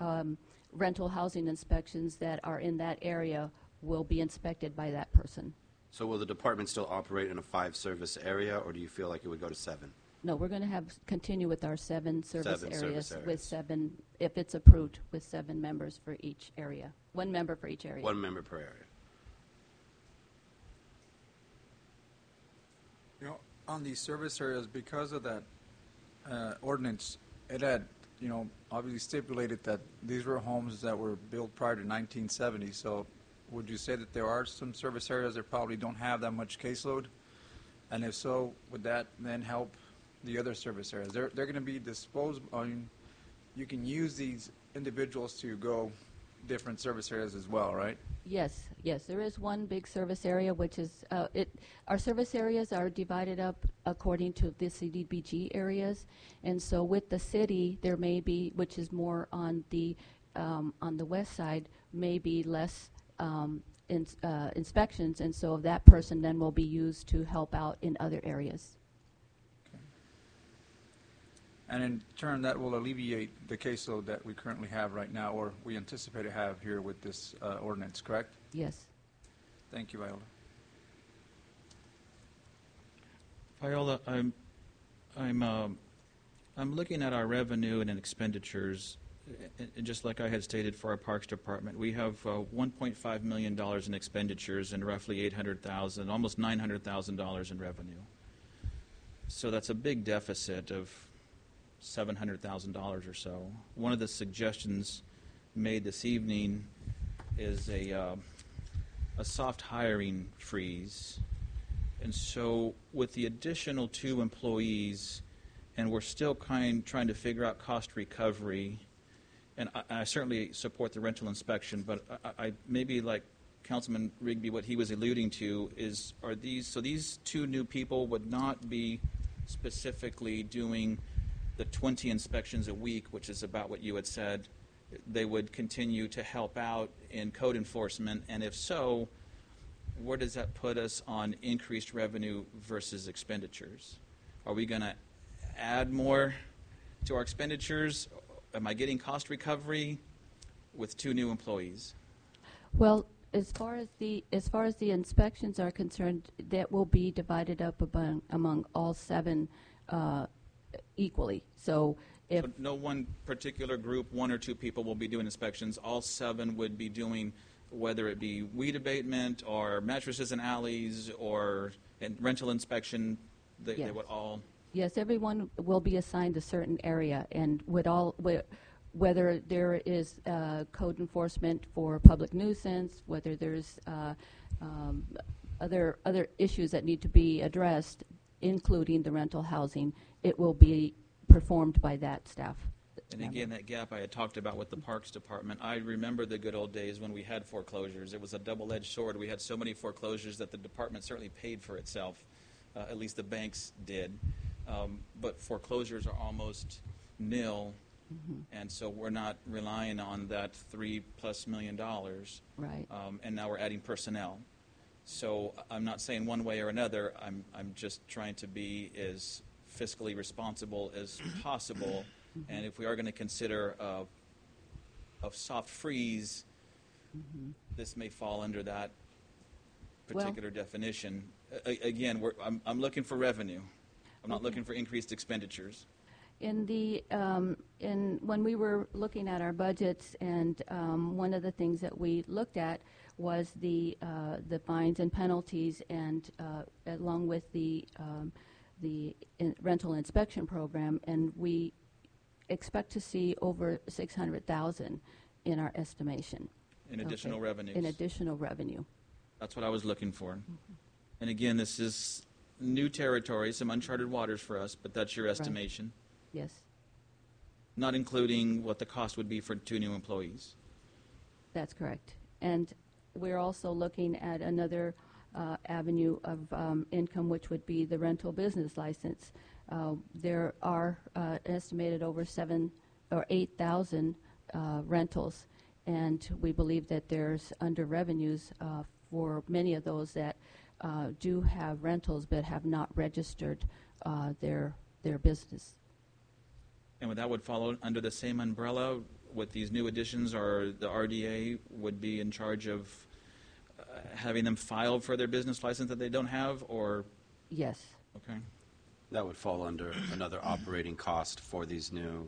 [SPEAKER 10] rental housing inspections that are in that area will be inspected by that person.
[SPEAKER 6] So will the department still operate in a 5-service area, or do you feel like it would go to 7?
[SPEAKER 10] No, we're going to continue with our 7 service
[SPEAKER 6] Service
[SPEAKER 10] areas
[SPEAKER 6] areas.
[SPEAKER 10] with 7, if it's approved, with 7 members for each area. 1 member for each area.
[SPEAKER 6] 1 member per area.
[SPEAKER 3] You know, on these service areas, because of that ordinance, it had, obviously stipulated that these were homes that were built prior to 1970. So would you say that there are some service areas that probably don't have that much caseload? And if so, would that then help the other service areas? They're going to be disposed, you can use these individuals to go different service areas as well, right?
[SPEAKER 10] Yes, there is one big service area, which is, our service areas are divided up according to the CDBG areas, and so with the city, there may be, which is more on the west side, may be less inspections, and so that person then will be used to help out in other areas.
[SPEAKER 3] And in turn, that will alleviate the caseload that we currently have right now, or we anticipate to have here with this ordinance, correct?
[SPEAKER 10] Yes.
[SPEAKER 3] Thank you, Viola.
[SPEAKER 2] Viola, I'm looking at our revenue and expenditures, and just like I had stated for our Parks Department, we have $1.5 million in expenditures and roughly $800,000, almost $900,000 in revenue. So that's a big deficit of $700,000 or so. One of the suggestions made this evening is a soft hiring freeze. And so with the additional 2 employees, and we're still trying to figure out cost recovery, and I certainly support the rental inspection, but I maybe like Councilman Rigby, what he was alluding to is, these 2 new people would not be specifically doing the 20 inspections a week, which is about what you had said. They would continue to help out in code enforcement, and if so, where does that put us on increased revenue versus expenditures? Are we going to add more to our expenditures? Am I getting cost recovery with 2 new employees?
[SPEAKER 10] Well, as far as the inspections are concerned, that will be divided up among all 7 equally. So
[SPEAKER 2] no one particular group, 1 or 2 people will be doing inspections. All 7 would be doing, whether it be weed abatement or mattresses and alleys or rental inspection. They would all.
[SPEAKER 10] Yes, everyone will be assigned a certain area, and whether there is code enforcement for public nuisance, whether there's other issues that need to be addressed, including the rental housing, it will be performed by that staff.
[SPEAKER 2] And again, that gap I had talked about with the Parks Department, I remember the good old days when we had foreclosures. It was a double-edged sword. We had so many foreclosures that the department certainly paid for itself. At least the banks did. But foreclosures are almost nil, and so we're not relying on that $3+ million.
[SPEAKER 10] Right.
[SPEAKER 2] And now we're adding personnel. So I'm not saying one way or another. I'm just trying to be as fiscally responsible as possible. And if we are going to consider a soft freeze, this may fall under that particular definition. Again, I'm looking for revenue. I'm not looking for increased expenditures.
[SPEAKER 10] When we were looking at our budgets, and one of the things that we looked at was the fines and penalties, and along with the rental inspection program, and we expect to see over $600,000 in our estimation.
[SPEAKER 2] In additional revenues.
[SPEAKER 10] In additional revenue.
[SPEAKER 2] That's what I was looking for. And again, this is new territory, some uncharted waters for us, but that's your estimation.
[SPEAKER 10] Right. Yes.
[SPEAKER 2] Not including what the cost would be for 2 new employees.
[SPEAKER 10] That's correct. And we're also looking at another avenue of income, which would be the rental business license. There are estimated over 7,000 or 8,000 rentals, and we believe that there's under revenues for many of those that do have rentals but have not registered their business.
[SPEAKER 2] And that would follow under the same umbrella with these new additions, or the RDA would be in charge of having them file for their business license that they don't have, or?
[SPEAKER 10] Yes.
[SPEAKER 2] Okay.
[SPEAKER 21] That would fall under another operating cost for these new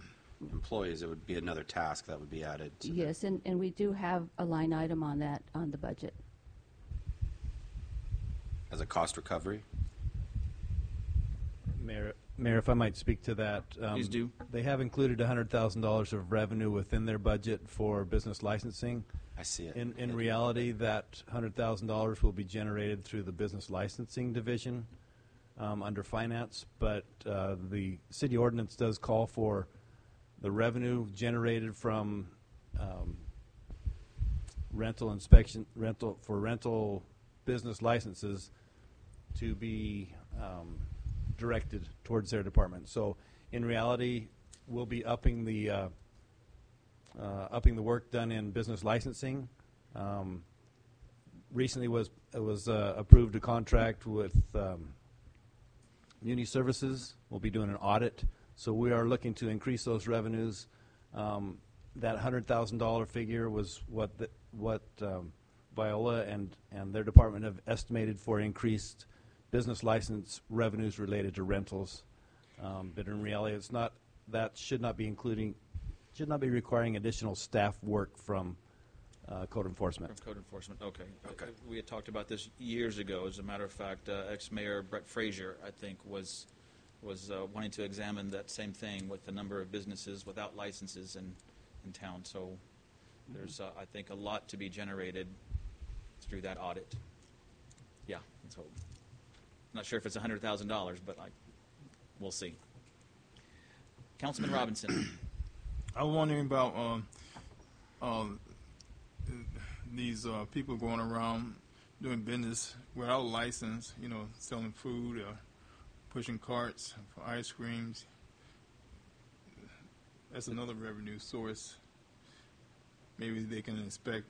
[SPEAKER 21] employees. It would be another task that would be added to
[SPEAKER 10] Yes, and we do have a line item on that on the budget.
[SPEAKER 21] as a cost recovery.
[SPEAKER 8] Mayor, if I might speak to that.
[SPEAKER 2] Please do.
[SPEAKER 8] They have included $100,000 of revenue within their budget for business licensing.
[SPEAKER 21] I see it.
[SPEAKER 8] In reality, that $100,000 will be generated through the business licensing division under finance, but the city ordinance does call for the revenue generated from rental business licenses to be directed towards their department. So in reality, we'll be upping the work done in business licensing. Recently was approved a contract with Muni Services. We'll be doing an audit, so we are looking to increase those revenues. That $100,000 figure was what Viola and their department have estimated for increased business license revenues related to rentals. But in reality, it's not. That should not be requiring additional staff work from code enforcement.
[SPEAKER 2] From code enforcement, okay. We had talked about this years ago. As a matter of fact, ex-mayor Brett Frazier, I think, was wanting to examine that same thing with the number of businesses without licenses in town. So there's, I think, a lot to be generated through that audit. Yeah, let's hope. Not sure if it's $100,000, but we'll see. Councilman Robinson.
[SPEAKER 20] I was wondering about these people going around doing business without license, selling food or pushing carts for ice creams. That's another revenue source. Maybe they can inspect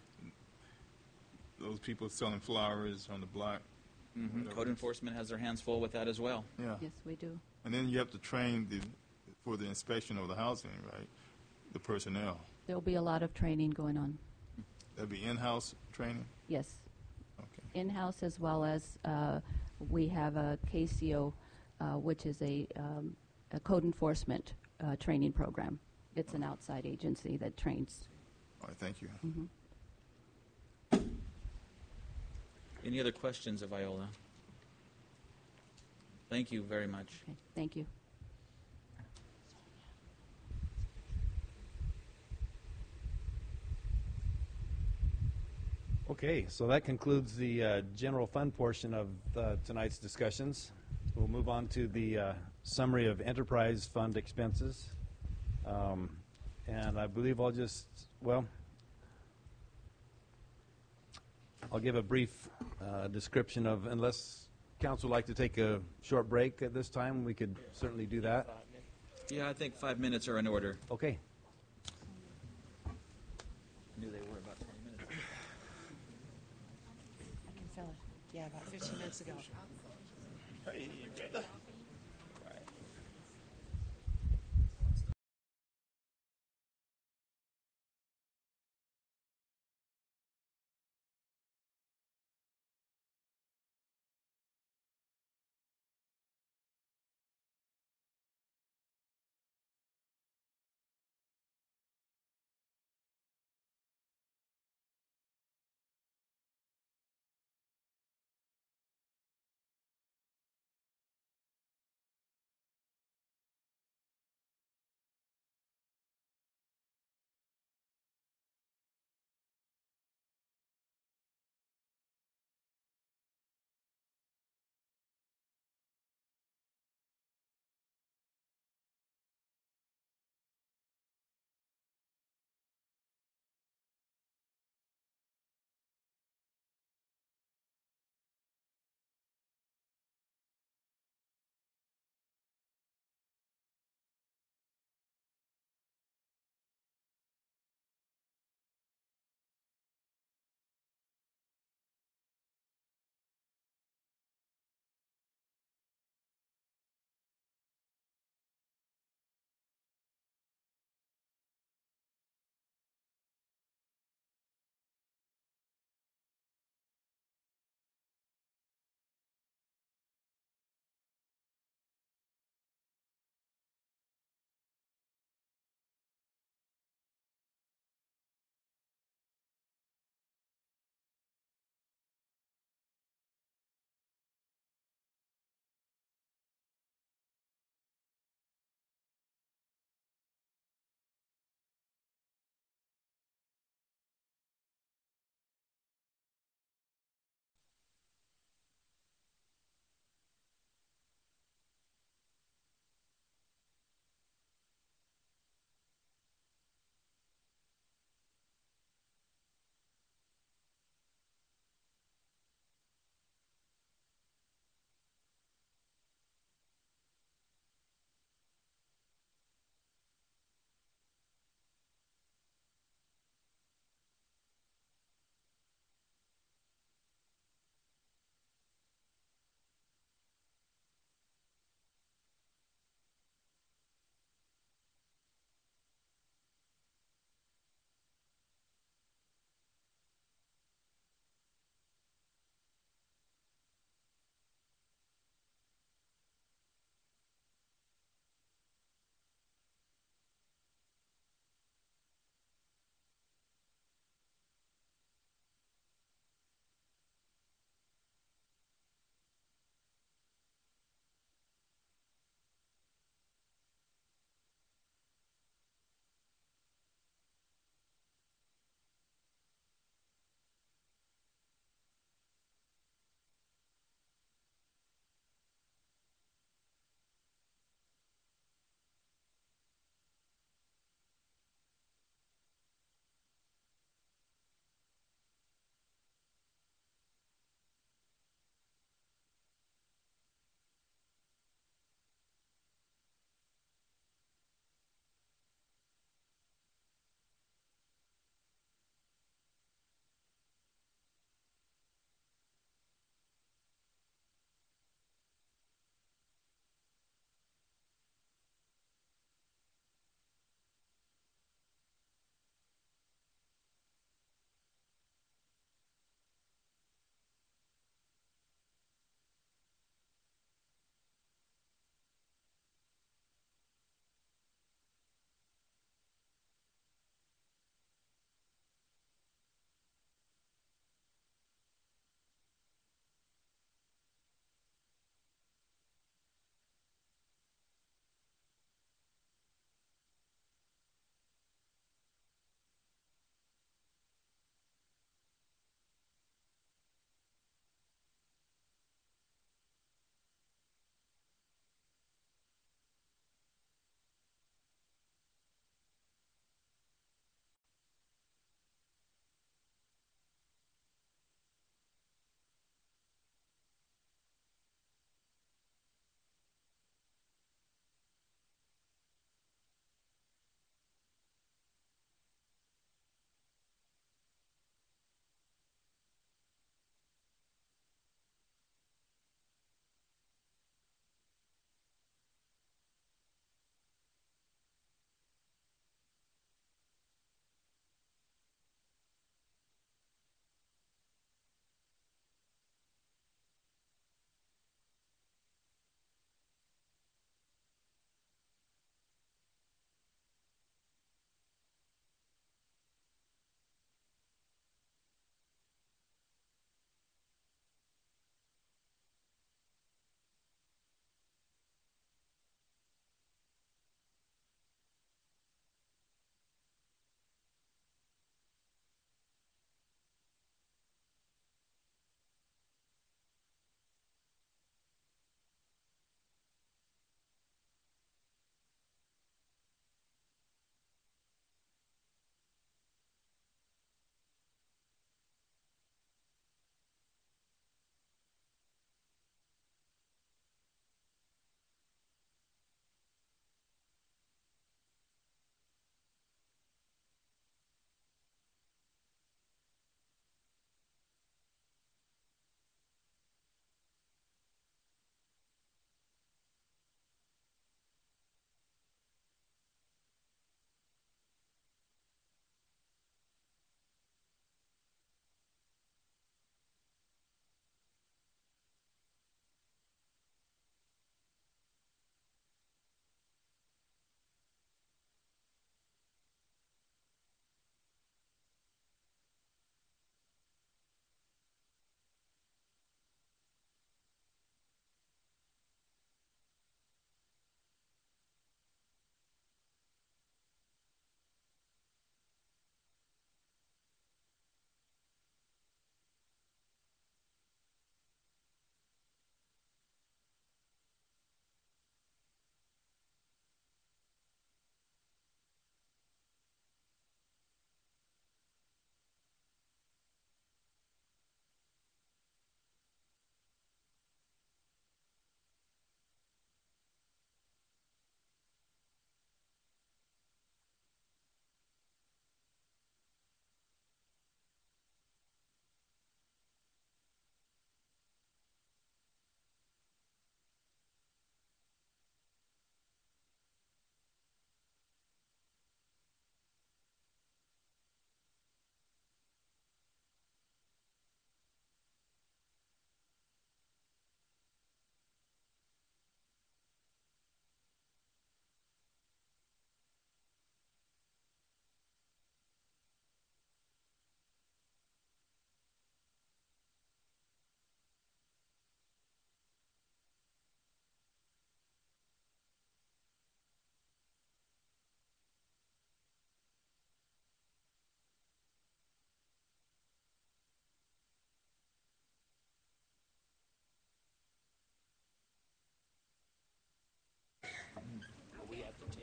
[SPEAKER 20] those people selling flowers on the block.
[SPEAKER 2] Mm-hmm. Code enforcement has their hands full with that as well.
[SPEAKER 20] Yeah.
[SPEAKER 10] Yes, we do.
[SPEAKER 20] And then you have to train for the inspection of the housing, right? The personnel.
[SPEAKER 10] There'll be a lot of training going on.
[SPEAKER 20] That'd be in-house training?
[SPEAKER 10] Yes.
[SPEAKER 20] Okay.
[SPEAKER 10] In-house, as well as we have a KCO, which is a code enforcement training program. It's an outside agency that trains.
[SPEAKER 20] All right, thank you.
[SPEAKER 10] Mm-hmm.
[SPEAKER 2] Any other questions of Viola? Thank you very much.
[SPEAKER 10] Okay, thank you.
[SPEAKER 8] Okay, so that concludes the general fund portion of tonight's discussions. We'll move on to the summary of enterprise fund expenses. And I believe I'll just, well, I'll give a brief description of, unless council would like to take a short break at this time, we could certainly do that.
[SPEAKER 2] Yeah, I think 5 minutes are in order.
[SPEAKER 8] Okay.
[SPEAKER 2] Knew they were about 20 minutes.
[SPEAKER 1] I can feel it. Yeah, about 15 minutes ago.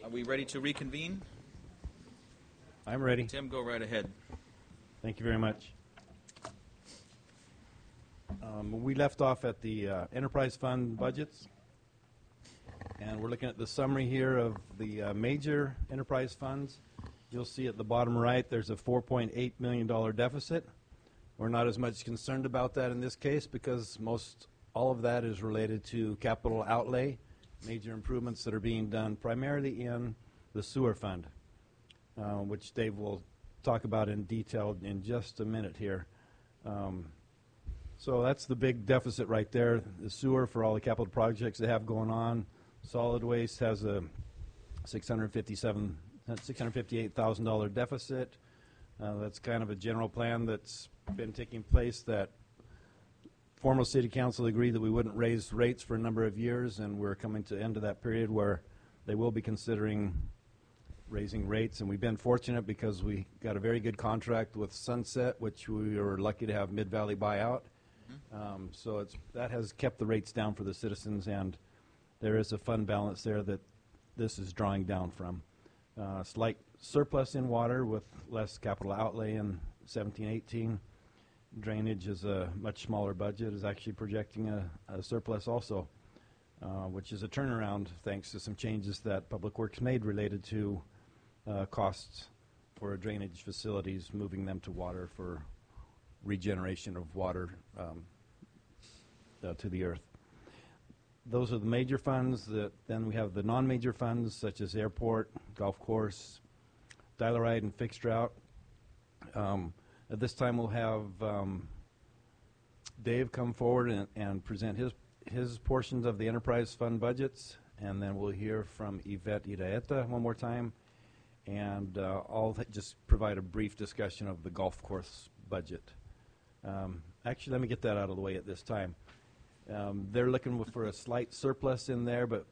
[SPEAKER 2] Are we ready to reconvene?
[SPEAKER 8] I'm ready.
[SPEAKER 2] Tim, go right ahead.
[SPEAKER 8] Thank you very much. We left off at the enterprise fund budgets, and we're looking at the summary here of the major enterprise funds. You'll see at the bottom right there's a $4.8 million deficit. We're not as much concerned about that in this case because all of that is related to capital outlay, major improvements that are being done primarily in the sewer fund, which Dave will talk about in detail in just a minute here. So that's the big deficit right there, the sewer for all the capital projects they have going on. Solid waste has a $658,000 deficit. That's kind of a general plan that's been taking place that former city council agreed that we wouldn't raise rates for a number of years, and we're coming to the end of that period where they will be considering raising rates. And we've been fortunate because we got a very good contract with Sunset, which we were lucky to have Mid-Valley buy out. So that has kept the rates down for the citizens, and there is a fund balance there that this is drawing down from. Slight surplus in water with less capital outlay in 17-18. Drainage is a much smaller budget, is actually projecting a surplus also, which is a turnaround thanks to some changes that Public Works made related to costs for drainage facilities, moving them to water for regeneration of water to the earth. Those are the major funds. Then we have the non-major funds such as airport, golf course, dial-a-ride, and fixed route. At this time, we'll have Dave come forward and present his portions of the enterprise fund budgets, and then we'll hear from Yvette Iraeta one more time, and I'll just provide a brief discussion of the golf course budget. Actually, let me get that out of the way at this time. They're looking for a slight surplus in there, but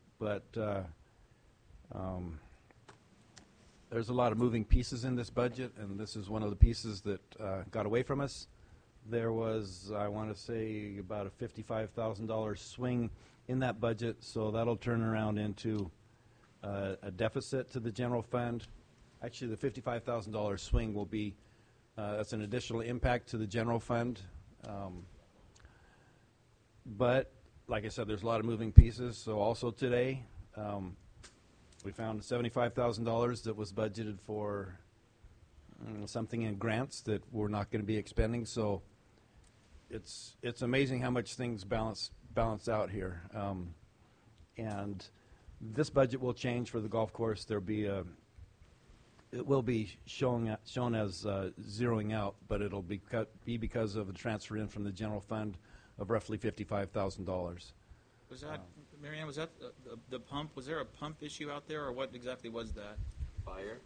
[SPEAKER 8] there's a lot of moving pieces in this budget, and this is one of the pieces that got away from us. There was, I want to say, about a $55,000 swing in that budget, so that'll turn around into a deficit to the general fund. Actually, the $55,000 swing will be, that's an additional impact to the general fund. But, like I said, there's a lot of moving pieces, so also today, we found $75,000 that was budgeted for something in grants that we're not going to be expending. So it's amazing how much things balance out here. And this budget will change for the golf course. It will be shown as zeroing out, but it'll be because of a transfer in from the general fund of roughly $55,000.
[SPEAKER 2] Was that, Marianne, was that the pump? Was there a pump issue out there, or what exactly was that? Fire?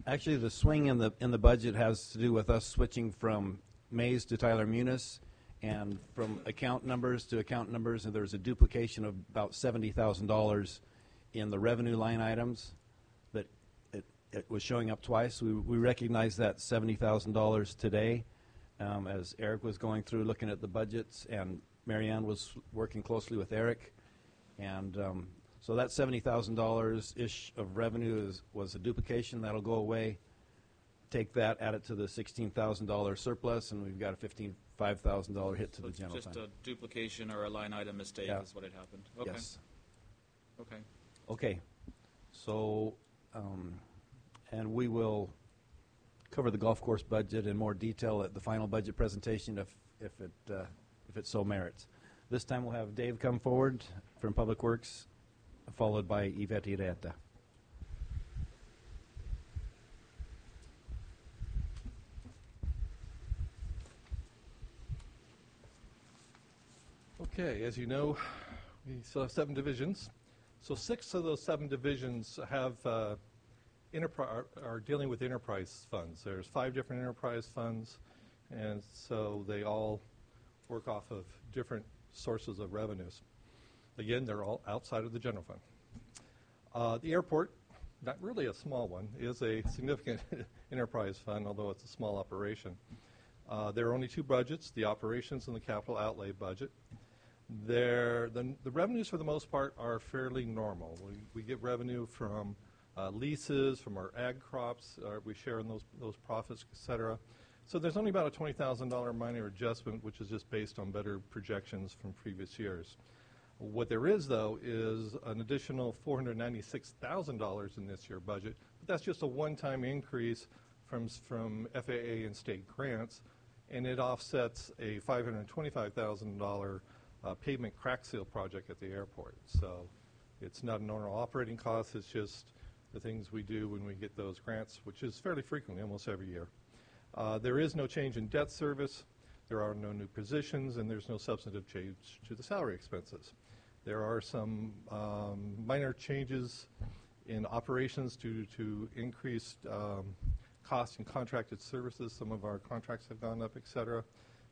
[SPEAKER 8] Actually, the swing in the budget has to do with us switching from Mays to Tyler Munis, and from account numbers to account numbers, and there's a duplication of about $70,000 in the revenue line items that it was showing up twice. We recognized that $70,000 today as Eric was going through looking at the budgets, and Marianne was working closely with Eric, and so that $70,000-ish of revenue was a duplication. That'll go away. Take that, add it to the $16,000 surplus, and we've got a $55,000 hit to the general fund.
[SPEAKER 2] Just a duplication or a line item mistake is what had happened. Okay.
[SPEAKER 8] Yes.
[SPEAKER 2] Okay.
[SPEAKER 8] Okay. So, and we will cover the golf course budget in more detail at the final budget presentation if it so merits. This time we'll have Dave come forward from Public Works, followed by Yvette Iraeta.
[SPEAKER 18] Okay, as you know, we still have 7 divisions. So 6 of those 7 divisions have are dealing with enterprise funds. There's 5 different enterprise funds, and so they all work off of different sources of revenues. Again, they're all outside of the general fund. The airport, not really a small one, is a significant enterprise fund, although it's a small operation. There are only 2 budgets, the operations and the capital outlay budget. The revenues, for the most part, are fairly normal. We get revenue from leases, from our ag crops. We share in those profits, et cetera. So there's only about a $20,000 minor adjustment, which is just based on better projections from previous years. What there is, though, is an additional $496,000 in this year's budget. But that's just a one-time increase from FAA and state grants, and it offsets a $525,000 pavement crack seal project at the airport. So it's not a normal operating cost. It's just the things we do when we get those grants, which is fairly frequently, almost every year. There is no change in debt service. There are no new positions, and there's no substantive change to the salary expenses. There are some minor changes in operations due to increased costs in contracted services. Some of our contracts have gone up, et cetera,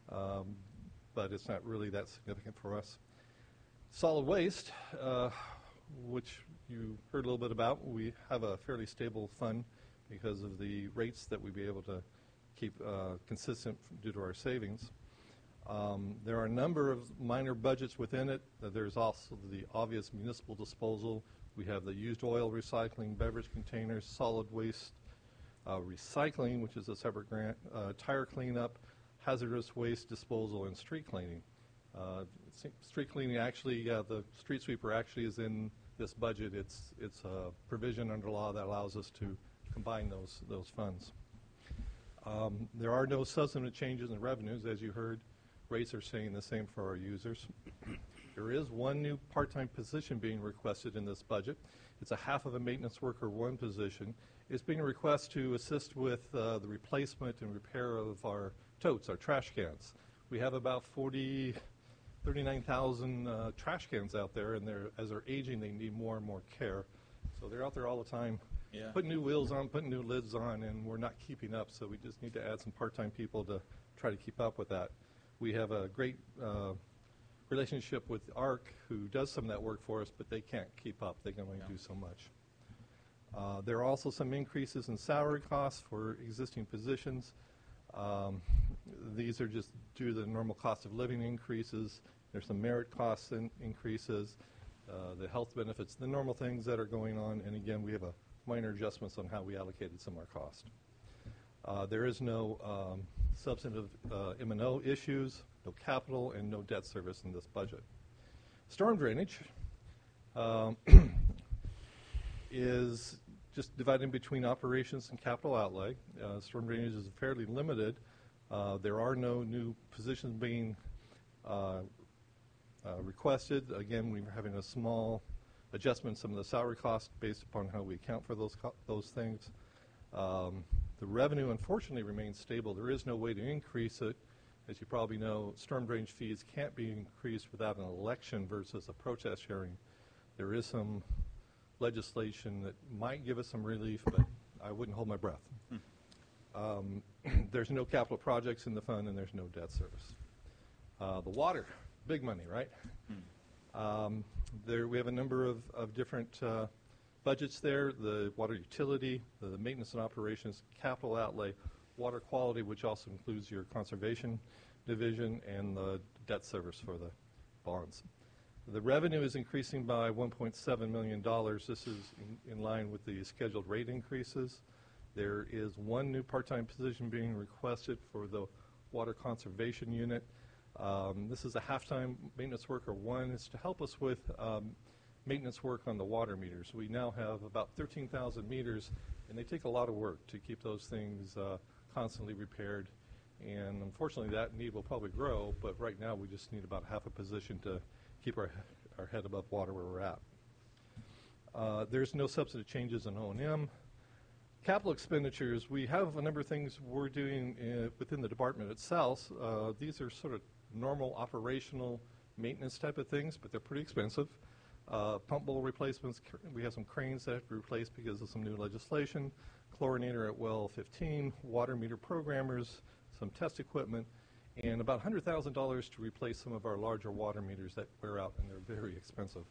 [SPEAKER 18] but it's not really that significant for us. Solid waste, which you heard a little bit about, we have a fairly stable fund because of the rates that we'd be able to keep consistent due to our savings. There are a number of minor budgets within it. There's also the obvious municipal disposal. We have the used oil recycling, beverage containers, solid waste recycling, which is a separate grant, tire cleanup, hazardous waste disposal, and street cleaning. Street cleaning actually, the street sweeper actually is in this budget. It's a provision under law that allows us to combine those funds. There are no substantive changes in revenues, as you heard. Rates are staying the same for our users. There is one new part-time position being requested in this budget. It's a half of a maintenance worker one position. It's being requested to assist with the replacement and repair of our totes, our trash cans. We have about 39,000 trash cans out there, and as they're aging, they need more and more care. So they're out there all the time, putting new wheels on, putting new lids on, and we're not keeping up, so we just need to add some part-time people to try to keep up with that. We have a great relationship with ARC, who does some of that work for us, but they can't keep up. They can only do so much. There are also some increases in salary costs for existing positions. These are just due to the normal cost of living increases. There's some merit costs increases, the health benefits, the normal things that are going on. And again, we have a minor adjustments on how we allocated some of our cost. There is no substantive M&O issues, no capital, and no debt service in this budget. Storm drainage is just divided between operations and capital outlay. Storm drainage is fairly limited. There are no new positions being requested. Again, we're having a small adjustment in some of the salary costs based upon how we account for those things. The revenue, unfortunately, remains stable. There is no way to increase it. As you probably know, storm drainage fees can't be increased without an election versus a protest hearing. There is some legislation that might give us some relief, but I wouldn't hold my breath. There's no capital projects in the fund, and there's no debt service. The water, big money, right? We have a number of different budgets there: the water utility, the maintenance and operations, capital outlay, water quality, which also includes your conservation division, and the debt service for the bonds. The revenue is increasing by $1.7 million. This is in line with the scheduled rate increases. There is one new part-time position being requested for the water conservation unit. This is a half-time maintenance worker one. It's to help us with maintenance work on the water meters. We now have about 13,000 meters, and they take a lot of work to keep those things constantly repaired. And unfortunately, that need will probably grow, but right now we just need about half a position to keep our head above water where we're at. There's no substantive changes in O&M. Capital expenditures, we have a number of things we're doing within the department itself. These are sort of normal operational maintenance type of things, but they're pretty expensive. Pump bowl replacements, we have some cranes that have to be replaced because of some new legislation. Chlorinator at well 15, water meter programmers, some test equipment, and about $100,000 to replace some of our larger water meters that wear out, and they're very expensive.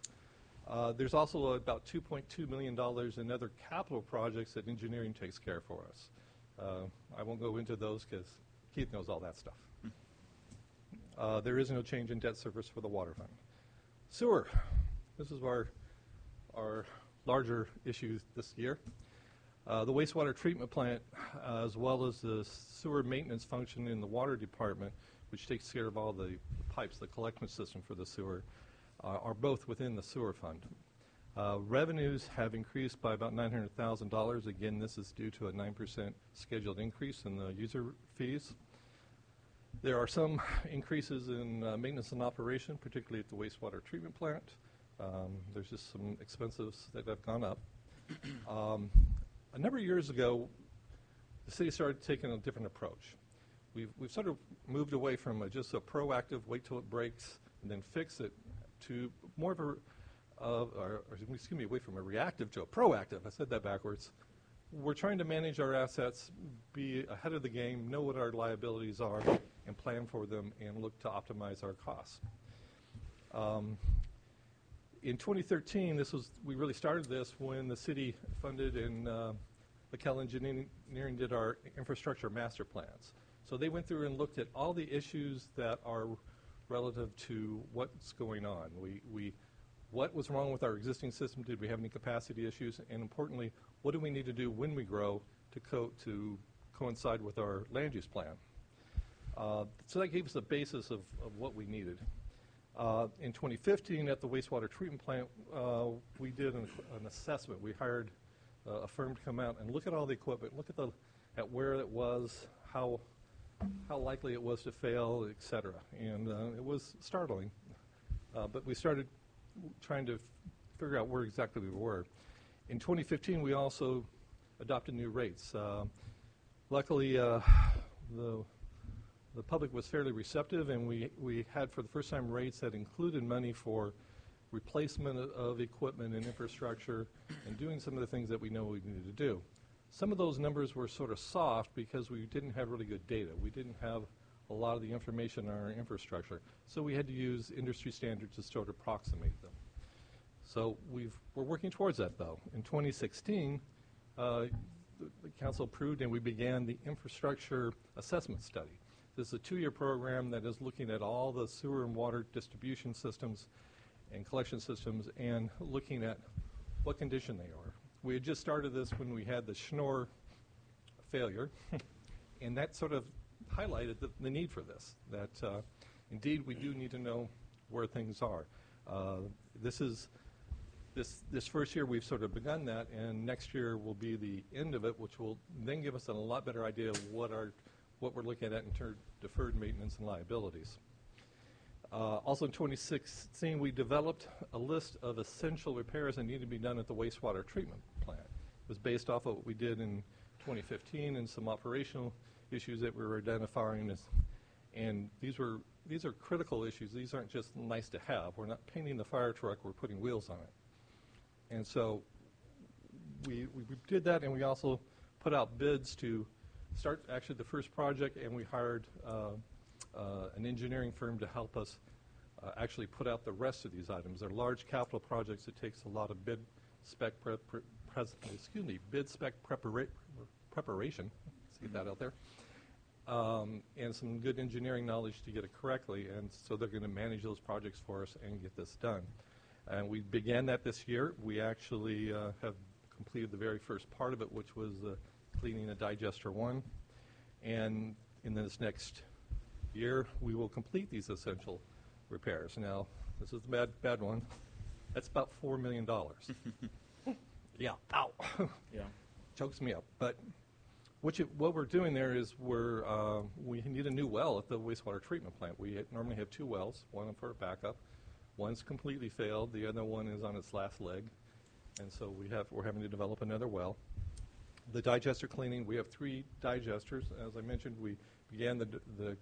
[SPEAKER 18] There's also about $2.2 million in other capital projects that engineering takes care for us. I won't go into those because Keith knows all that stuff. There is no change in debt service for the water fund. Sewer. This is our larger issue this year. The wastewater treatment plant, as well as the sewer maintenance function in the water department, which takes care of all the pipes, the collection system for the sewer, are both within the sewer fund. Revenues have increased by about $900,000. Again, this is due to a 9% scheduled increase in the user fees. There are some increases in maintenance and operation, particularly at the wastewater treatment plant. There's just some expenses that have gone up. A number of years ago, the city started taking a different approach. We've sort of moved away from just a proactive, wait till it breaks and then fix it, to more of away from a reactive to a proactive. I said that backwards. We're trying to manage our assets, be ahead of the game, know what our liabilities are, and plan for them, and look to optimize our costs. In 2013, we really started this when the city funded and McKell Engineering did our infrastructure master plans. So they went through and looked at all the issues that are relative to what's going on. What was wrong with our existing system? Did we have any capacity issues? And importantly, what do we need to do when we grow to coincide with our land use plan? So that gave us a basis of what we needed. In 2015, at the wastewater treatment plant, we did an assessment. We hired a firm to come out and look at all the equipment, look at where it was, how likely it was to fail, et cetera. And it was startling. But we started trying to figure out where exactly we were. In 2015, we also adopted new rates. Luckily, the public was fairly receptive, and we had, for the first time, rates that included money for replacement of equipment and infrastructure and doing some of the things that we know we needed to do. Some of those numbers were sort of soft because we didn't have really good data. We didn't have a lot of the information on our infrastructure. So we had to use industry standards to sort of approximate them. So we're working towards that, though. In 2016, the council approved and we began the infrastructure assessment study. This is a 2-year program that is looking at all the sewer and water distribution systems and collection systems and looking at what condition they are. We had just started this when we had the Schnorr failure, and that sort of highlighted the need for this, that indeed we do need to know where things are. This first year we've sort of begun that, and next year will be the end of it, which will then give us a lot better idea of what we're looking at in terms of deferred maintenance and liabilities. Also in 2016, we developed a list of essential repairs that need to be done at the wastewater treatment plant. It was based off of what we did in 2015 and some operational issues that we were identifying. And these are critical issues. These aren't just nice to have. We're not painting the fire truck, we're putting wheels on it. And so we did that, and we also put out bids to start actually the first project, and we hired an engineering firm to help us actually put out the rest of these items. They're large capital projects. It takes a lot of bid spec preparation. Let's get that out there. And some good engineering knowledge to get it correctly. And so they're going to manage those projects for us and get this done. And we began that this year. We actually have completed the very first part of it, which was cleaning a digester 1. And in this next year, we will complete these essential repairs. Now, this is the bad one. That's about $4 million. Yeah, ow.
[SPEAKER 2] Yeah.
[SPEAKER 18] Chokes me up. But what we're doing there is we need a new well at the wastewater treatment plant. We normally have 2 wells, one for backup. One's completely failed. The other one is on its last leg. And so we're having to develop another well. The digester cleaning, we have 3 digesters. As I mentioned, we began the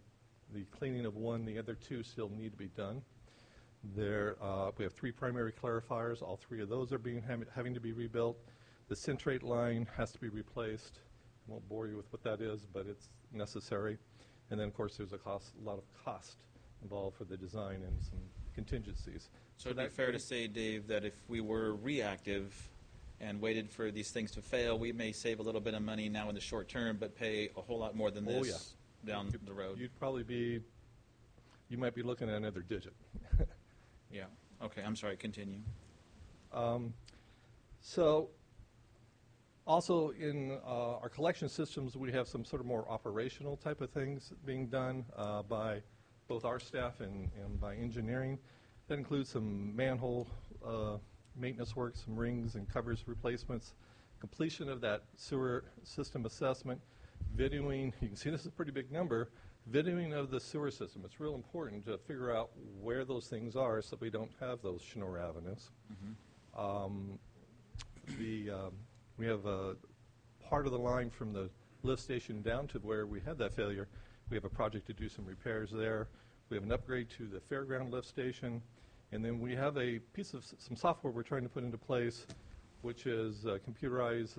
[SPEAKER 18] cleaning of 1. The other 2 still need to be done. We have 3 primary clarifiers. All 3 of those are having to be rebuilt. The centrate line has to be replaced. I won't bore you with what that is, but it's necessary. And then, of course, there's a lot of cost involved for the design and some contingencies.
[SPEAKER 2] So it'd be fair to say, Dave, that if we were reactive and waited for these things to fail, we may save a little bit of money now in the short term, but pay a whole lot more than this down the road.
[SPEAKER 18] You'd probably be you might be looking at another digit.
[SPEAKER 2] Yeah. Okay, I'm sorry, continue.
[SPEAKER 18] So also in our collection systems, we have some sort of more operational type of things being done by both our staff and by engineering. That includes some manhole maintenance work, some rings and covers replacements, completion of that sewer system assessment, videoing. You can see this is a pretty big number. Videoing of the sewer system. It's real important to figure out where those things are so we don't have those Schnorr avenues. We have a part of the line from the lift station down to where we had that failure. We have a project to do some repairs there. We have an upgrade to the fairground lift station. And then we have a piece of some software we're trying to put into place, which is a computerized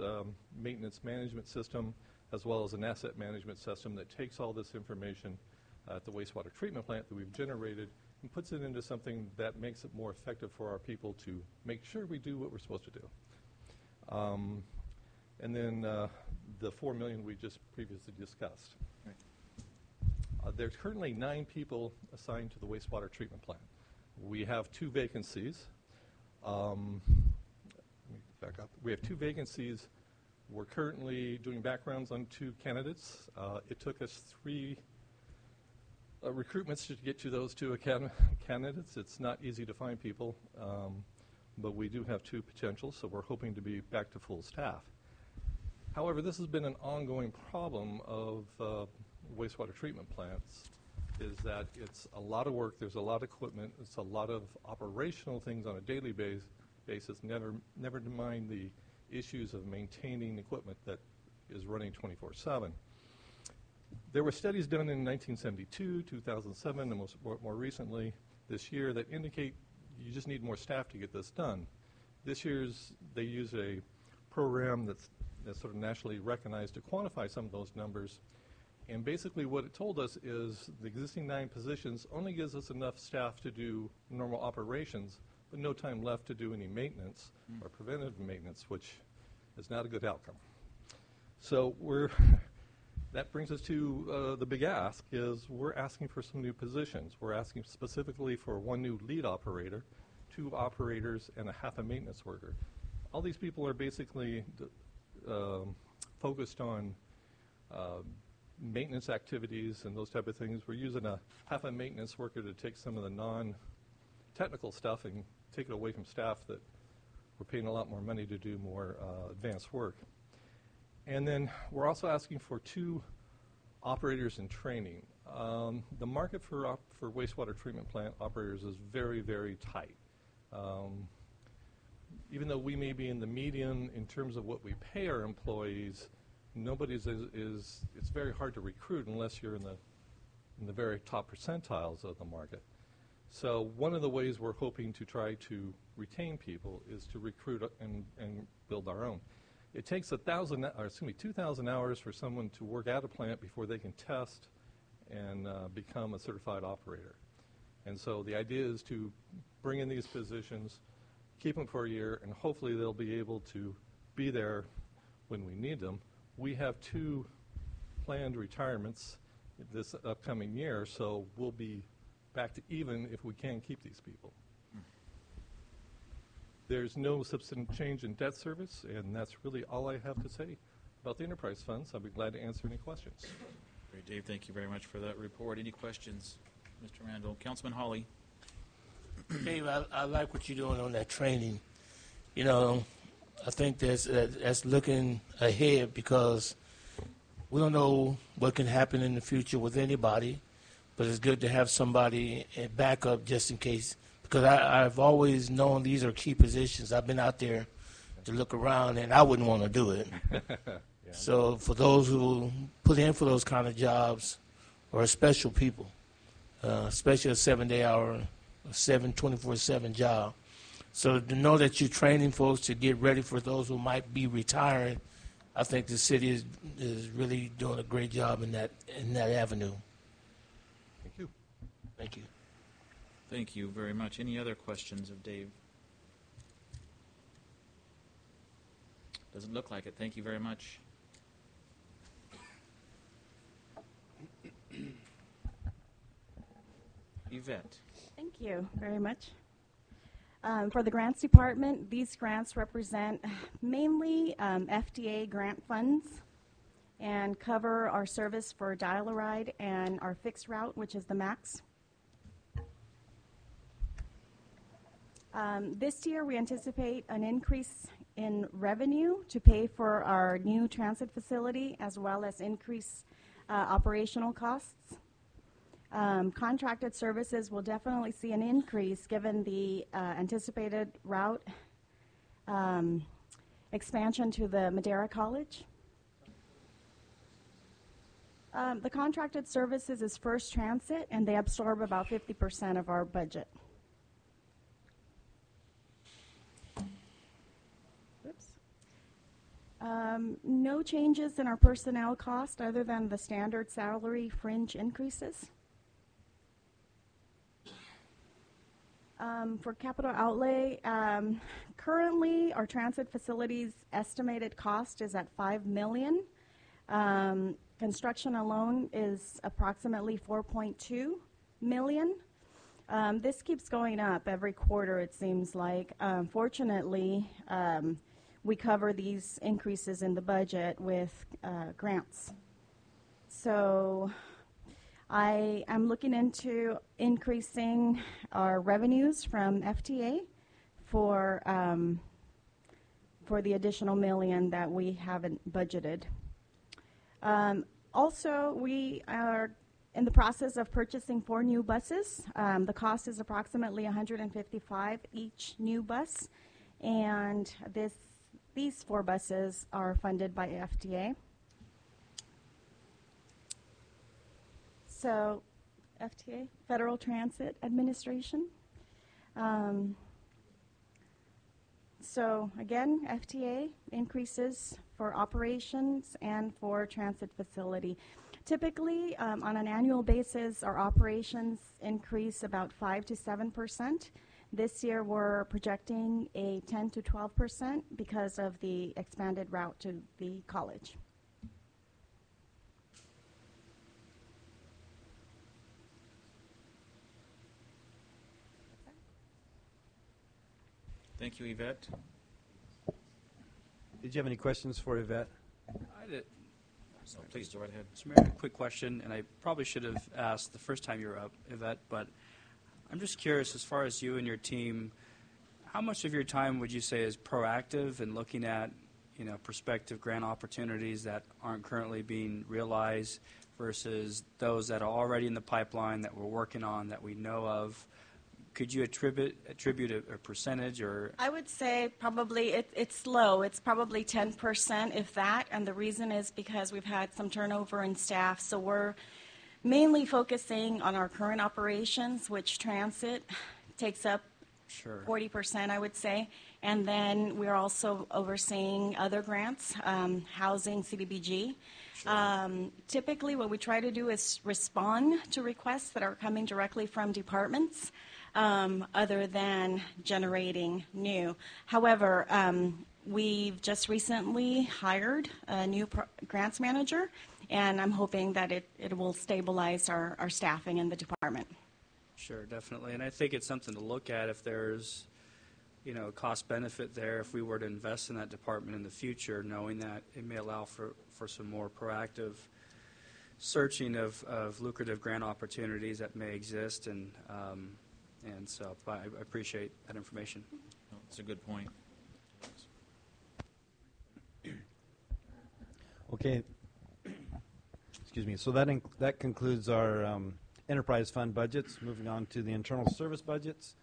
[SPEAKER 18] maintenance management system, as well as an asset management system that takes all this information at the wastewater treatment plant that we've generated and puts it into something that makes it more effective for our people to make sure we do what we're supposed to do. And then the $4 million we just previously discussed. There's currently 9 people assigned to the wastewater treatment plant. We have 2 vacancies. Let me back up. We have 2 vacancies. We're currently doing backgrounds on 2 candidates. It took us 3 recruitments to get to those 2 candidates. It's not easy to find people, but we do have 2 potentials, so we're hoping to be back to full staff. However, this has been an ongoing problem of wastewater treatment plants, is that it's a lot of work, there's a lot of equipment, it's a lot of operational things on a daily basis, never to mind the issues of maintaining equipment that is running 24/7. There were studies done in 1972, 2007, and more recently this year that indicate you just need more staff to get this done. This year's, they use a program that's sort of nationally recognized to quantify some of those numbers. And basically what it told us is the existing 9 positions only gives us enough staff to do normal operations, but no time left to do any maintenance or preventative maintenance, which is not a good outcome. So that brings us to the big ask, is we're asking for some new positions. We're asking specifically for 1 new lead operator, 2 operators, and a half a maintenance worker. All these people are basically focused on maintenance activities and those type of things. We're using a half a maintenance worker to take some of the non-technical stuff and take it away from staff that we're paying a lot more money to do more advanced work. And then we're also asking for 2 operators in training. The market for wastewater treatment plant operators is very, very tight. Even though we may be in the median in terms of what we pay our employees, it's very hard to recruit unless you're in the very top percentiles of the market. So one of the ways we're hoping to try to retain people is to recruit and build our own. It takes 2,000 hours for someone to work at a plant before they can test and become a certified operator. And so the idea is to bring in these positions, keep them for a year, and hopefully they'll be able to be there when we need them. We have 2 planned retirements this upcoming year, so we'll be back to even if we can keep these people. There's no substantive change in debt service, and that's really all I have to say about the enterprise funds. I'll be glad to answer any questions.
[SPEAKER 2] Great, Dave. Thank you very much for that report. Any questions, Mr. Randall? Councilman Hawley.
[SPEAKER 4] Dave, I like what you're doing on that training. You know, I think that's looking ahead, because we don't know what can happen in the future with anybody, but it's good to have somebody in backup just in case, because I've always known these are key positions. I've been out there to look around, and I wouldn't want to do it. Yeah. So for those who put in for those kind of jobs are special people, especially a 7-day-hour, 24/7 job. So to know that you're training folks to get ready for those who might be retiring, I think the city is really doing a great job in that avenue.
[SPEAKER 18] Thank you.
[SPEAKER 4] Thank you.
[SPEAKER 2] Thank you very much. Any other questions of Dave? Doesn't look like it. Thank you very much. Yvette.
[SPEAKER 22] Thank you very much. For the grants department, these grants represent mainly FDA grant funds and cover our service for dial-a-ride and our fixed route, which is the MAX. This year, we anticipate an increase in revenue to pay for our new transit facility, as well as increase operational costs. Contracted services will definitely see an increase given the anticipated route expansion to the Madera College. The contracted services is First Transit, and they absorb about 50% of our budget. No changes in our personnel cost other than the standard salary fringe increases. For capital outlay, currently our transit facility's estimated cost is at $5 million. Construction alone is approximately $4.2 million. This keeps going up every quarter, it seems like. Fortunately, we cover these increases in the budget with grants. So I am looking into increasing our revenues from FTA for the additional $1 million that we haven't budgeted. Also, we are in the process of purchasing 4 new buses. The cost is approximately $155 each new bus, and these 4 buses are funded by FTA. So, FTA, Federal Transit Administration. So again, FTA increases for operations and for transit facility. Typically, on an annual basis, our operations increase about 5 to 7%. This year, we're projecting a 10 to 12% because of the expanded route to the college.
[SPEAKER 2] Thank you, Yvette.
[SPEAKER 8] Did you have any questions for Yvette?
[SPEAKER 9] I did.
[SPEAKER 2] So please go right ahead.
[SPEAKER 9] Mr. Mayor, a quick question, and I probably should have asked the first time you were up, Yvette, but I'm just curious, as far as you and your team, how much of your time would you say is proactive in looking at, prospective grant opportunities that aren't currently being realized versus those that are already in the pipeline that we're working on that we know of? Could you attribute a percentage or?
[SPEAKER 22] I would say probably it's low. It's probably 10%, if that, and the reason is because we've had some turnover in staff, so we're mainly focusing on our current operations, which transit takes up 40%, I would say, and then we're also overseeing other grants, housing, CDBG. Typically, what we try to do is respond to requests that are coming directly from departments. Other than generating new. However, we've just recently hired a new grants manager, and I'm hoping that it will stabilize our staffing in the department.
[SPEAKER 9] Sure, definitely. And I think it's something to look at if there's, cost benefit there if we were to invest in that department in the future, knowing that it may allow for some more proactive searching of lucrative grant opportunities that may exist. And so I appreciate that information.
[SPEAKER 2] No, that's a good point.
[SPEAKER 8] Okay. Excuse me. So that concludes our enterprise fund budgets. Moving on to the internal service budgets.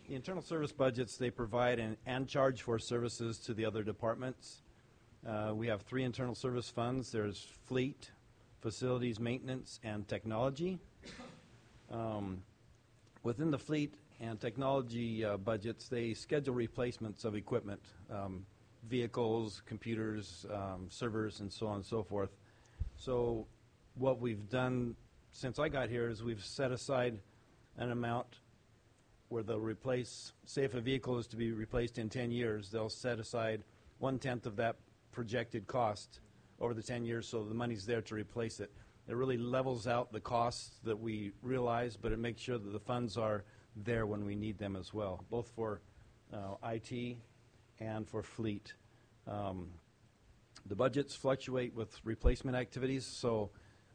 [SPEAKER 8] The internal service budgets, they provide and charge for services to the other departments. We have 3 internal service funds. There's fleet, facilities maintenance, and technology. Within the fleet and technology budgets, they schedule replacements of equipment, vehicles, computers, servers, and so on and so forth. So what we've done since I got here is we've set aside an amount where they'll replace, say if a vehicle is to be replaced in 10 years, they'll set aside 1/10 of that projected cost over the 10 years, so the money's there to replace it. It really levels out the costs that we realize, but it makes sure that the funds are there when we need them as well, both for IT and for fleet. The budgets fluctuate with replacement activities, so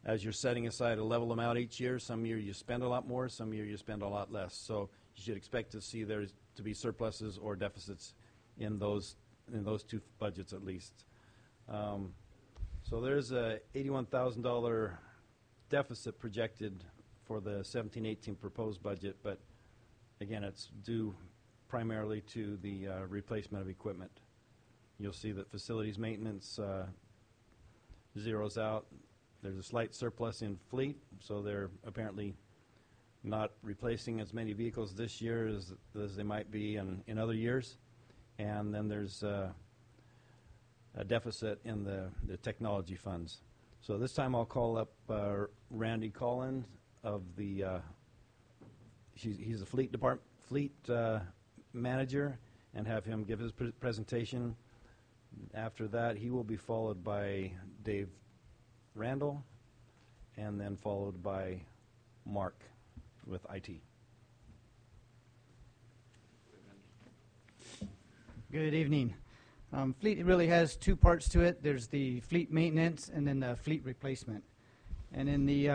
[SPEAKER 8] as you're setting aside a level amount each year, some year you spend a lot more, some year you spend a lot less. So you should expect to see there to be surpluses or deficits in those two budgets at least. So there's a $81,000 deficit projected for the 17-18 proposed budget, but again, it's due primarily to the replacement of equipment. You'll see that facilities maintenance zeroes out. There's a slight surplus in fleet, so they're apparently not replacing as many vehicles this year as they might be in other years. And then there's a deficit in the technology funds. So this time I'll call up Randy Collins of the, he's a fleet manager, and have him give his presentation. After that, he will be followed by Dave Randall, and then followed by Mark with IT.
[SPEAKER 5] Good evening. Fleet really has two parts to it. There's the fleet maintenance and then the fleet replacement. And in the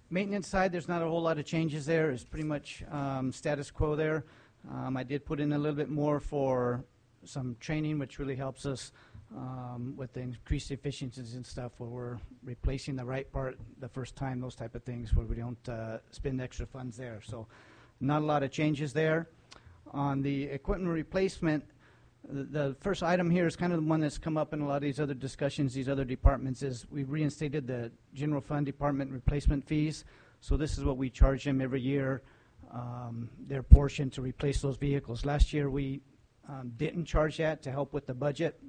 [SPEAKER 5] maintenance side, there's not a whole lot of changes there. It's pretty much status quo there. I did put in a little bit more for some training, which really helps us with the increased efficiencies and stuff, where we're replacing the right part the first time, those type of things, where we don't spend extra funds there. So not a lot of changes there. On the equipment replacement, the first item here is kind of the one that's come up in a lot of these other discussions, these other departments, is we reinstated the general fund department replacement fees. So this is what we charge them every year, their portion to replace those vehicles. Last year we didn't charge that to help with the budget.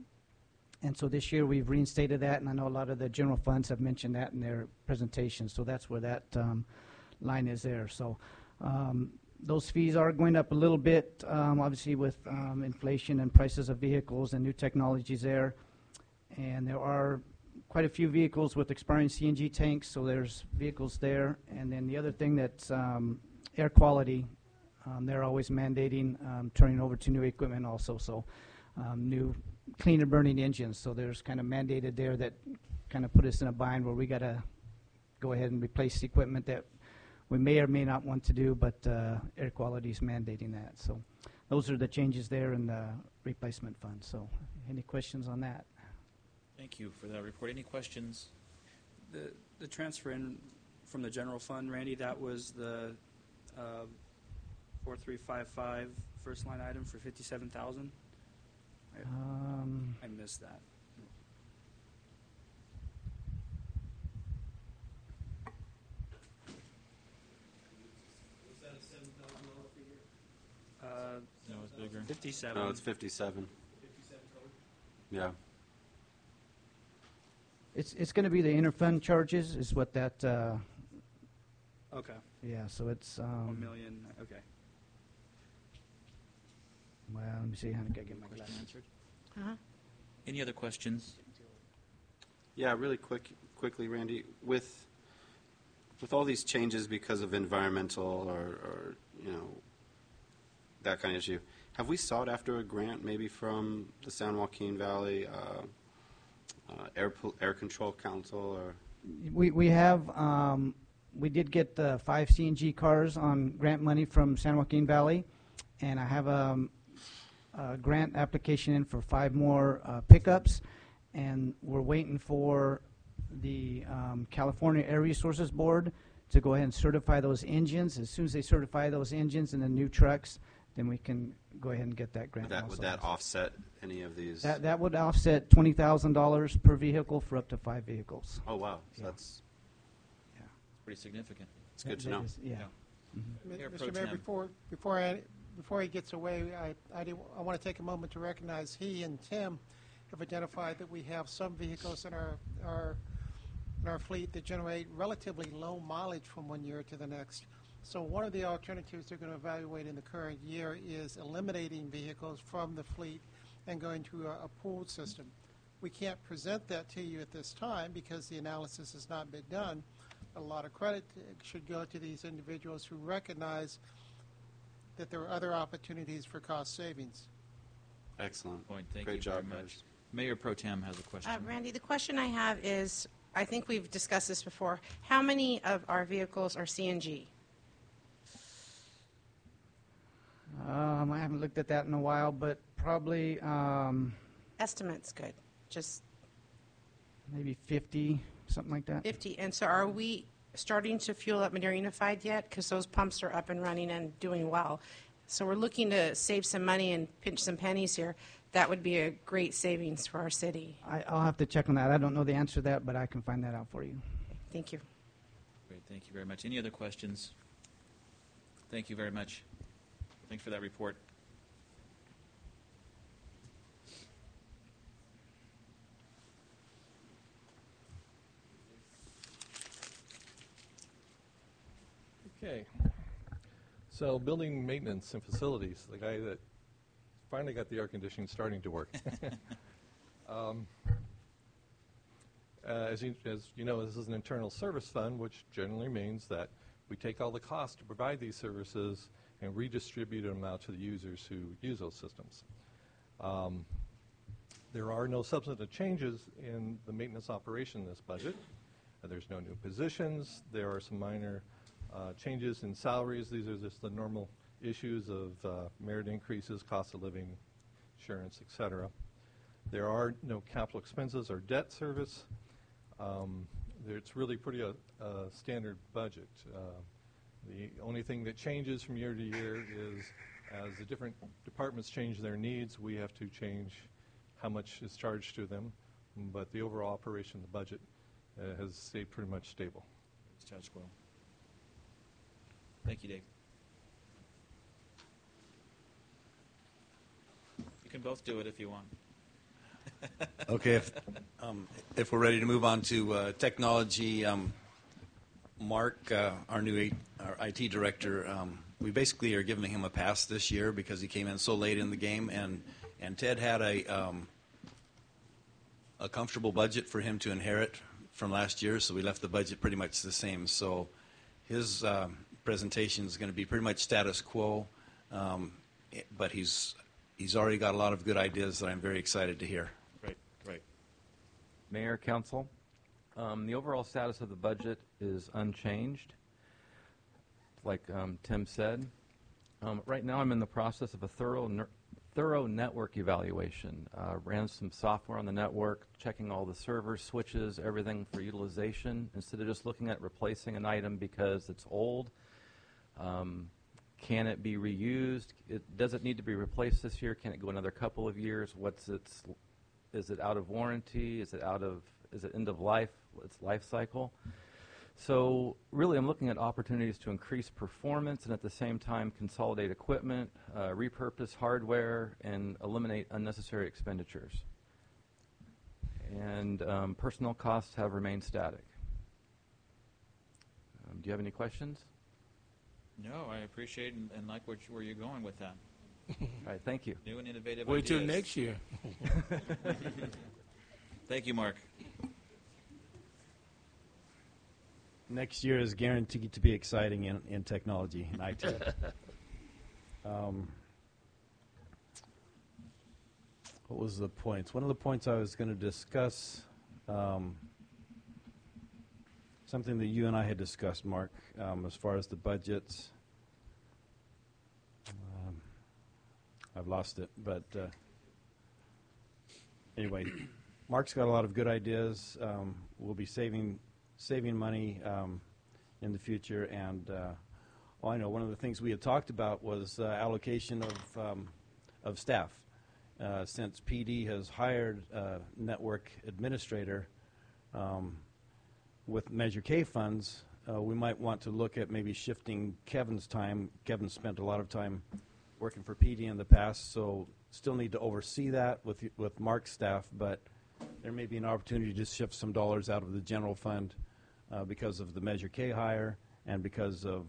[SPEAKER 5] And so this year we've reinstated that, and I know a lot of the general funds have mentioned that in their presentations. So that's where that line is there. So those fees are going up a little bit, obviously with inflation and prices of vehicles and new technologies there. And there are quite a few vehicles with expiring CNG tanks, so there's vehicles there. And then the other thing that's air quality, they're always mandating turning over to new equipment also, so new cleaner burning engines. So there's kind of mandated there that kind of put us in a bind where we got to go ahead and replace the equipment that we may or may not want to do, but air quality is mandating that. So those are the changes there in the replacement fund. So any questions on that?
[SPEAKER 2] Thank you for that report. Any questions?
[SPEAKER 9] The transfer in from the general fund, Randy, that was the 4355 first line item for 57,000. I missed that.
[SPEAKER 2] Was that a $7,000 figure? No, it's bigger.
[SPEAKER 9] 57.
[SPEAKER 21] No, it's 57.
[SPEAKER 2] 57 total?
[SPEAKER 21] Yeah.
[SPEAKER 5] It's going to be the interfund charges is what that.
[SPEAKER 9] Okay.
[SPEAKER 5] Yeah, so it's.
[SPEAKER 9] 1 million. Okay.
[SPEAKER 5] Well, let me see how I can get my question answered.
[SPEAKER 2] Any other questions?
[SPEAKER 21] Yeah, really quickly, Randy, with all these changes because of environmental or that kind of issue, have we sought after a grant maybe from the San Joaquin Valley Air Control Council? Or
[SPEAKER 5] We have. We did get the 5 CNG cars on grant money from San Joaquin Valley, and I have a grant application in for 5 more pickups, and we're waiting for the California Air Resources Board to go ahead and certify those engines. As soon as they certify those engines in the new trucks, then we can go ahead and get that grant.
[SPEAKER 21] would that offset any of these?
[SPEAKER 5] That would offset $20,000 per vehicle for up to 5 vehicles.
[SPEAKER 21] Oh, wow. So
[SPEAKER 5] Yeah.
[SPEAKER 21] that's
[SPEAKER 2] Pretty significant.
[SPEAKER 21] It's good to know.
[SPEAKER 5] Yeah.
[SPEAKER 2] Mayor Pro
[SPEAKER 7] Mr. Mayor,
[SPEAKER 2] Tem.
[SPEAKER 7] before he gets away, I want to take a moment to recognize he and Tim have identified that we have some vehicles in our fleet that generate relatively low mileage from one year to the next. So one of the alternatives they're going to evaluate in the current year is eliminating vehicles from the fleet and going to a pooled system. We can't present that to you at this time because the analysis has not been done. A lot of credit should go to these individuals who recognize that there are other opportunities for cost savings.
[SPEAKER 21] Excellent.
[SPEAKER 2] Point. Thank
[SPEAKER 21] Great
[SPEAKER 2] you
[SPEAKER 21] job,
[SPEAKER 2] very much.
[SPEAKER 21] guys.
[SPEAKER 2] Mayor Pro Tem has a question.
[SPEAKER 1] Randy, the question I have is, I think we've discussed this before. How many of our vehicles are CNG?
[SPEAKER 5] I haven't looked at that in a while, but probably
[SPEAKER 1] Estimate's good. Just
[SPEAKER 5] maybe 50, something like that.
[SPEAKER 1] 50. And so are we starting to fuel up Madera Unified yet? Because those pumps are up and running and doing well. So we're looking to save some money and pinch some pennies here. That would be a great savings for our city.
[SPEAKER 5] I'll have to check on that. I don't know the answer to that, but I can find that out for you.
[SPEAKER 1] Thank you.
[SPEAKER 2] Great. Thank you very much. Any other questions? Thank you very much. Thanks for that report.
[SPEAKER 18] Okay. So building maintenance and facilities, the guy that finally got the air conditioning starting to work. As you know, this is an internal service fund, which generally means that we take all the costs to provide these services and redistribute them out to the users who use those systems. There are no substantive changes in the maintenance operation in this budget. There's no new positions. There are some minor changes in salaries. These are just the normal issues of merit increases, cost of living, insurance, etc. There are no capital expenses or debt service. It's really pretty a standard budget. The only thing that changes from year to year is as the different departments change their needs, we have to change how much is charged to them. But the overall operation of the budget has stayed pretty much stable.
[SPEAKER 2] Status quo. Thank you, Dave. You can both do it if you want.
[SPEAKER 11] Okay, if we're ready to move on to technology, Mark, our new our IT director, we basically are giving him a pass this year because he came in so late in the game, and Ted had a comfortable budget for him to inherit from last year, so we left the budget pretty much the same. So his presentation is going to be pretty much status quo, but he's already got a lot of good ideas that I'm very excited to hear.
[SPEAKER 2] Right.
[SPEAKER 12] Mayor, Council, the overall status of the budget is unchanged. Like Tim said, right now I'm in the process of a thorough network evaluation. Ran some software on the network, checking all the servers, switches, everything for utilization, instead of just looking at replacing an item because it's old. Can it be reused? Does it need to be replaced this year? Can it go another couple of years? Is it out of warranty? Is it end of life? Its life cycle? So really I'm looking at opportunities to increase performance and at the same time consolidate equipment, repurpose hardware, and eliminate unnecessary expenditures. And personnel costs have remained static. Do you have any questions?
[SPEAKER 2] No, I appreciate and like where you're going with that.
[SPEAKER 12] All right, thank you.
[SPEAKER 2] New and innovative
[SPEAKER 4] Wait till
[SPEAKER 2] ideas.
[SPEAKER 4] next year.
[SPEAKER 2] Thank you, Mark.
[SPEAKER 8] Next year is guaranteed to be exciting in technology and IT. What was the points? One of the points I was going to discuss, something that you and I had discussed, Mark, as far as the budgets. I've lost it, but anyway, Mark's got a lot of good ideas. We'll be saving money in the future, and I know one of the things we had talked about was allocation of staff. Since PD has hired a network administrator with Measure K funds, we might want to look at maybe shifting Kevin's time. Kevin spent a lot of time working for PD in the past, so still need to oversee that with Mark's staff, but there may be an opportunity to just shift some dollars out of the general fund because of the Measure K hire and because of,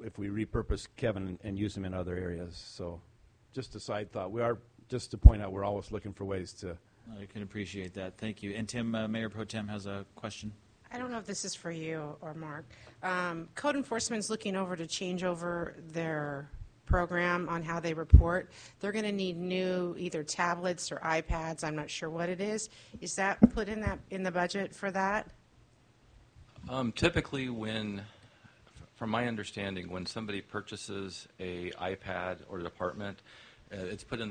[SPEAKER 8] if we repurpose Kevin and use him in other areas. So just a side thought. Just to point out, we're always looking for ways to
[SPEAKER 2] I can appreciate that. Thank you. And Tim, Mayor Pro Tem has a question.
[SPEAKER 1] I don't know if this is for you or Mark. Code enforcement's looking over to change over their program on how they report. They're going to need new either tablets or iPads. I'm not sure what it is. Is that put in the budget for that?
[SPEAKER 12] Typically, from my understanding, when somebody purchases a iPad or department, it's put in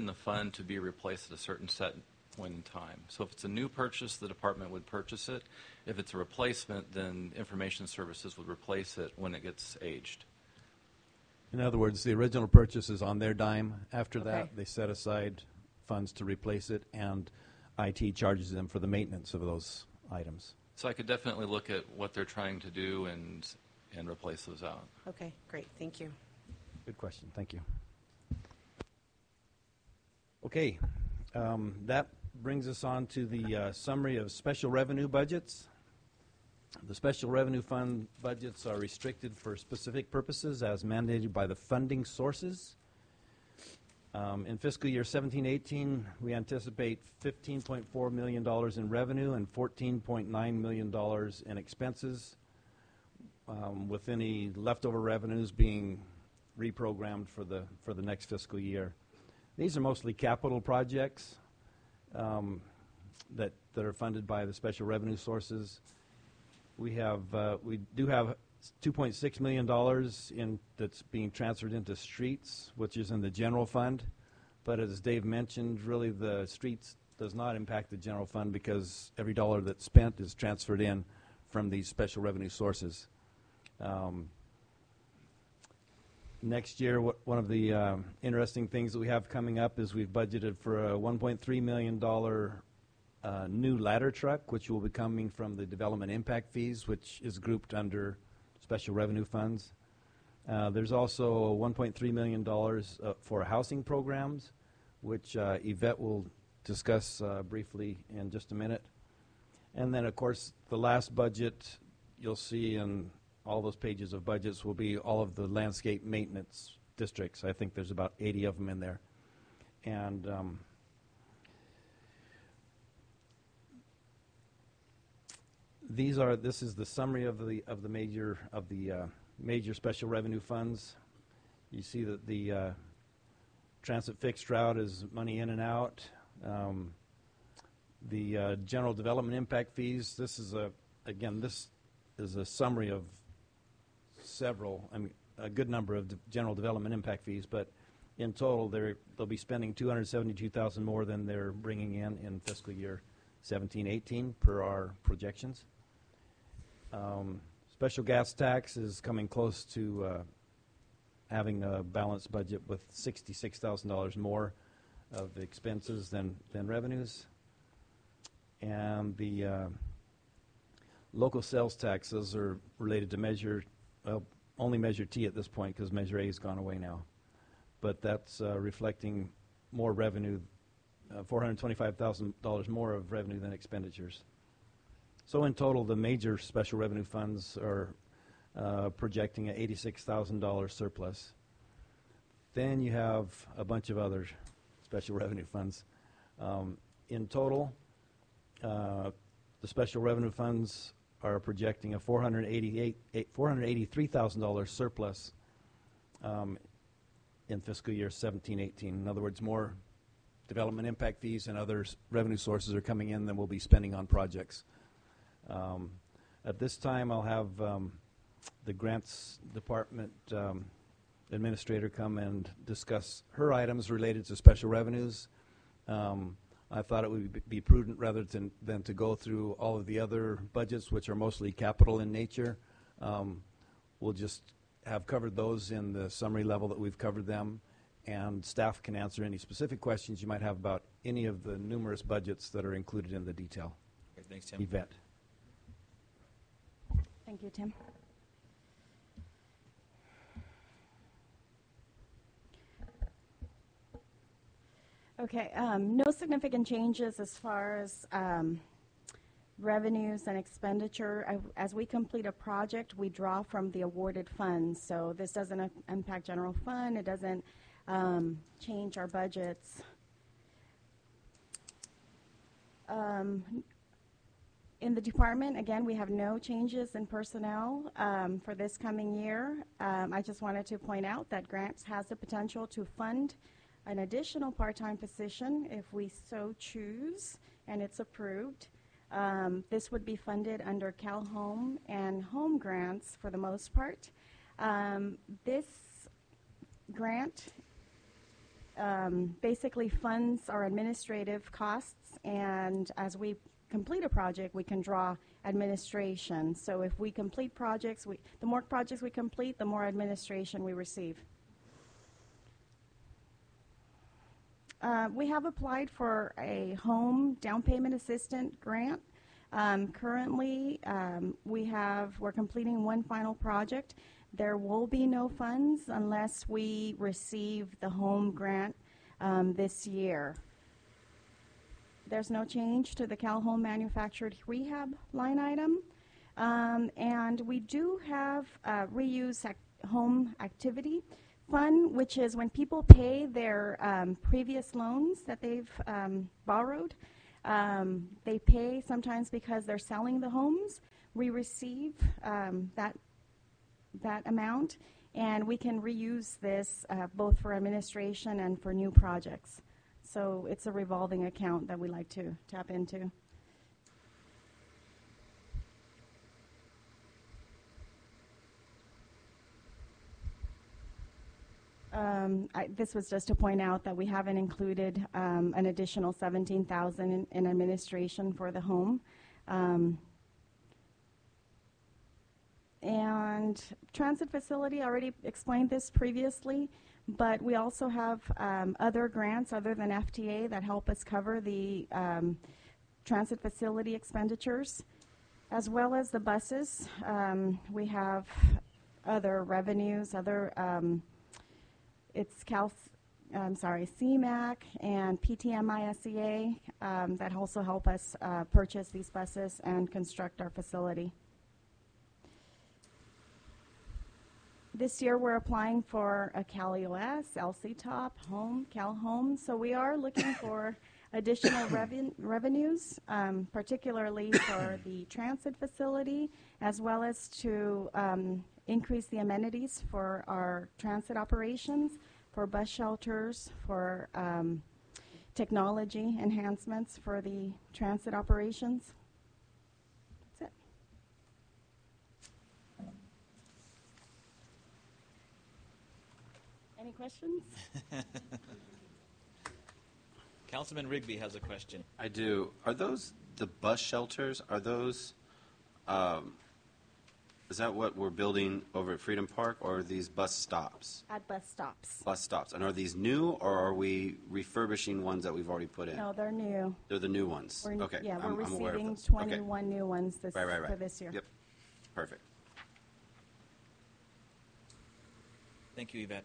[SPEAKER 12] the fund to be replaced at a certain set point in time. So if it's a new purchase, the department would purchase it. If it's a replacement, then information services would replace it when it gets aged.
[SPEAKER 8] In other words, the original purchase is on their dime. After
[SPEAKER 10] Okay.
[SPEAKER 8] that, they set aside funds to replace it, and IT charges them for the maintenance of those items.
[SPEAKER 12] So I could definitely look at what they're trying to do and replace those out.
[SPEAKER 1] Okay, great. Thank you.
[SPEAKER 8] Good question. Thank you. Okay. That brings us on to the summary of special revenue budgets. The special revenue fund budgets are restricted for specific purposes as mandated by the funding sources. In fiscal year 17-18, we anticipate $15.4 million in revenue and $14.9 million in expenses, with any leftover revenues being reprogrammed for the next fiscal year. These are mostly capital projects that are funded by the special revenue sources. We do have $2.6 million that's being transferred into streets, which is in the general fund. But as Dave mentioned, really the streets does not impact the general fund because every dollar that's spent is transferred in from these special revenue sources. Next year, one of the interesting things that we have coming up is we've budgeted for a $1.3 million new ladder truck, which will be coming from the development impact fees, which is grouped under special revenue funds. There's also $1.3 million for housing programs, which Yvette will discuss briefly in just a minute. And then, of course, the last budget you'll see in all those pages of budgets will be all of the landscape maintenance districts. I think there's about 80 of them in there. And this is the summary of the major special revenue funds. You see that the transit fixed route is money in and out. The general development impact fees. This is a summary of a good number of general development impact fees, but in total they'll be spending $272,000 more than they're bringing in fiscal year 17-18 per our projections. Special gas tax is coming close to having a balanced budget with $66,000 more of expenses than revenues. And the local sales taxes are related to only Measure T at this point because Measure A has gone away now. But that's reflecting more revenue, $425,000 more of revenue than expenditures. So in total, the major special revenue funds are projecting an $86,000 surplus. Then you have a bunch of other special revenue funds. In total, the special revenue funds are projecting a $483,000 surplus in fiscal year 17-18. In other words, more development impact fees and other revenue sources are coming in than we'll be spending on projects. At this time, I'll have the Grants Department administrator come and discuss her items related to special revenues. I thought it would be prudent rather than to go through all of the other budgets, which are mostly capital in nature. We'll just have covered those in the summary level that we've covered them, and staff can answer any specific questions you might have about any of the numerous budgets that are included in the detail.
[SPEAKER 2] Okay, thanks, Tim.
[SPEAKER 8] Yvette.
[SPEAKER 22] Thank you, Tim. Okay, no significant changes as far as revenues and expenditure. As we complete a project, we draw from the awarded funds. So this doesn't impact general fund. It doesn't change our budgets. In the department, again, we have no changes in personnel for this coming year. I just wanted to point out that grants has the potential to fund an additional part-time position if we so choose and it's approved. This would be funded under Cal Home and home grants for the most part. This grant basically funds our administrative costs, and as we complete a project, we can draw administration. So if we complete projects, the more projects we complete, the more administration we receive. We have applied for a home down payment assistant grant. Currently, we're completing one final project. There will be no funds unless we receive the home grant this year. There's no change to the Cal Home Manufactured Rehab line item. And we do have reuse home activity fund, which is when people pay their previous loans that they've borrowed. They pay sometimes because they're selling the homes. We receive that amount, and we can reuse this both for administration and for new projects. So it's a revolving account that we like to tap into. This was just to point out that we haven't included an additional $17,000 in administration for the home. And transit facility, I already explained this previously, but we also have other grants other than FTA that help us cover the transit facility expenditures, as well as the buses. We have other revenues, it's CMAQ and PTMISEA that also help us purchase these buses and construct our facility. This year we're applying for a CalEOS, LC-Top, Home, Cal Home. So we are looking for additional revenues, particularly for the transit facility, as well as to increase the amenities for our transit operations, for bus shelters, for technology enhancements for the transit operations. That's it. Any questions?
[SPEAKER 2] Councilman Rigby has a question.
[SPEAKER 21] I do. Are those the bus shelters? Are those, is that what we're building over at Freedom Park, or are these bus stops?
[SPEAKER 22] At bus stops.
[SPEAKER 21] Bus stops. And are these new, or are we refurbishing ones that we've already put in?
[SPEAKER 22] No, they're new.
[SPEAKER 21] They're the new ones. Okay.
[SPEAKER 22] Yeah,
[SPEAKER 21] I'm
[SPEAKER 22] we're
[SPEAKER 21] aware of
[SPEAKER 22] receiving
[SPEAKER 21] those.
[SPEAKER 22] 21 new ones
[SPEAKER 21] Right.
[SPEAKER 22] for this year.
[SPEAKER 21] Yep. Perfect.
[SPEAKER 2] Thank you, Yvette.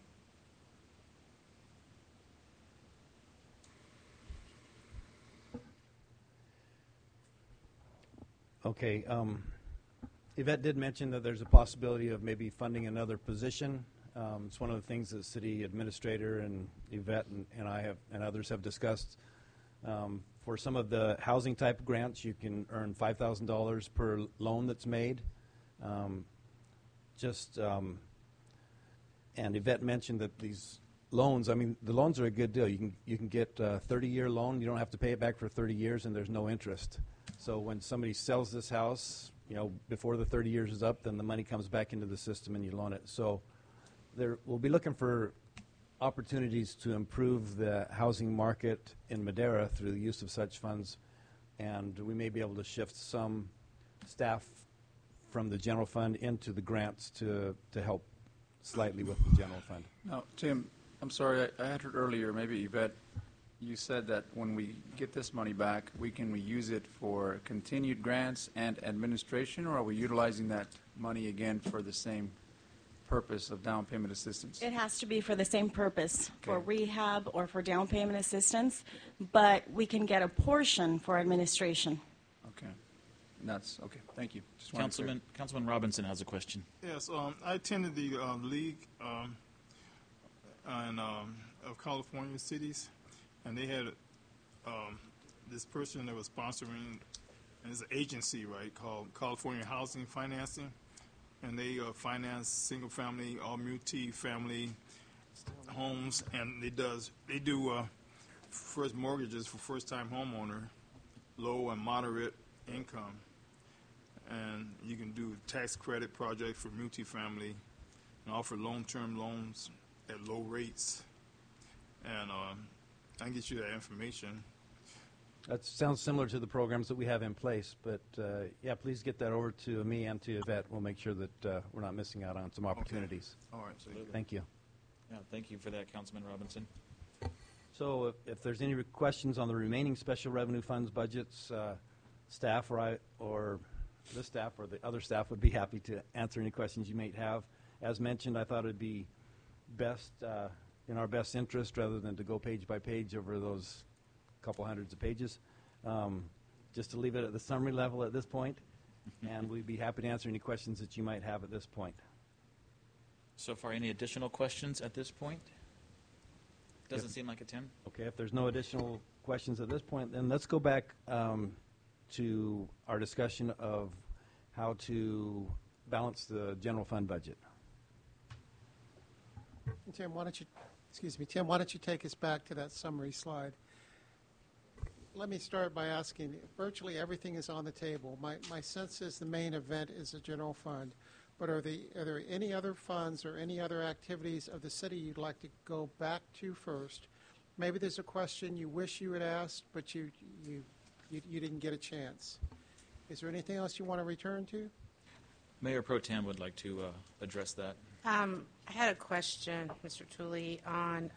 [SPEAKER 8] Okay. Yvette did mention that there's a possibility of maybe funding another position. It's one of the things that the city administrator and Yvette and I have and others have discussed. For some of the housing type grants, you can earn $5,000 per loan that's made. And Yvette mentioned that these loans, I mean, the loans are a good deal. You can get a 30-year loan. You don't have to pay it back for 30 years, and there's no interest. So when somebody sells this house, before the 30 years is up, then the money comes back into the system and you loan it. So we'll be looking for opportunities to improve the housing market in Madera through the use of such funds, and we may be able to shift some staff from the general fund into the grants to help slightly with the general fund.
[SPEAKER 3] Now, Tim, I'm sorry, I had heard earlier, maybe Yvette, you said that when we get this money back, we can use it for continued grants and administration, or are we utilizing that money again for the same purpose of down payment assistance?
[SPEAKER 22] It has to be for the same purpose, for rehab or for down payment assistance, but we can get a portion for administration.
[SPEAKER 3] Okay. That's okay. Thank you. Just
[SPEAKER 2] Councilman Robinson has a question.
[SPEAKER 20] Yes, I attended the League of California Cities, and they had this person that was sponsoring, and it's an agency, right, called California Housing Financing, and they finance single-family or multi-family homes, and they do first mortgages for first-time homeowner, low and moderate income, and you can do tax credit projects for multi-family, and offer long-term loans at low rates, and I can get you that information.
[SPEAKER 8] That sounds similar to the programs that we have in place, but yeah, please get that over to me and to Yvette. We'll make sure that we're not missing out on some opportunities.
[SPEAKER 20] Okay. All right.
[SPEAKER 8] Thank you.
[SPEAKER 2] Yeah, thank you for that, Councilman Robinson.
[SPEAKER 8] So if there's any questions on the remaining special revenue funds budgets, staff or this staff or the other staff would be happy to answer any questions you might have. As mentioned, I thought it'd be best in our best interest, rather than to go page by page over those couple hundreds of pages, just to leave it at the summary level at this point, and we'd be happy to answer any questions that you might have at this point.
[SPEAKER 2] So far, any additional questions at this point? Doesn't seem like it, Tim.
[SPEAKER 8] Okay, if there's no additional questions at this point, then let's go back to our discussion of how to balance the general fund budget.
[SPEAKER 7] Tim, why don't you take us back to that summary slide? Let me start by asking, virtually everything is on the table. My sense is the main event is the general fund, but are there any other funds or any other activities of the city you'd like to go back to first? Maybe there's a question you wish you had asked, but you didn't get a chance. Is there anything else you want to return to?
[SPEAKER 2] Mayor Pro Tem would like to address that.
[SPEAKER 1] I had a question, Mr. Tooley, on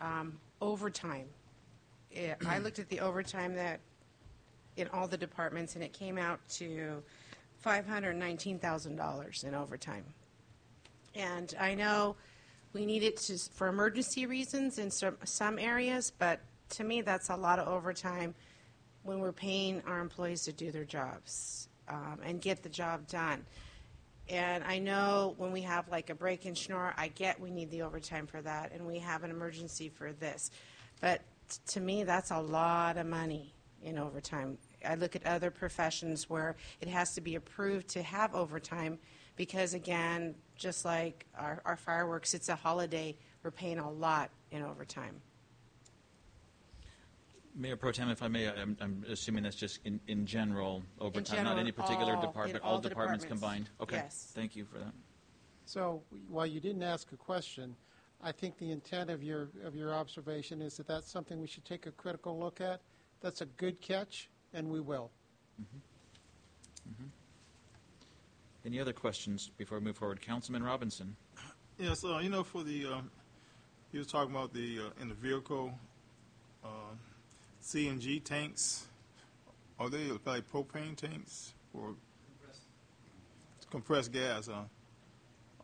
[SPEAKER 1] overtime. I looked at the overtime that in all the departments, and it came out to $519,000 in overtime. And I know we need it for emergency reasons in some areas, but to me that's a lot of overtime when we're paying our employees to do their jobs and get the job done. And I know when we have like a break and schnorr, I get we need the overtime for that, and we have an emergency for this. But to me, that's a lot of money in overtime. I look at other professions where it has to be approved to have overtime because, again, just like our fireworks, it's a holiday. We're paying a lot in overtime.
[SPEAKER 2] Mayor Pro Tem, if I may, I'm assuming that's just in general overtime, not any particular department, all departments combined. Okay,
[SPEAKER 1] yes.
[SPEAKER 2] Thank you for that.
[SPEAKER 7] So while you didn't ask a question, I think the intent of your observation is that that's something we should take a critical look at. That's a good catch, and we will.
[SPEAKER 2] Mm-hmm. Mm-hmm. Any other questions before we move forward? Councilman Robinson.
[SPEAKER 20] Yes, for the, he was talking about the, in the vehicle, CNG tanks. Are they like propane tanks or compressed gas, huh?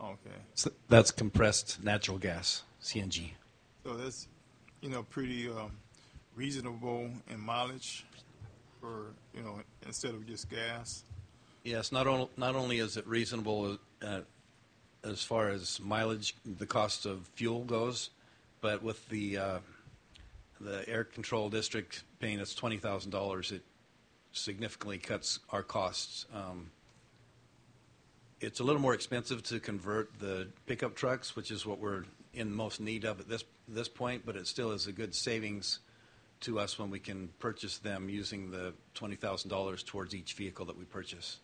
[SPEAKER 20] Okay.
[SPEAKER 11] So that's compressed natural gas, CNG.
[SPEAKER 20] So that's, pretty reasonable in mileage for, instead of just gas.
[SPEAKER 11] Yes, not only is it reasonable as far as mileage, the cost of fuel goes, but with the air control district paying us $20,000, it significantly cuts our costs. It's a little more expensive to convert the pickup trucks, which is what we're in most need of at this point, but it still is a good savings to us when we can purchase them using the $20,000 towards each vehicle that we purchase.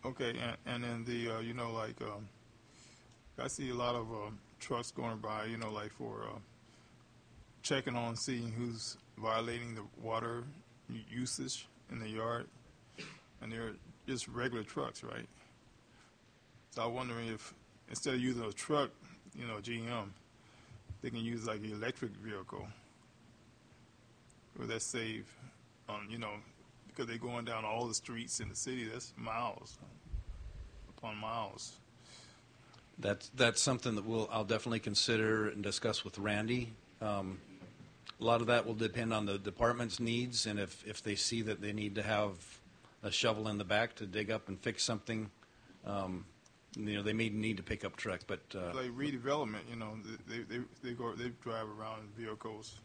[SPEAKER 20] Okay, and then the, I see a lot of trucks going by, like for checking on seeing who's violating the water usage in the yard, and they're just regular trucks, right? So I'm wondering if instead of using a truck, GM, they can use like an electric vehicle. Would that save on, because they're going down all the streets in the city, that's miles upon miles.
[SPEAKER 11] That's something that I'll definitely consider and discuss with Randy. A lot of that will depend on the department's needs, and if they see that they need to have a shovel in the back to dig up and fix something, they may need a pickup truck. But
[SPEAKER 20] like redevelopment, they drive around in vehicles.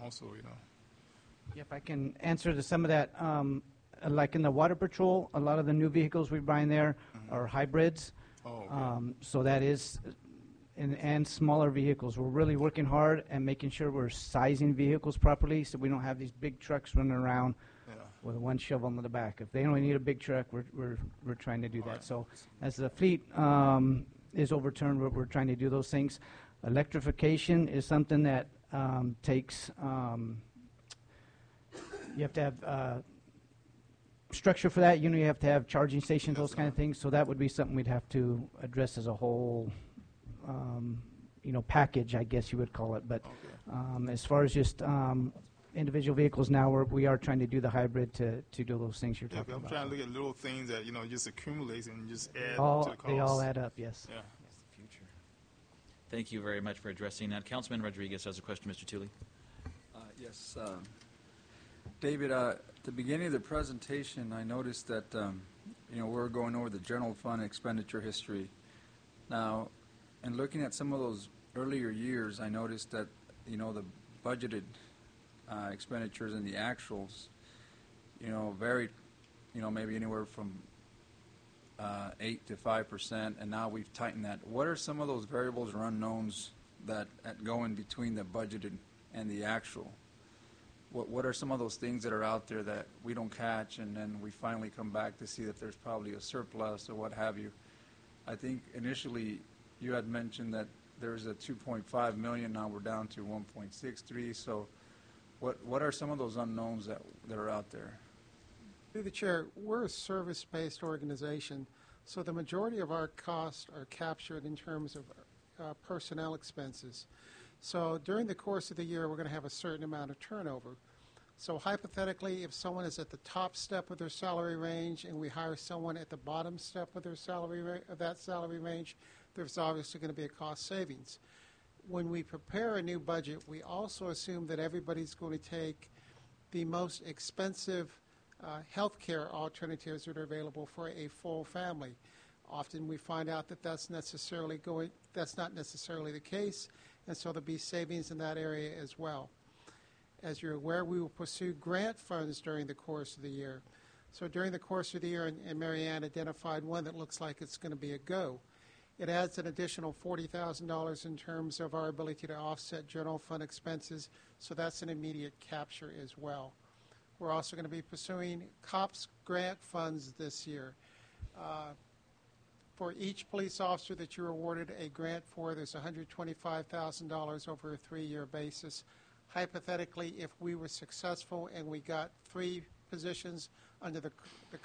[SPEAKER 20] Also,
[SPEAKER 5] If I can answer to some of that, like in the Water Patrol, a lot of the new vehicles we buy in there are hybrids.
[SPEAKER 20] Oh, okay.
[SPEAKER 5] So that is, and smaller vehicles. We're really working hard and making sure we're sizing vehicles properly so we don't have these big trucks running around with one shovel in the back. If they only need a big truck, we're trying to do that. So as the fleet is overturned, we're trying to do those things. Electrification is something that takes, you have to have structure for that. You have to have charging stations, those kind of things. So that would be something we'd have to address as a whole, package, I guess you would call it. But as far as just individual vehicles now, we are trying to do the hybrid to do those things you're talking
[SPEAKER 20] I'm
[SPEAKER 5] about.
[SPEAKER 20] trying to look at little things that, just accumulate and just add
[SPEAKER 5] All,
[SPEAKER 20] to the cost.
[SPEAKER 5] they all add up, yes.
[SPEAKER 20] Yeah.
[SPEAKER 2] Thank you very much for addressing that. Councilman Rodriguez has a question, Mr. Tooley.
[SPEAKER 3] Yes. David, at the beginning of the presentation, I noticed that, we're going over the general fund expenditure history. Now, in looking at some of those earlier years, I noticed that, the budgeted expenditures and the actuals, varied, maybe anywhere from 8 to 5%, and now we've tightened that. What are some of those variables or unknowns that go in between the budgeted and the actual? What are some of those things that are out there that we don't catch, and then we finally come back to see that there's probably a surplus or what have you? I think initially you had mentioned that there's a 2.5 million, now we're down to 1.63. So what are some of those unknowns that are out there?
[SPEAKER 7] Through the chair, we're a service-based organization, so the majority of our costs are captured in terms of personnel expenses. So during the course of the year, we're going to have a certain amount of turnover. So hypothetically, if someone is at the top step of their salary range and we hire someone at the bottom step of their salary range, there's obviously going to be a cost savings. When we prepare a new budget, we also assume that everybody's going to take the most expensive health care alternatives that are available for a full family. Often we find out that that's not necessarily the case, and so there'll be savings in that area as well. As you're aware, we will pursue grant funds during the course of the year. So during the course of the year, and Mary Ann identified one that looks like it's going to be a go. It adds an additional $40,000 in terms of our ability to offset general fund expenses, so that's an immediate capture as well. We're also going to be pursuing COPS grant funds this year. For each police officer that you're awarded a grant for, there's $125,000 over a 3-year basis. Hypothetically, if we were successful and we got 3 positions under the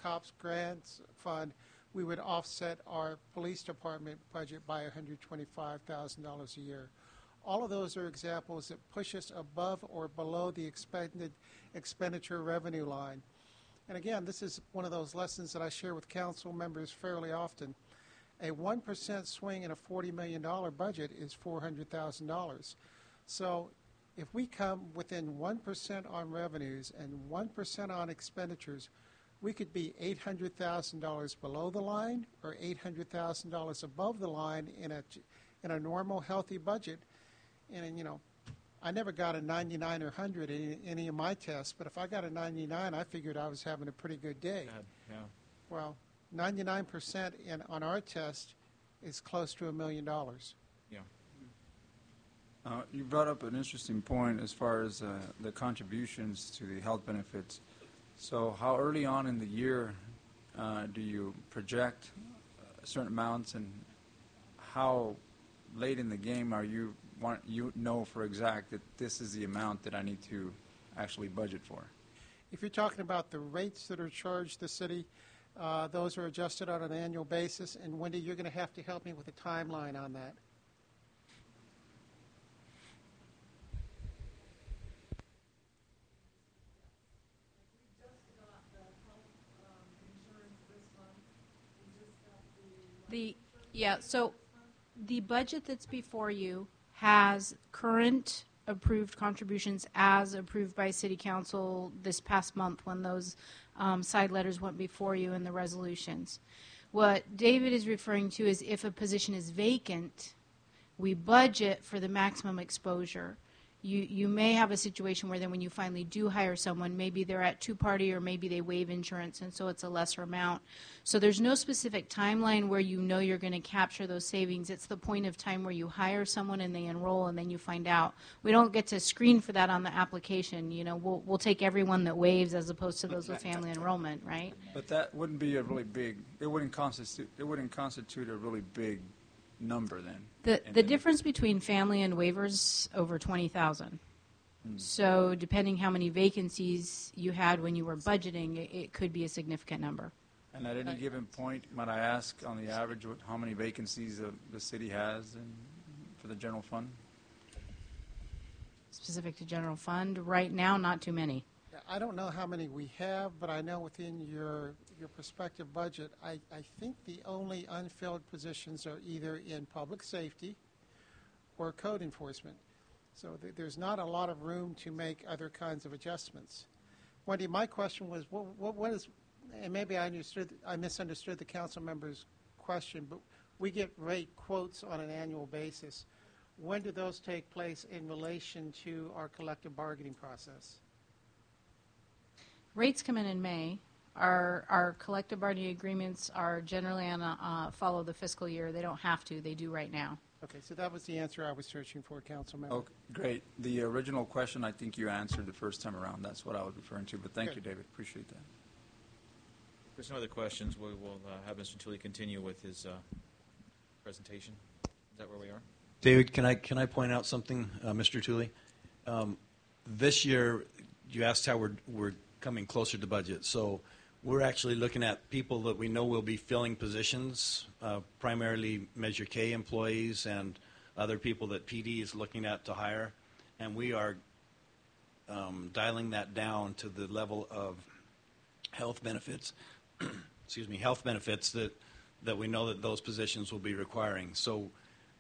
[SPEAKER 7] COPS grants fund, we would offset our police department budget by $125,000 a year. All of those are examples that push us above or below the expected expenditure revenue line. And again, this is one of those lessons that I share with council members fairly often. A 1% swing in a $40 million budget is $400,000. So if we come within 1% on revenues and 1% on expenditures, we could be $800,000 below the line or $800,000 above the line in a normal, healthy budget. And, I never got a 99 or 100 in any of my tests, but if I got a 99, I figured I was having a pretty good day.
[SPEAKER 2] Yeah.
[SPEAKER 7] Well, 99% on our test is close to $1 million.
[SPEAKER 2] Yeah.
[SPEAKER 3] You brought up an interesting point as far as the contributions to the health benefits. So how early on in the year do you project certain amounts, and how late in the game are you know for exact that this is the amount that I need to actually budget for?
[SPEAKER 7] If you're talking about the rates that are charged the city, those are adjusted on an annual basis. And Wendy, you're going to have to help me with a timeline on that.
[SPEAKER 13] So the budget that's before you has current approved contributions as approved by City Council this past month when those side letters went before you in the resolutions. What David is referring to is if a position is vacant, we budget for the maximum exposure. you may have a situation where then when you finally do hire someone, maybe they're at two-party or maybe they waive insurance, and so it's a lesser amount. So there's no specific timeline where you know you're going to capture those savings. It's the point of time where you hire someone and they enroll, and then you find out. We don't get to screen for that on the application. You know, we'll take everyone that waives as opposed to those with family enrollment, right?
[SPEAKER 3] But that wouldn't be a really big, it wouldn't constitute a really big number then.
[SPEAKER 13] The difference between family and waivers over 20,000. So depending how many vacancies you had when you were budgeting, it could be a significant number.
[SPEAKER 3] And at any given point, might I ask, on the average, how many vacancies the city has for the general fund?
[SPEAKER 13] Specific to general fund, right now, not too many.
[SPEAKER 7] I don't know how many we have, but I know within your prospective budget, I think the only unfilled positions are either in public safety or code enforcement. So there's not a lot of room to make other kinds of adjustments. Wendy, my question was, what is, and maybe I misunderstood the council member's question, but we get rate quotes on an annual basis. When do those take place in relation to our collective bargaining process?
[SPEAKER 13] Rates come in May. Our collective bargaining agreements are generally on follow the fiscal year. They don't have to. They do right now.
[SPEAKER 7] Okay, so that was the answer I was searching for, council member.
[SPEAKER 3] Okay, great. The original question, I think you answered the first time around. That's what I was referring to, but thank you, David. Appreciate that.
[SPEAKER 2] If there's no other questions, we will have Mr. Tully continue with his presentation. Is that where we are?
[SPEAKER 11] David, can I point out something, Mr. Tully? This year, you asked how we're coming closer to budget. So we're actually looking at people that we know will be filling positions, primarily Measure K employees and other people that PD is looking at to hire. And we are dialing that down to the level of health benefits, health benefits that we know that those positions will be requiring. So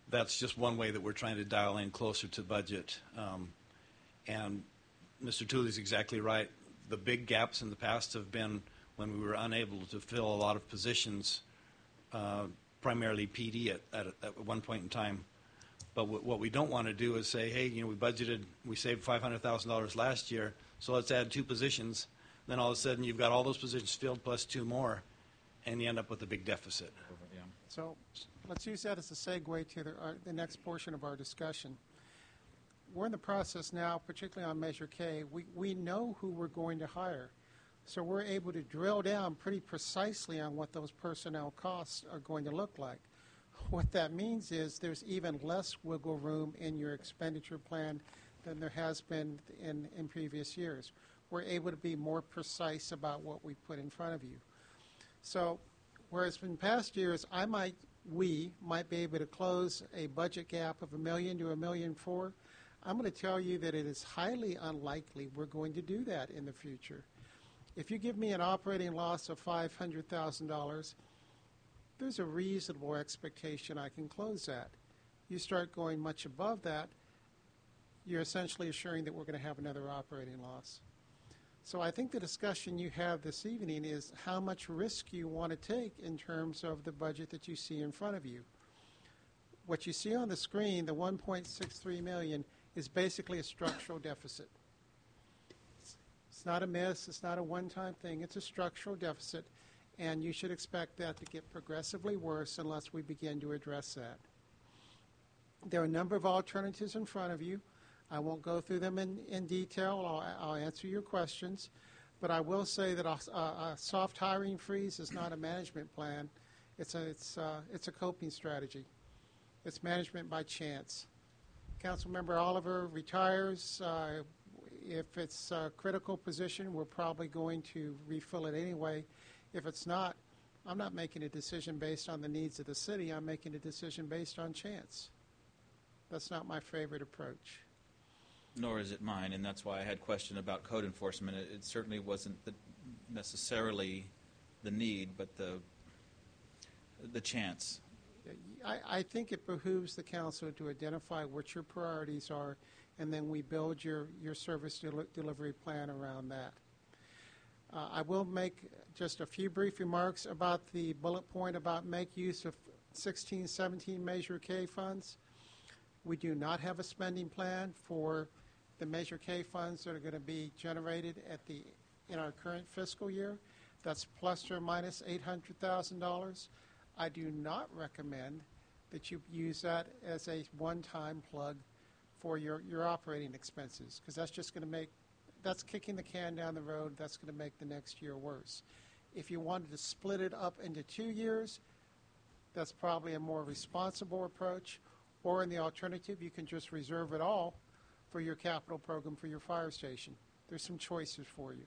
[SPEAKER 11] that's just one way that we're trying to dial in closer to budget. And Mr. Tully's exactly right. The big gaps in the past have been when we were unable to fill a lot of positions, primarily PD at one point in time. But what we don't want to do is say, hey, we saved $500,000 last year, so let's add 2 positions. Then all of a sudden you've got all those positions filled plus 2 more, and you end up with a big deficit.
[SPEAKER 2] Yeah.
[SPEAKER 7] So let's use that as a segue to the next portion of our discussion. We're in the process now, particularly on Measure K, we know who we're going to hire. So we're able to drill down pretty precisely on what those personnel costs are going to look like. What that means is there's even less wiggle room in your expenditure plan than there has been in previous years. We're able to be more precise about what we put in front of you. So whereas in past years, we might be able to close a budget gap of $1 million to $1.4 million, I'm going to tell you that it is highly unlikely we're going to do that in the future. If you give me an operating loss of $500,000, there's a reasonable expectation I can close that. You start going much above that, you're essentially assuring that we're going to have another operating loss. So I think the discussion you have this evening is how much risk you want to take in terms of the budget that you see in front of you. What you see on the screen, the $1.63 million, is basically a structural deficit. It's not a miss. It's not a one-time thing. It's a structural deficit, and you should expect that to get progressively worse unless we begin to address that. There are a number of alternatives in front of you. I won't go through them in detail. I'll answer your questions, but I will say that a soft hiring freeze is not a management plan. It's a coping strategy. It's management by chance. Councilmember Oliver retires. If it's a critical position, we're probably going to refill it anyway. If it's not, I'm not making a decision based on the needs of the city. I'm making a decision based on chance. That's not my favorite approach.
[SPEAKER 2] Nor is it mine, and that's why I had question about code enforcement. It certainly wasn't necessarily the need, but the chance.
[SPEAKER 7] I think it behooves the council to identify what your priorities are, and then we build your service delivery plan around that. I will make just a few brief remarks about the bullet point about make use of 16-17 Measure K funds. We do not have a spending plan for the Measure K funds that are going to be generated in our current fiscal year. That's plus or minus $800,000. I do not recommend that you use that as a one-time plug for your operating expenses, because that's just going to that's kicking the can down the road. That's going to make the next year worse. If you wanted to split it up into 2 years, that's probably a more responsible approach. Or in the alternative, you can just reserve it all for your capital program for your fire station. There's some choices for you.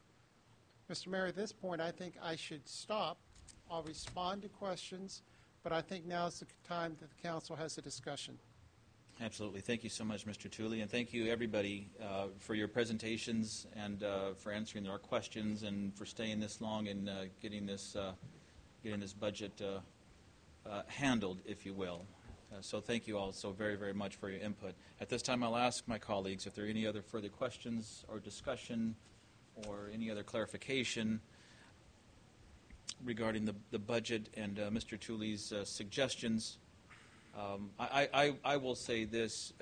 [SPEAKER 7] Mr. Mayor, at this point, I think I should stop. I'll respond to questions, but I think now's the time that the council has a discussion.
[SPEAKER 2] Absolutely. Thank you so much, Mr. Tooley, and thank you, everybody, for your presentations and for answering our questions and for staying this long and getting this budget handled, if you will. So thank you all so very, very much for your input. At this time, I'll ask my colleagues if there are any other further questions or discussion or any other clarification regarding the budget and Mr. Tooley's suggestions. I will say this,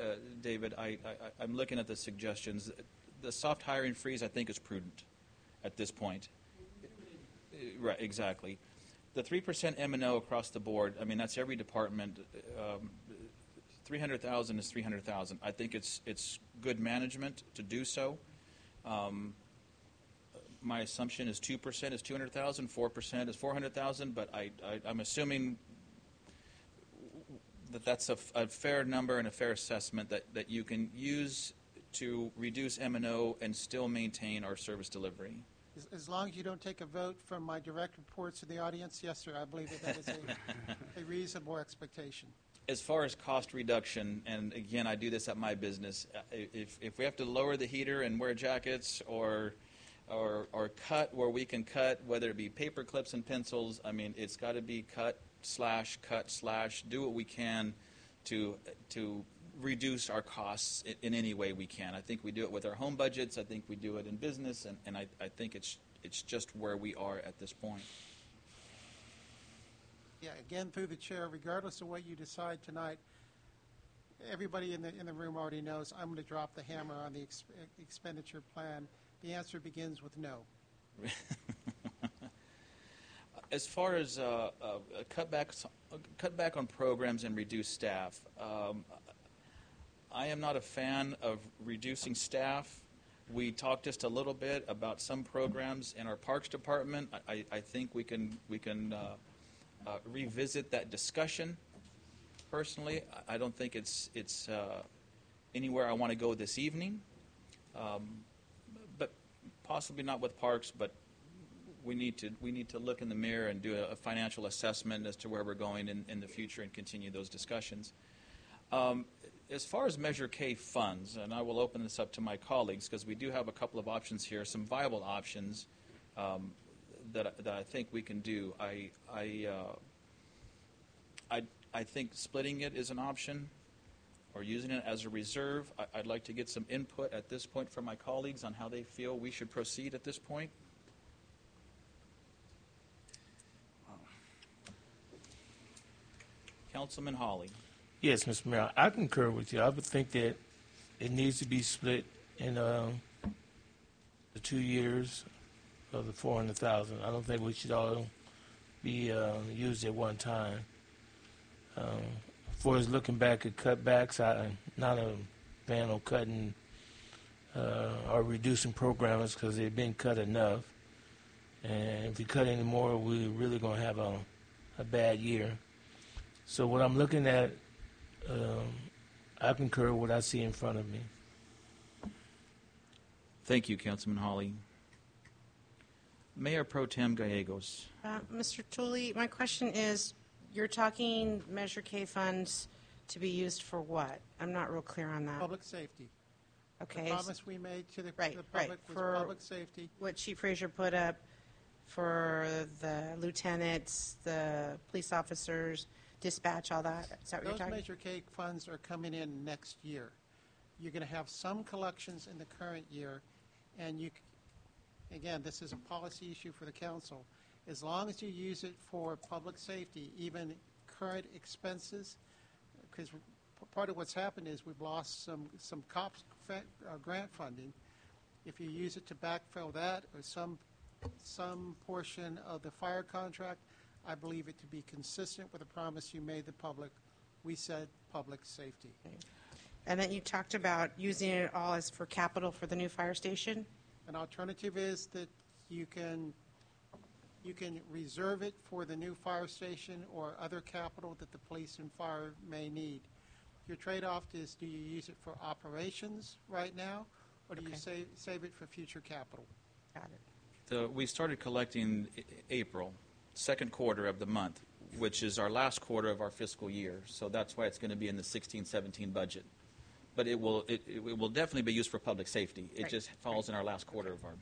[SPEAKER 2] David, I'm looking at the suggestions. The soft hiring freeze, I think, is prudent at this point. Right, exactly. The 3% M&O across the board, I mean, that's every department. 300,000 is 300,000. I think it's good management to do so. My assumption is 2% is 200,000, 4% is 400,000, but I'm assuming that's a fair number and a fair assessment that you can use to reduce M&O and still maintain our service delivery.
[SPEAKER 7] As long as you don't take a vote from my direct reports to the audience, yes, sir, I believe that is a reasonable expectation.
[SPEAKER 2] As far as cost reduction, and again, I do this at my business, if we have to lower the heater and wear jackets or cut where we can cut, whether it be paper clips and pencils, I mean, it's got to be cut slash, do what we can to reduce our costs in any way we can. I think we do it with our home budgets. I think we do it in business, and I think it's just where we are at this point.
[SPEAKER 7] Yeah, again, through the chair, regardless of what you decide tonight, everybody in the room already knows I'm going to drop the hammer on the expenditure plan. The answer begins with no.
[SPEAKER 2] As far as cut back on programs and reduce staff, I am not a fan of reducing staff. We talked just a little bit about some programs in our Parks Department. I think we can revisit that discussion. Personally, I don't think it's anywhere I want to go this evening. But possibly not with Parks, but we need to look in the mirror and do a financial assessment as to where we're going in the future and continue those discussions. As far as Measure K funds, and I will open this up to my colleagues because we do have a couple of options here, some viable options that I think we can do. I think splitting it is an option or using it as a reserve. I'd like to get some input at this point from my colleagues on how they feel we should proceed at this point. Councilman Hawley.
[SPEAKER 4] Yes, Mr. Mayor, I concur with you. I would think that it needs to be split in the 2 years of the 400,000. I don't think we should all be used at one time. As far as looking back at cutbacks, I'm not a fan of cutting or reducing programs because they've been cut enough. And if we cut any more, we're really going to have a bad year. So what I'm looking at, I concur with what I see in front of me.
[SPEAKER 2] Thank you, Councilman Hawley. Mayor Pro Tem Gallegos.
[SPEAKER 1] Mr. Tooley, my question is, you're talking Measure K funds to be used for what? I'm not real clear on that.
[SPEAKER 7] Public safety.
[SPEAKER 1] Okay.
[SPEAKER 7] The promise we made to the public was
[SPEAKER 1] for
[SPEAKER 7] public safety.
[SPEAKER 1] What Chief Frazier put up for the lieutenants, the police officers, dispatch, all that. Is that what you're
[SPEAKER 7] Those
[SPEAKER 1] talking?
[SPEAKER 7] Measure K funds are coming in next year. You're going to have some collections in the current year, and again, this is a policy issue for the council. As long as you use it for public safety, even current expenses, because part of what's happened is we've lost some cops grant funding, if you use it to backfill that or some portion of the fire contract, I believe it to be consistent with the promise you made the public. We said public safety.
[SPEAKER 1] And then you talked about using it all as for capital for the new fire station?
[SPEAKER 7] An alternative is that you can reserve it for the new fire station or other capital that the police and fire may need. Your trade-off is, do you use it for operations right now, or do you save it for future capital?
[SPEAKER 1] Got it.
[SPEAKER 2] We started collecting April, second quarter of the month, which is our last quarter of our fiscal year. So that's why it's going to be in the 16-17 budget. But it will definitely be used for public safety. It just falls in our last quarter of our.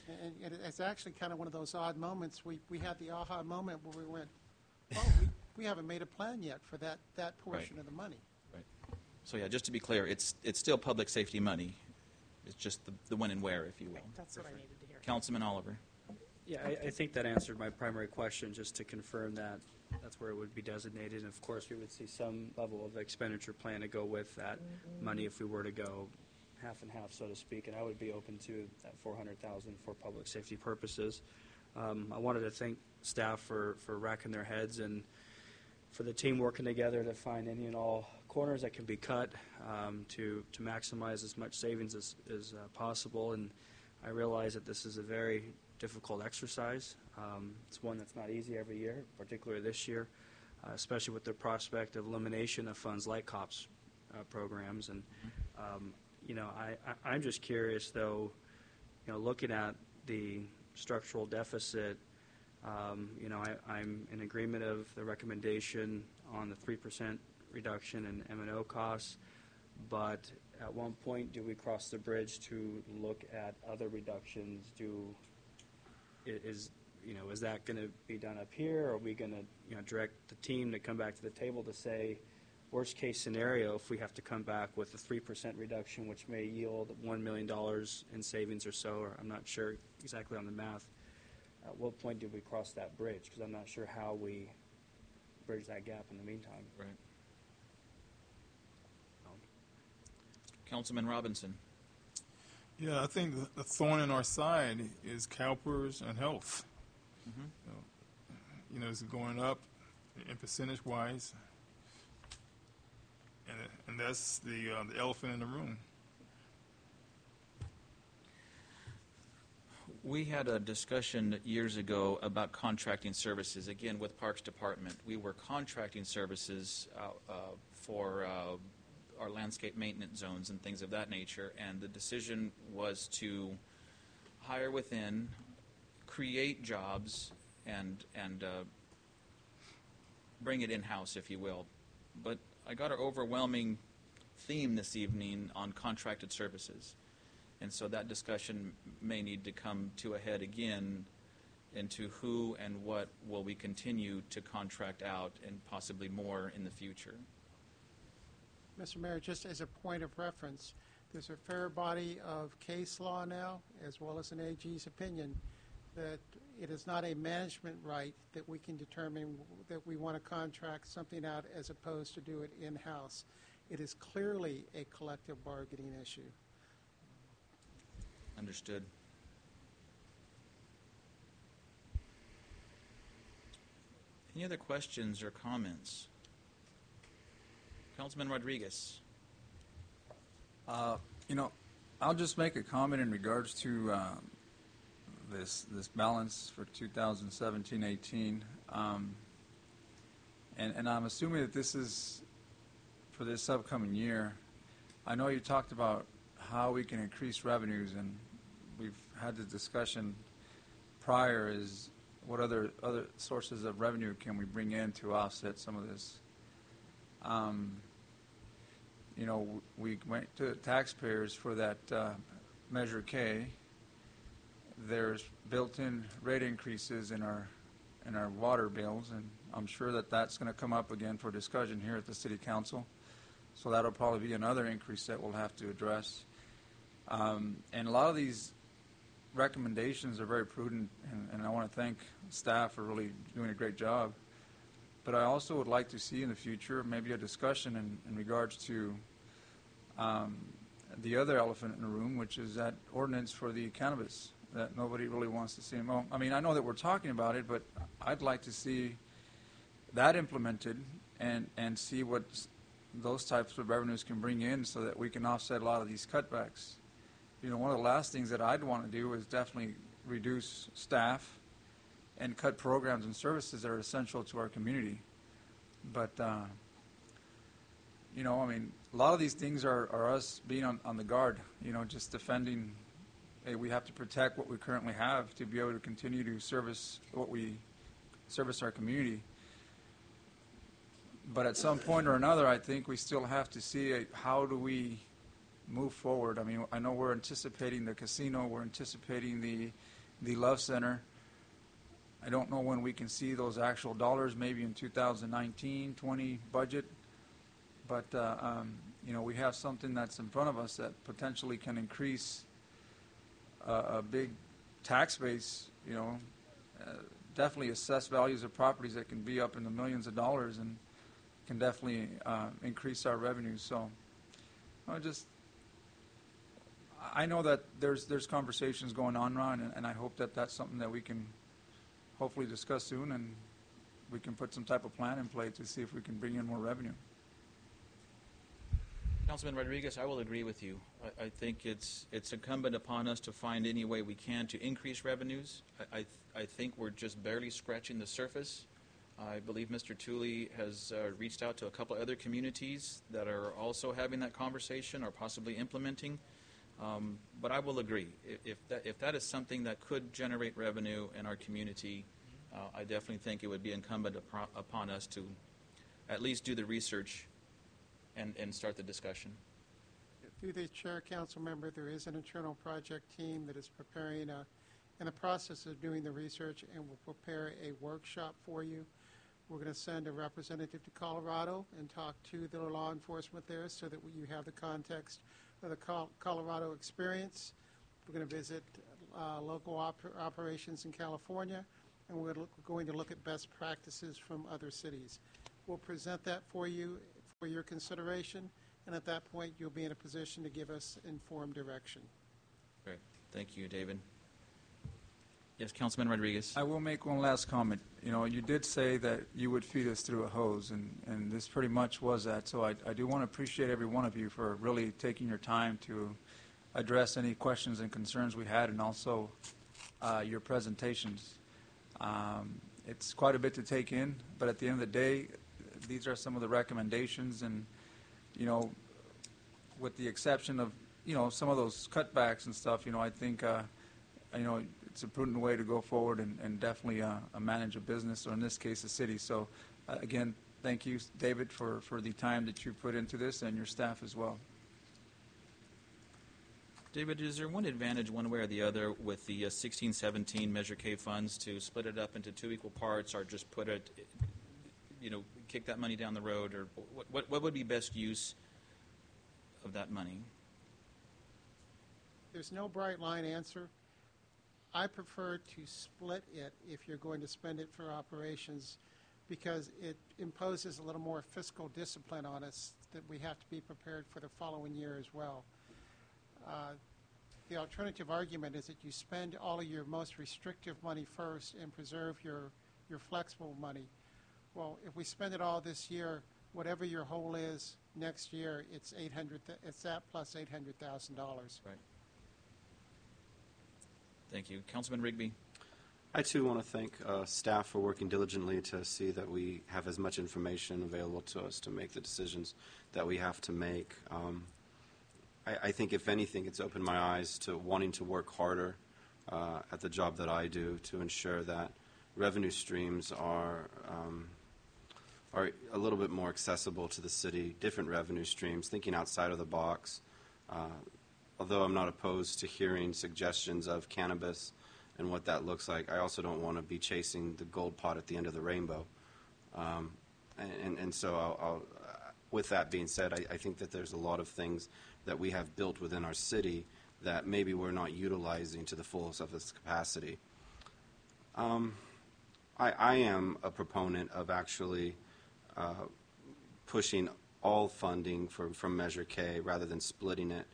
[SPEAKER 7] And it's actually kind of one of those odd moments. We had the aha moment where we went, oh, we haven't made a plan yet for that portion of the money.
[SPEAKER 2] Right. So yeah, just to be clear, it's still public safety money. It's just the when and where, if you will.
[SPEAKER 1] Right. That's what I needed to hear.
[SPEAKER 2] Councilman Oliver.
[SPEAKER 9] Yeah, I think that answered my primary question, just to confirm that that's where it would be designated. And of course, we would see some level of expenditure plan to go with that money if we were to go half and half, so to speak. And I would be open to that $400,000 for public safety purposes. I wanted to thank staff for racking their heads and for the team working together to find any and all corners that can be cut to maximize as much savings as possible. And I realize that this is a very difficult exercise. It's one that's not easy every year, particularly this year, especially with the prospect of elimination of funds like COPS programs. And I'm just curious, though, looking at the structural deficit, I'm in agreement of the recommendation on the 3% reduction in M&O costs, but at one point, do we cross the bridge to look at other reductions? Is that going to be done up here, or are we going to direct the team to come back to the table to say, worst case scenario, if we have to come back with a 3% reduction, which may yield $1 million in savings or so, or I'm not sure exactly on the math, at what point do we cross that bridge? Because I'm not sure how we bridge that gap in the meantime.
[SPEAKER 2] Right. Councilman Robinson.
[SPEAKER 20] Yeah, I think the thorn in our side is CalPERS and health. It's going up in percentage-wise, and that's the elephant in the room.
[SPEAKER 2] We had a discussion years ago about contracting services, again, with Parks Department. We were contracting services for our landscape maintenance zones and things of that nature, and the decision was to hire within, create jobs, and bring it in-house, if you will. But I got an overwhelming theme this evening on contracted services. And so that discussion may need to come to a head again into who and what will we continue to contract out and possibly more in the future.
[SPEAKER 7] Mr. Mayor, just as a point of reference, there's a fair body of case law now, as well as an AG's opinion, that it is not a management right that we can determine that we want to contract something out as opposed to do it in-house. It is clearly a collective bargaining issue.
[SPEAKER 2] Understood. Any other questions or comments? Councilman Rodriguez.
[SPEAKER 3] I'll just make a comment in regards to this balance for 2017-18, and I'm assuming that this is for this upcoming year. I know you talked about how we can increase revenues, and we've had the discussion prior is what other sources of revenue can we bring in to offset some of this. We went to taxpayers for that Measure K. There's built-in rate increases in our water bills, and I'm sure that that's going to come up again for discussion here at the City Council. So that'll probably be another increase that we'll have to address. And a lot of these recommendations are very prudent, and I want to thank staff for really doing a great job. But I also would like to see in the future maybe a discussion in regards to the other elephant in the room, which is that ordinance for the cannabis that nobody really wants to see. Well, I mean, I know that we're talking about it, but I'd like to see that implemented and see what those types of revenues can bring in so that we can offset a lot of these cutbacks. You know, one of the last things that I'd want to do is definitely reduce staff and cut programs and services that are essential to our community. But, you know, I mean, a lot of these things are us being on the guard, you know, just defending. Hey, we have to protect what we currently have to be able to continue to service our community. But at some point or another, I think we still have to see how do we move forward. I mean, I know we're anticipating the casino, we're anticipating the Love Center. I don't know when we can see those actual dollars, maybe in 2019-20 budget. But, you know, we have something that's in front of us that potentially can increase a big tax base, you know, definitely assess values of properties that can be up in the millions of dollars and can definitely increase our revenues. So I know that there's conversations going on, Ron, and I hope that that's something that we can hopefully discuss soon, and we can put some type of plan in place to see if we can bring in more revenue.
[SPEAKER 2] Councilman Rodriguez, I will agree with you. I think it's incumbent upon us to find any way we can to increase revenues. I think we're just barely scratching the surface. I believe Mr. Tooley has reached out to a couple of other communities that are also having that conversation or possibly implementing. But I will agree. If that is something that could generate revenue in our community, I definitely think it would be incumbent upon us to at least do the research and start the discussion.
[SPEAKER 7] Through the chair, council member, there is an internal project team that is preparing in the process of doing the research, and will prepare a workshop for you. We're going to send a representative to Colorado and talk to the law enforcement there so that you have the context of the Colorado experience. We're going to visit local operations in California, and we're going to look at best practices from other cities. We'll present that for you for your consideration, and at that point you'll be in a position to give us informed direction.
[SPEAKER 2] Great. Thank you, David. Yes, Councilman Rodriguez.
[SPEAKER 3] I will make one last comment. You know, you did say that you would feed us through a hose, and this pretty much was that. So I do want to appreciate every one of you for really taking your time to address any questions and concerns we had, and also your presentations. It's quite a bit to take in, but at the end of the day, these are some of the recommendations, and, you know, with the exception of, you know, some of those cutbacks and stuff, you know, I think, you know, it's a prudent way to go forward and definitely manage a business, or in this case, a city. So, again, thank you, David, for the time that you put into this, and your staff as well.
[SPEAKER 2] David, is there one advantage one way or the other with the 16-17 Measure K funds to split it up into two equal parts, or just put it, you know, kick that money down the road, or what would be best use of that money?
[SPEAKER 7] There's no bright line answer. I prefer to split it if you're going to spend it for operations, because it imposes a little more fiscal discipline on us that we have to be prepared for the following year as well. The alternative argument is that you spend all of your most restrictive money first and preserve your flexible money. Well, if we spend it all this year, whatever your hole is next year, it's that plus $800,000.
[SPEAKER 2] Right. Thank you. Councilman Rigby.
[SPEAKER 21] I, too, want to thank staff for working diligently to see that we have as much information available to us to make the decisions that we have to make. I think, if anything, it's opened my eyes to wanting to work harder at the job that I do to ensure that revenue streams are a little bit more accessible to the city, different revenue streams, thinking outside of the box. Although I'm not opposed to hearing suggestions of cannabis and what that looks like, I also don't want to be chasing the gold pot at the end of the rainbow. And so with that being said, I think that there's a lot of things that we have built within our city that maybe we're not utilizing to the fullest of its capacity. I am a proponent of actually pushing all funding from Measure K rather than splitting it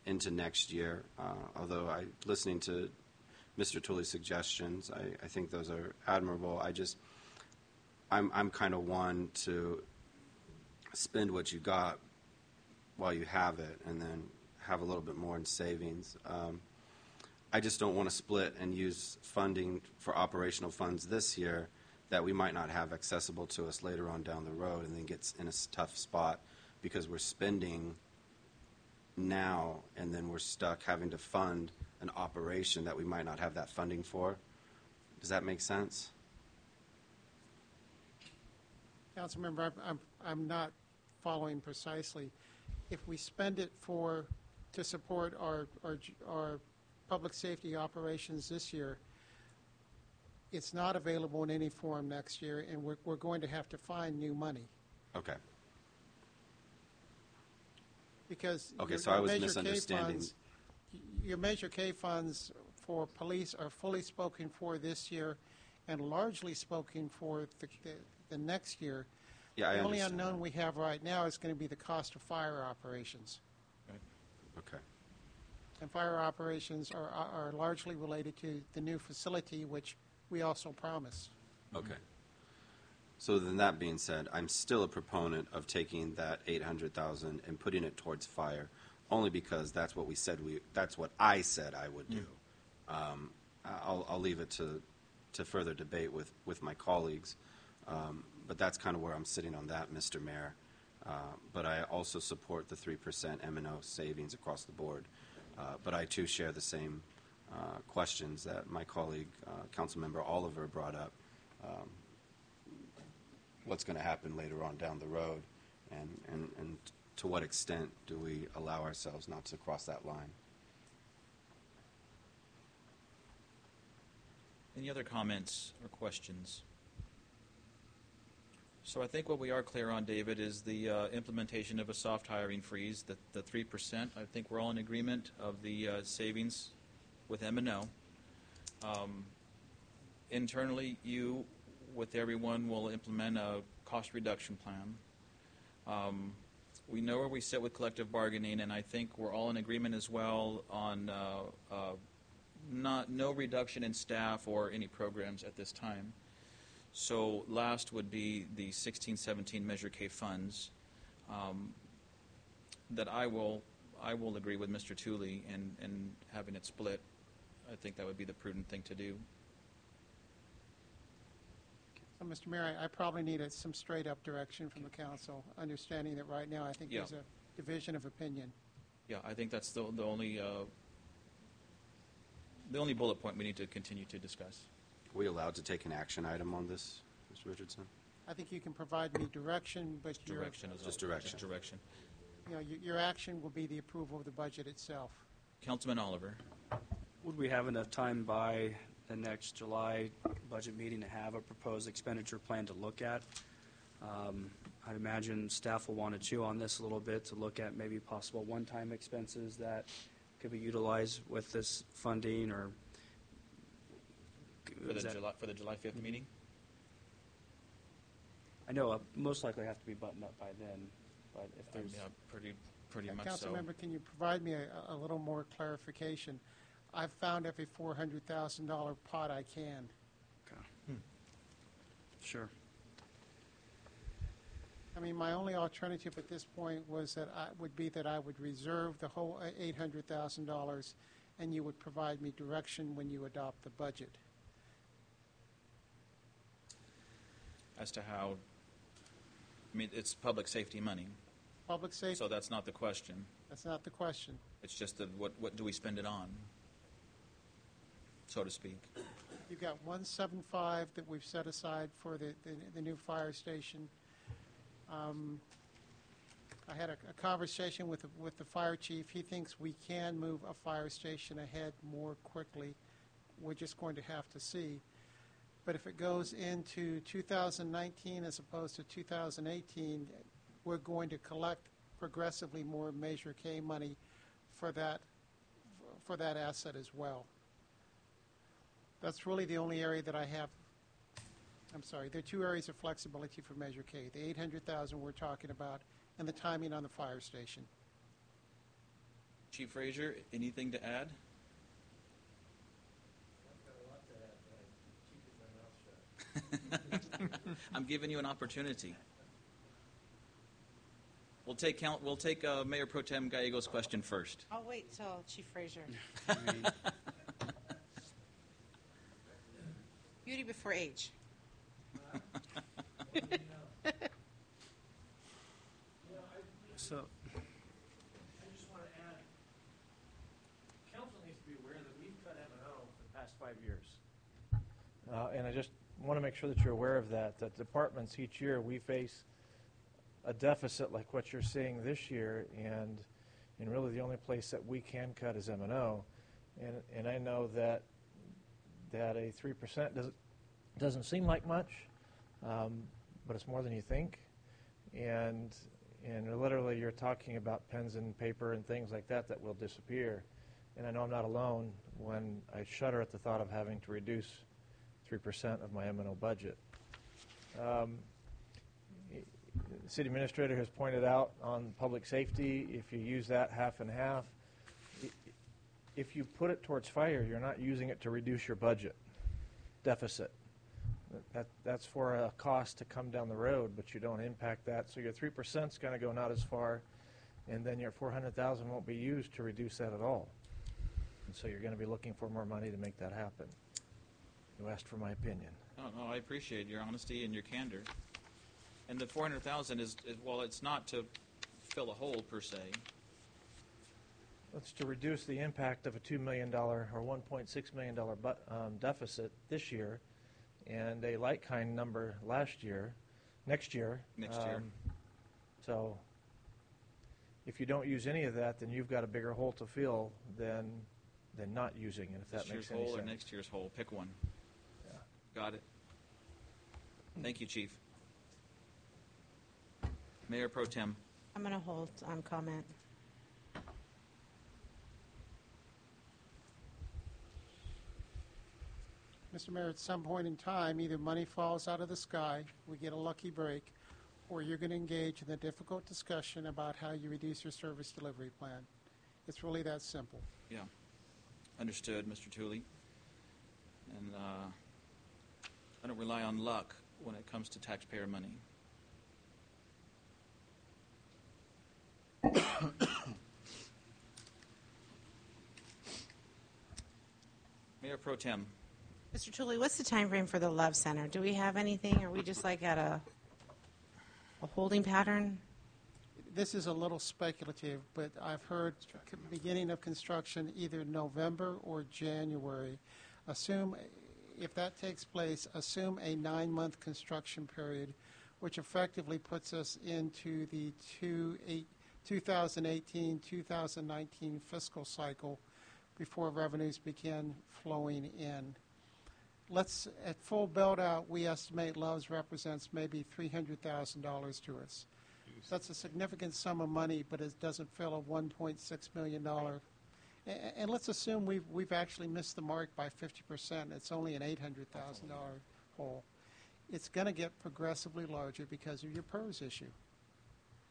[SPEAKER 21] into next year. Although listening to Mr. Tooley's suggestions, I think those are admirable. I'm kind of one to spend what you got while you have it, and then have a little bit more in savings. I just don't want to split and use funding for operational funds this year that we might not have accessible to us later on down the road, and then gets in a tough spot because we're spending now and then we're stuck having to fund an operation that we might not have that funding for. Does that make sense?
[SPEAKER 7] Councilmember, I'm not following precisely. If we spend it to support our public safety operations this year, it's not available in any form next year, and we're going to have to find new money.
[SPEAKER 21] Okay.
[SPEAKER 7] Because
[SPEAKER 21] so I was misunderstanding.
[SPEAKER 7] Your Measure K funds for police are fully spoken for this year and largely spoken for the next year.
[SPEAKER 21] Yeah,
[SPEAKER 7] the
[SPEAKER 21] I
[SPEAKER 7] only
[SPEAKER 21] understand
[SPEAKER 7] unknown
[SPEAKER 21] that.
[SPEAKER 7] we have right now is going to be the cost of fire operations.
[SPEAKER 21] Right. Okay.
[SPEAKER 7] And fire operations are largely related to the new facility, which we also promised.
[SPEAKER 21] Okay. So then, that being said, I'm still a proponent of taking that $800,000 and putting it towards fire, only because that's what that's what I said I would do. I'll leave it to further debate with my colleagues, but that's kind of where I'm sitting on that, Mr. Mayor. But I also support the 3% M&O savings across the board. But I too share the same questions that my colleague, Councilmember Oliver, brought up. What's going to happen later on down the road, and to what extent do we allow ourselves not to cross that line?
[SPEAKER 2] Any other comments or questions? So I think what we are clear on, David, is the implementation of a soft hiring freeze, the 3%. I think we're all in agreement of the savings with M&O. Internally, you, with everyone, will implement a cost reduction plan. We know where we sit with collective bargaining, and I think we're all in agreement as well on no reduction in staff or any programs at this time. So last would be the 16-17 Measure K funds that I will agree with Mr. Tooley and having it split. I think that would be the prudent thing to do.
[SPEAKER 7] So, Mr. Mayor, I probably need some straight-up direction from the council, understanding that right now I think there's a division of opinion.
[SPEAKER 2] Yeah, I think that's the only bullet point we need to continue to discuss.
[SPEAKER 21] Are we allowed to take an action item on this, Mr. Richardson?
[SPEAKER 7] I think you can provide me direction, but
[SPEAKER 2] Just direction.
[SPEAKER 21] Just direction.
[SPEAKER 2] Just direction.
[SPEAKER 7] You know, your action will be the approval of the budget itself.
[SPEAKER 2] Councilman Oliver.
[SPEAKER 9] Would we have enough time by the next July budget meeting to have a proposed expenditure plan to look at? I'd imagine staff will want to chew on this a little bit to look at maybe possible one-time expenses that could be utilized with this funding, or
[SPEAKER 2] For the July 5th meeting?
[SPEAKER 9] I know most likely have to be buttoned up by then, but if there's...
[SPEAKER 2] pretty much so.
[SPEAKER 7] Councilmember, can you provide me a little more clarification? I've found every $400,000 pot I can.
[SPEAKER 9] Okay. Sure.
[SPEAKER 7] I mean, my only alternative at this point was that I would reserve the whole $800,000, and you would provide me direction when you adopt the budget.
[SPEAKER 2] As to how, I mean, it's public safety money.
[SPEAKER 7] Public safety.
[SPEAKER 2] So that's not the question.
[SPEAKER 7] That's not the question.
[SPEAKER 2] It's just what do we spend it on, so to speak.
[SPEAKER 7] You've got 175 that we've set aside for the new fire station. I had a conversation with the fire chief. He thinks we can move a fire station ahead more quickly. We're just going to have to see. But if it goes into 2019 as opposed to 2018, we're going to collect progressively more Measure K money for that asset as well. That's really the only area that I have. I'm sorry, there are two areas of flexibility for Measure K, the $800,000 we're talking about and the timing on the fire station.
[SPEAKER 2] Chief Frazier, anything to add? I'm giving you an opportunity. We'll take Mayor Pro Tem Gallego's question first.
[SPEAKER 1] I'll wait till Chief Frazier. Beauty before age.
[SPEAKER 15] So, I just want to add, council needs to be aware that we've cut M&O for the past 5 years. And I just want to make sure that you're aware of that departments each year, we face a deficit like what you're seeing this year, and really the only place that we can cut is M&O. And I know that a 3% doesn't seem like much, but it's more than you think. And literally you're talking about pens and paper and things like that will disappear. And I know I'm not alone when I shudder at the thought of having to reduce 3% of my M&O budget. The city administrator has pointed out on public safety, if you use that half and half, if you put it towards fire, you're not using it to reduce your budget deficit. That's for a cost to come down the road, but you don't impact that. So your 3% is going to go not as far, and then your $400,000 won't be used to reduce that at all. And so you're going to be looking for more money to make that happen. You asked for my opinion.
[SPEAKER 2] No, I appreciate your honesty and your candor. And the $400,000 is, well, it's not to fill a hole per se.
[SPEAKER 15] It's to reduce the impact of a $2 million or $1.6 million deficit this year, and a like-kind number next year. So if you don't use any of that, then you've got a bigger hole to fill than not using it, if that
[SPEAKER 2] This
[SPEAKER 15] makes
[SPEAKER 2] year's
[SPEAKER 15] any
[SPEAKER 2] hole
[SPEAKER 15] sense.
[SPEAKER 2] or next year's hole? Pick one.
[SPEAKER 15] Yeah.
[SPEAKER 2] Got it. Thank you, Chief. Mayor Pro Tem.
[SPEAKER 1] I'm going to hold on comment.
[SPEAKER 7] Mr. Mayor, at some point in time, either money falls out of the sky, we get a lucky break, or you're going to engage in a difficult discussion about how you reduce your service delivery plan. It's really that simple.
[SPEAKER 2] Yeah. Understood, Mr. Tooley. And I don't rely on luck when it comes to taxpayer money. Mayor Pro Tem.
[SPEAKER 1] Mr. Tooley, what's the time frame for the Love Center? Do we have anything? Are we just like at a holding pattern?
[SPEAKER 7] This is a little speculative, but I've heard beginning of construction either November or January. Assume, if that takes place, assume a 9-month construction period, which effectively puts us into the 2018-2019 fiscal cycle before revenues begin flowing in. At full build-out, we estimate Love's represents maybe $300,000 to us. That's a significant sum of money, but it doesn't fill a $1.6 million. And let's assume we've actually missed the mark by 50%. It's only an $800,000 hole. It's going to get progressively larger because of your PERS issue.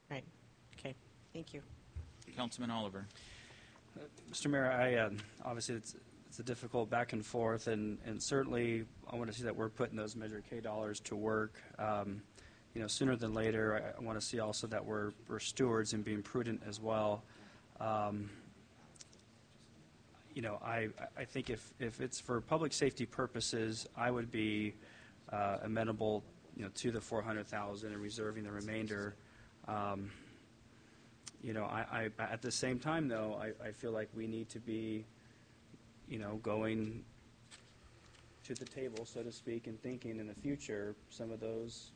[SPEAKER 1] Right. Okay. Thank you.
[SPEAKER 2] Councilman Oliver.
[SPEAKER 9] Mr. Mayor, obviously it's a difficult back and forth, and certainly I want to see that we're putting those Measure K dollars to work. Sooner than later, I want to see also that we're stewards and being prudent as well. I think if it's for public safety purposes, I would be amenable, to the $400,000 and reserving the remainder. At the same time, though, I feel like we need to be, going to the table, so to speak, and thinking in the future some of those,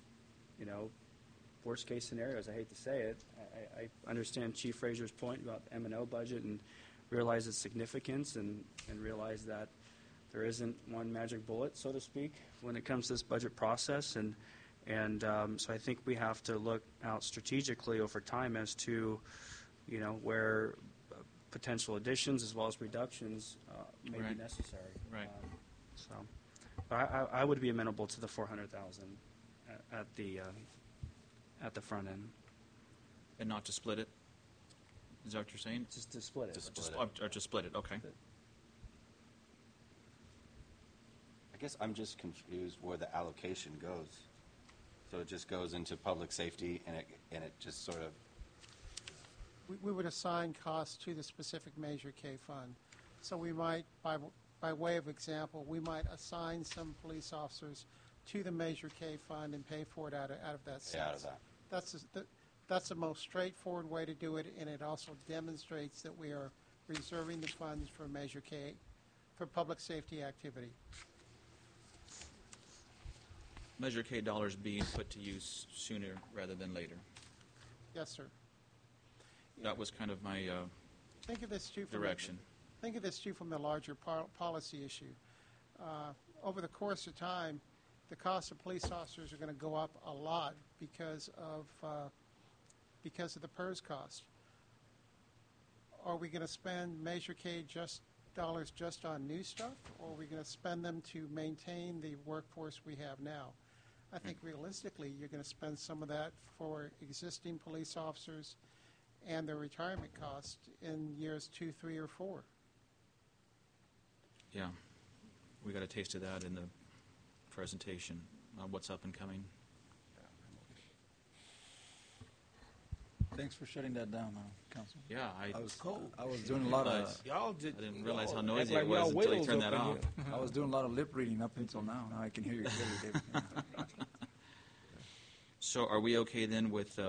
[SPEAKER 9] worst case scenarios. I hate to say it. I understand Chief Frazier's point about the M&O budget and realize its significance and realize that there isn't one magic bullet, so to speak, when it comes to this budget process. And so I think we have to look out strategically over time as to, where potential additions as well as reductions may be necessary.
[SPEAKER 2] Right.
[SPEAKER 9] But I would be amenable to the $400,000 at the front end.
[SPEAKER 2] And not to split it? Is that what you're saying?
[SPEAKER 4] Just to split it.
[SPEAKER 2] Or to split it, okay.
[SPEAKER 6] I guess I'm just confused where the allocation goes. So it just goes into public safety, and it just sort of.
[SPEAKER 7] We would assign costs to the specific Measure K fund. So we might, by way of example, we might assign some police officers to the Measure K fund and pay for it out of that sense.
[SPEAKER 6] Out of that.
[SPEAKER 7] That's the most straightforward way to do it, and it also demonstrates that we are reserving the funds for Measure K for public safety activity.
[SPEAKER 2] Measure K dollars being put to use sooner rather than later.
[SPEAKER 7] Yes, sir.
[SPEAKER 2] That was kind of my
[SPEAKER 7] Think of this too
[SPEAKER 2] direction.
[SPEAKER 7] Think of this too from the larger policy issue. Over the course of time, the cost of police officers are going to go up a lot because of the PERS cost. Are we going to spend Measure K dollars just on new stuff, or are we going to spend them to maintain the workforce we have now? I think realistically, you're going to spend some of that for existing police officers and their retirement costs in years 2, 3, or 4.
[SPEAKER 2] Yeah, we got a taste of that in the presentation on what's up and coming.
[SPEAKER 3] Thanks for shutting that down, Councilman.
[SPEAKER 2] Yeah,
[SPEAKER 3] I was doing a lot of.
[SPEAKER 4] Y'all did.
[SPEAKER 2] I didn't realize how noisy it was until you turned that off.
[SPEAKER 3] I was doing a lot of lip reading up until now. Now I can hear you clearly, David.
[SPEAKER 2] So are we okay then with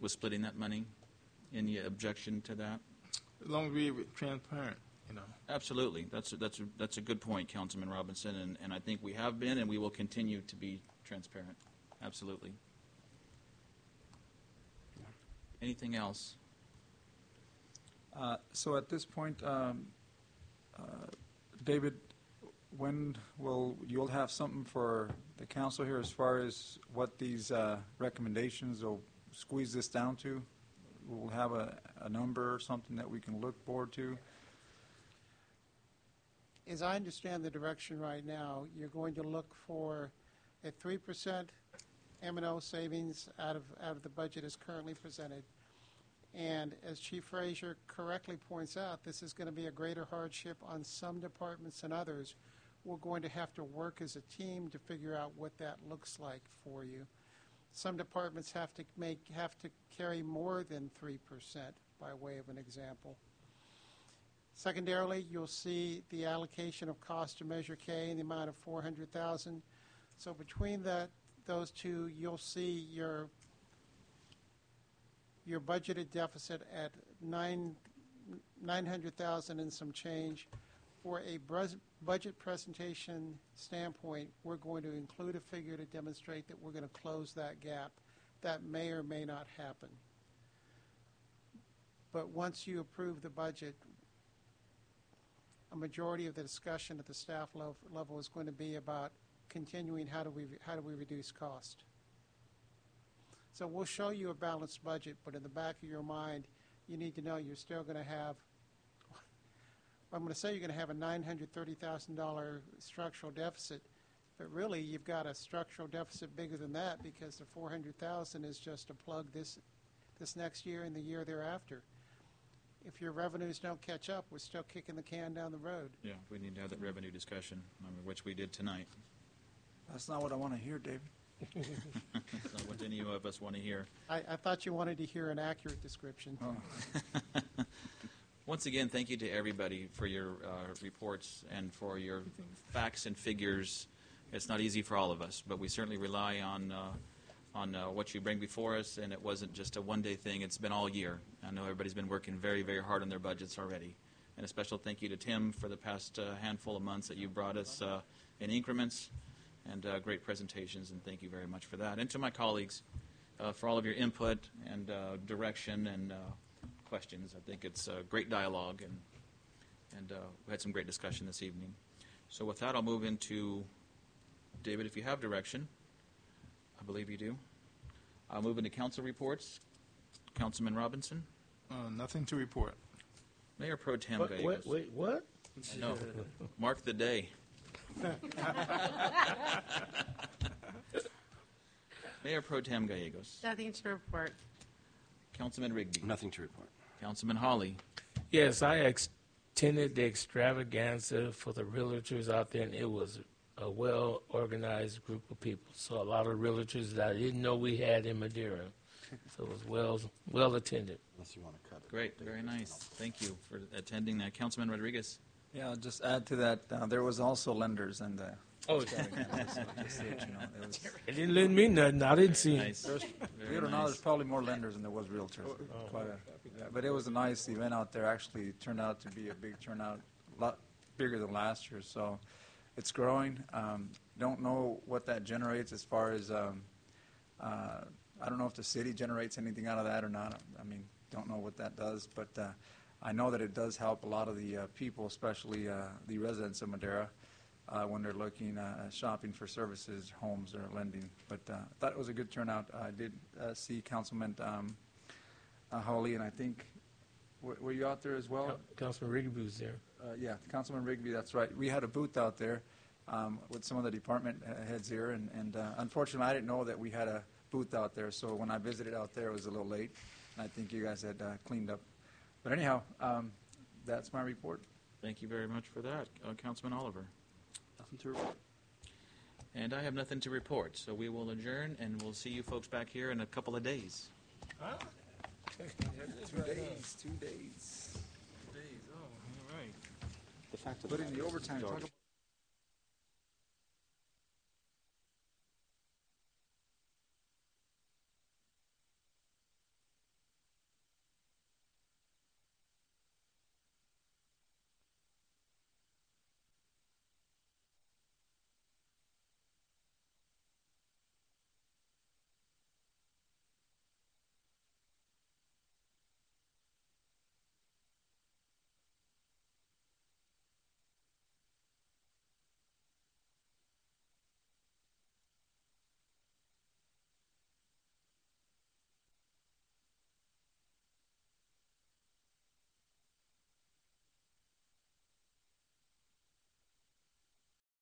[SPEAKER 2] splitting that money? Any objection to that?
[SPEAKER 20] As long as we're transparent,
[SPEAKER 2] Absolutely. That's a good point, Councilman Robinson, and I think we have been and we will continue to be transparent. Absolutely. Anything else?
[SPEAKER 3] So at this point, David, when will you'll have something for the council here as far as what these recommendations will squeeze this down to? We'll have a number or something that we can look forward to.
[SPEAKER 7] As I understand the direction right now, you're going to look for a 3% M&O savings out of the budget as currently presented. And as Chief Frazier correctly points out, this is going to be a greater hardship on some departments than others. We're going to have to work as a team to figure out what that looks like for you. Some departments have to carry more than 3%, by way of an example. Secondarily, you'll see the allocation of cost to Measure K in the amount of $400,000. So between those two, you'll see your budgeted deficit at $900,000 and some change. For a budget presentation standpoint, we're going to include a figure to demonstrate that we're going to close that gap. That may or may not happen. But once you approve the budget, a majority of the discussion at the staff level is going to be about continuing how do we reduce cost. So we'll show you a balanced budget, but in the back of your mind, you need to know you're still going to have, I'm going to say you're going to have a $930,000 structural deficit, but really you've got a structural deficit bigger than that because the $400,000 is just to plug this next year and the year thereafter. If your revenues don't catch up, we're still kicking the can down the road.
[SPEAKER 2] Yeah, we need to have that revenue discussion, which we did tonight.
[SPEAKER 3] That's not what I want to hear, David.
[SPEAKER 2] That's not what any of us want to hear.
[SPEAKER 7] I thought you wanted to hear an accurate description.
[SPEAKER 3] Oh.
[SPEAKER 2] Once again, thank you to everybody for your reports and for your facts and figures. It's not easy for all of us, but we certainly rely on what you bring before us, and it wasn't just a one-day thing. It's been all year. I know everybody's been working very, very hard on their budgets already. And a special thank you to Tim for the past handful of months that you brought us in increments and great presentations, and thank you very much for that. And to my colleagues for all of your input and direction and questions. I think it's a great dialogue, and we had some great discussion this evening. So with that, I'll move into, David, if you have direction. I believe you do. I'll move into council reports. Councilman Robinson?
[SPEAKER 20] Nothing to report.
[SPEAKER 2] Mayor Pro Tem Gallegos.
[SPEAKER 4] Wait, what?
[SPEAKER 2] I know. Mark the day. Mayor Pro Tem Gallegos.
[SPEAKER 1] Nothing to report.
[SPEAKER 2] Councilman Rigby.
[SPEAKER 6] Nothing to report.
[SPEAKER 2] Councilman Hawley.
[SPEAKER 4] Yes, I attended the extravaganza for the realtors out there, and it was a well-organized group of people. So a lot of realtors that I didn't know we had in Madera. So it was well attended.
[SPEAKER 6] Unless you want to cut it.
[SPEAKER 2] Great, very nice. Thank you for attending that. Councilman Rodriguez.
[SPEAKER 3] Yeah, I'll just add to that, there was also lenders in the.
[SPEAKER 4] Oh,
[SPEAKER 3] extravaganza, so just so that you know, it was-
[SPEAKER 4] It didn't lend me nothing. I didn't see it.
[SPEAKER 2] Nice.
[SPEAKER 3] There's,
[SPEAKER 2] Very
[SPEAKER 3] believe it or not,
[SPEAKER 2] nice.
[SPEAKER 3] there's probably more lenders than there was realtors. But it was a nice event out there. Actually, it turned out to be a big turnout, a lot bigger than last year. So it's growing. Don't know what that generates as far as, I don't know if the city generates anything out of that or not. I mean, don't know what that does. But I know that it does help a lot of the people, especially the residents of Madera, when they're looking shopping for services, homes, or lending. But I thought it was a good turnout. I did see Councilman Hawley, and I think, were you out there as well?
[SPEAKER 4] Councilman Rigby was there.
[SPEAKER 3] Yeah, Councilman Rigby, that's right. We had a booth out there with some of the department heads here, and unfortunately, I didn't know that we had a booth out there, so when I visited out there, it was a little late, and I think you guys had cleaned up. But anyhow, that's my report.
[SPEAKER 2] Thank you very much for that. Councilman Oliver.
[SPEAKER 21] Nothing to report.
[SPEAKER 2] And I have nothing to report, so we will adjourn, and we'll see you folks back here in a couple of days.
[SPEAKER 4] Huh?
[SPEAKER 3] 2 days. 2 days.
[SPEAKER 2] Oh, all right.
[SPEAKER 21] The fact of
[SPEAKER 3] Put
[SPEAKER 21] the
[SPEAKER 3] in the
[SPEAKER 21] matter is
[SPEAKER 3] overtime.
[SPEAKER 21] it's
[SPEAKER 3] Talk
[SPEAKER 21] already